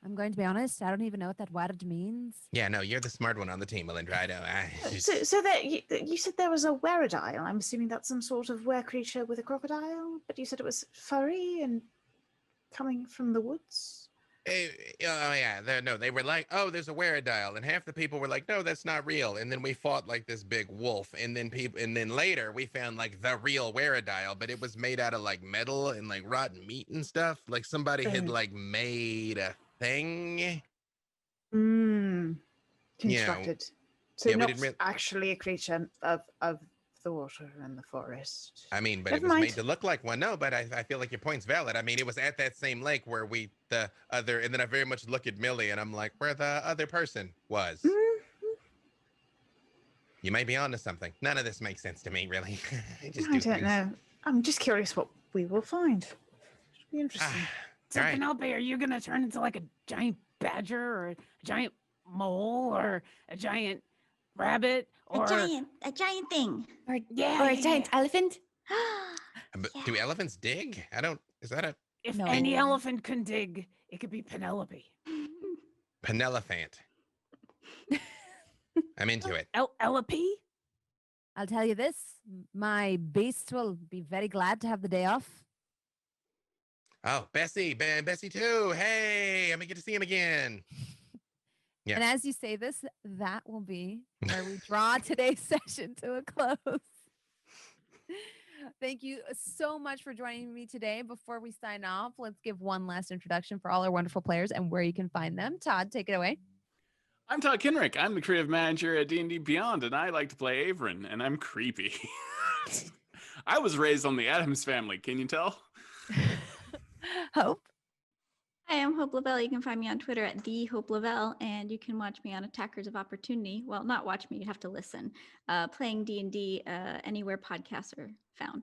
I'm going to be honest. I don't even know what that word means. Yeah, no, you're the smart one on the team, Alyndra. I know. So that you said there was a weredile. I'm assuming that's some sort of were creature with a crocodile, but you said it was furry and coming from the woods. Oh yeah, they were like, oh, there's a weredile, and half the people were like, no, that's not real. And then we fought like this big wolf, and then later we found like the real weredile, but it was made out of like metal and like rotten meat and stuff. Like somebody had like made a thing. constructed. So yeah, we not didn't really- actually a creature of the water and the forest. I mean, but Never it was made mind. to look like one. No, but I feel like your point's valid. I mean, it was at that same lake where the other, and then I very much look at Millie and I'm like, where the other person was. You might be onto something. None of this makes sense to me, really. I don't know. I'm just curious what we will find. Should be interesting. So All right. Penelope, are you gonna turn into like a giant badger or a giant mole or a giant rabbit or A giant thing. Or, Yeah, or a yeah, giant elephant? But do elephants dig? Is that a if No. any elephant can dig, it could be Penelope. Penelophant? I'm into it. Elope? I'll tell you this, my beast will be very glad to have the day off. Oh, Bessie too. Hey, I'm gonna get to see him again. Yeah. And as you say this, that will be where we draw today's session to a close. Thank you so much for joining me today. Before we sign off, let's give one last introduction for all our wonderful players and where you can find them. Todd, take it away. I'm Todd Kenreck. I'm the creative manager at D&D Beyond, and I like to play Avren, and I'm creepy. I was raised on the Addams Family. Can you tell? Hope. Hi, I'm Hope LaVelle. You can find me on Twitter at @HopeLaVelle, and you can watch me on Attackers of Opportunity. Well, not watch me, you have to listen. Playing D&D anywhere podcasts are found.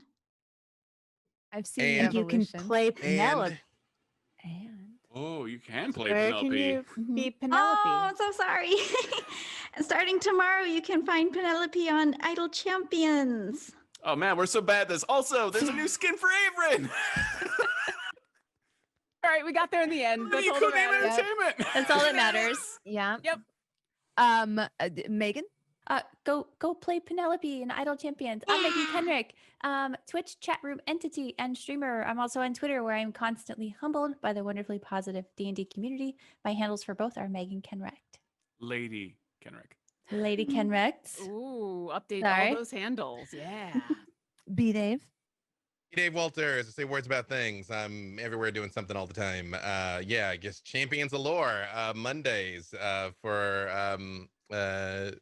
I've seen And- the And you can evolution. play Penelope. And Oh, you can play Where Penelope. can you be Oh, Penelope? I'm so sorry. Starting tomorrow, you can find Penelope on Idle Champions. Oh man, we're so bad at this. Also, there's a new skin for Avren. All right, we got there in the end. That's You all that couldn't even matters. entertainment. That's all that matters. yeah. Yep. Meagan. Go play Penelope in Idle Champions. I'm Meagan Kenreck, Twitch chat room entity and streamer. I'm also on Twitter where I'm constantly humbled by the wonderfully positive D&D community. My handles for both are Meagan Kenreck. Lady Kenreck. Lady Kenreck. Ooh, update Sorry. all those handles. Yeah. B Dave. Dave Walters. I say words about things. I'm everywhere doing something all the time. Yeah, I guess Champions of Lore Mondays for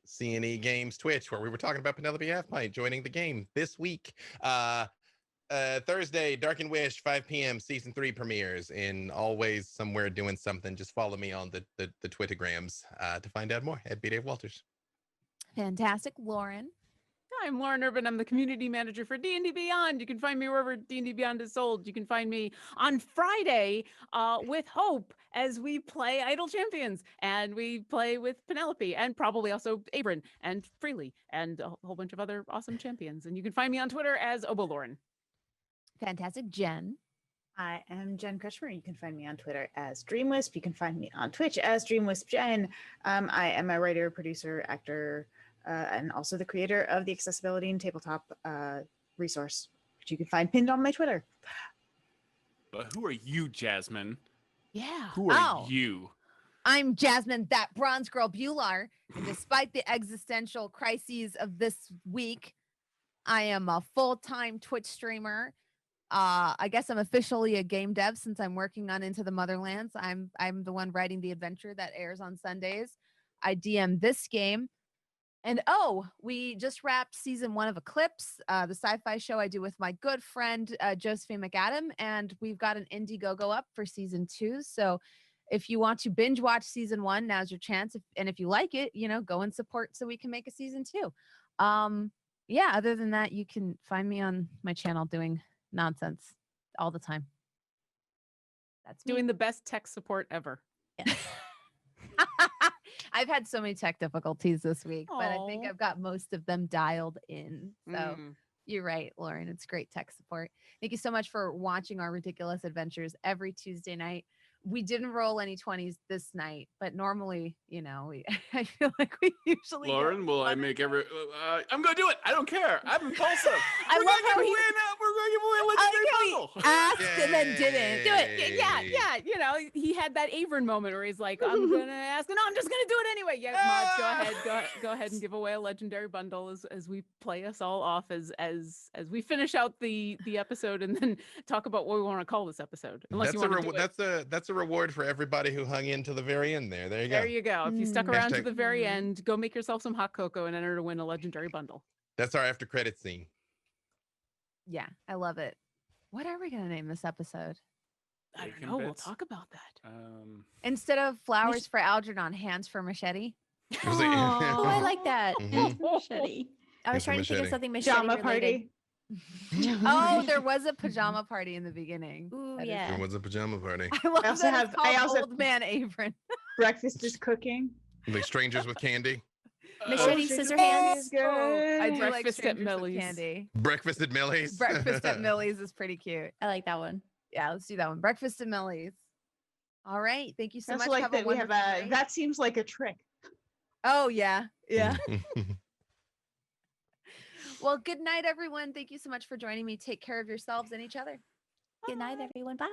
C&E Games Twitch, where we were talking about Penelope Halfpint joining the game this week. Thursday, Dark and Wish, 5 p.m. Season 3 premieres, and always somewhere doing something. Just follow me on the Twittergrams to find out more at B Dave Walters. Fantastic. Lauren. I'm Lauren Urban. I'm the community manager for D&D Beyond. You can find me wherever D&D Beyond is sold. You can find me on Friday with Hope as we play Idle Champions, and we play with Penelope, and probably also Avren and Freely and a whole bunch of other awesome champions. And you can find me on Twitter as OboLauren. Fantastic. Jen. I am Jen Kretchmer. You can find me on Twitter as DreamWisp. You can find me on Twitch as DreamWispJen. I am a writer, producer, actor, and also the creator of the Accessibility and Tabletop resource, which you can find pinned on my Twitter. But who are you, Jasmine? Yeah. Who are Oh. you? I'm Jasmine, that bronze girl Bhullar. And despite the existential crises of this week, I am a full-time Twitch streamer. I guess I'm officially a game dev since I'm working on Into the Motherlands. I'm the one writing the adventure that airs on Sundays. I DM this game. And we just wrapped season 1 of Eclipse, the sci-fi show I do with my good friend Josephine McAdam, and we've got an Indiegogo up for season 2. So if you want to binge watch season 1, now's your chance. And if you like it, go and support so we can make a season 2. Yeah, other than that, you can find me on my channel doing nonsense all the time. That's me. Doing the best tech support ever. I've had so many tech difficulties this week, but I think Aw. I've got most of them dialed in. So Mm. you're right, Lauren. It's great tech support. Thank you so much for watching our ridiculous adventures every Tuesday night. We didn't roll any 20s this night, but normally, I feel like we usually. get Lauren, will I one or make two. every? I'm gonna do it. I don't care. I'm impulsive. I love how he- We're gonna give away a I legendary like how he bundle. asked and then didn't. Do it. Yeah, Yay. yeah. He had that Avren moment where he's like, I'm gonna ask, and no, I'm just gonna do it anyway. Yeah, mods, go ahead and give away a legendary bundle as we play us all off as we finish out the episode and then talk about what we want to call this episode. Unless you want to do it. That's a reward for everybody who hung in to the very end there. There you go. There you go. If you stuck around to Hashtag- the very end, go make yourself some hot cocoa and enter to win a legendary bundle. That's our after credit scene. Yeah, I love it. What are we gonna name this episode? I don't Bacon know. We'll bits. talk about that. Instead of flowers for Algernon, hands for machete. Was it- Oh, I like that. Mhm. Machete. I was Yes, a trying to think of machete. something machete Pajama related. party. Oh, there was a pajama party in the beginning. Ooh, That is- yeah. It was a pajama party. I love I also that it's have- I called also- Old Man Avren. Breakfast is cooking. Like strangers with candy. Machete, scissor hands. Good. I do like Breakfast at strangers with Millie's. candy. Breakfast at Millie's. Breakfast at Millie's is pretty cute. I like that one. Yeah, let's do that one. Breakfast at Millie's. All right. Thank you so I also much. like Have that we have wonderful a. night. That seems like a trick. Oh, yeah. Yeah. Well, good night, everyone. Thank you so much for joining me. Take care of yourselves and each other. Good night, everyone. Bye.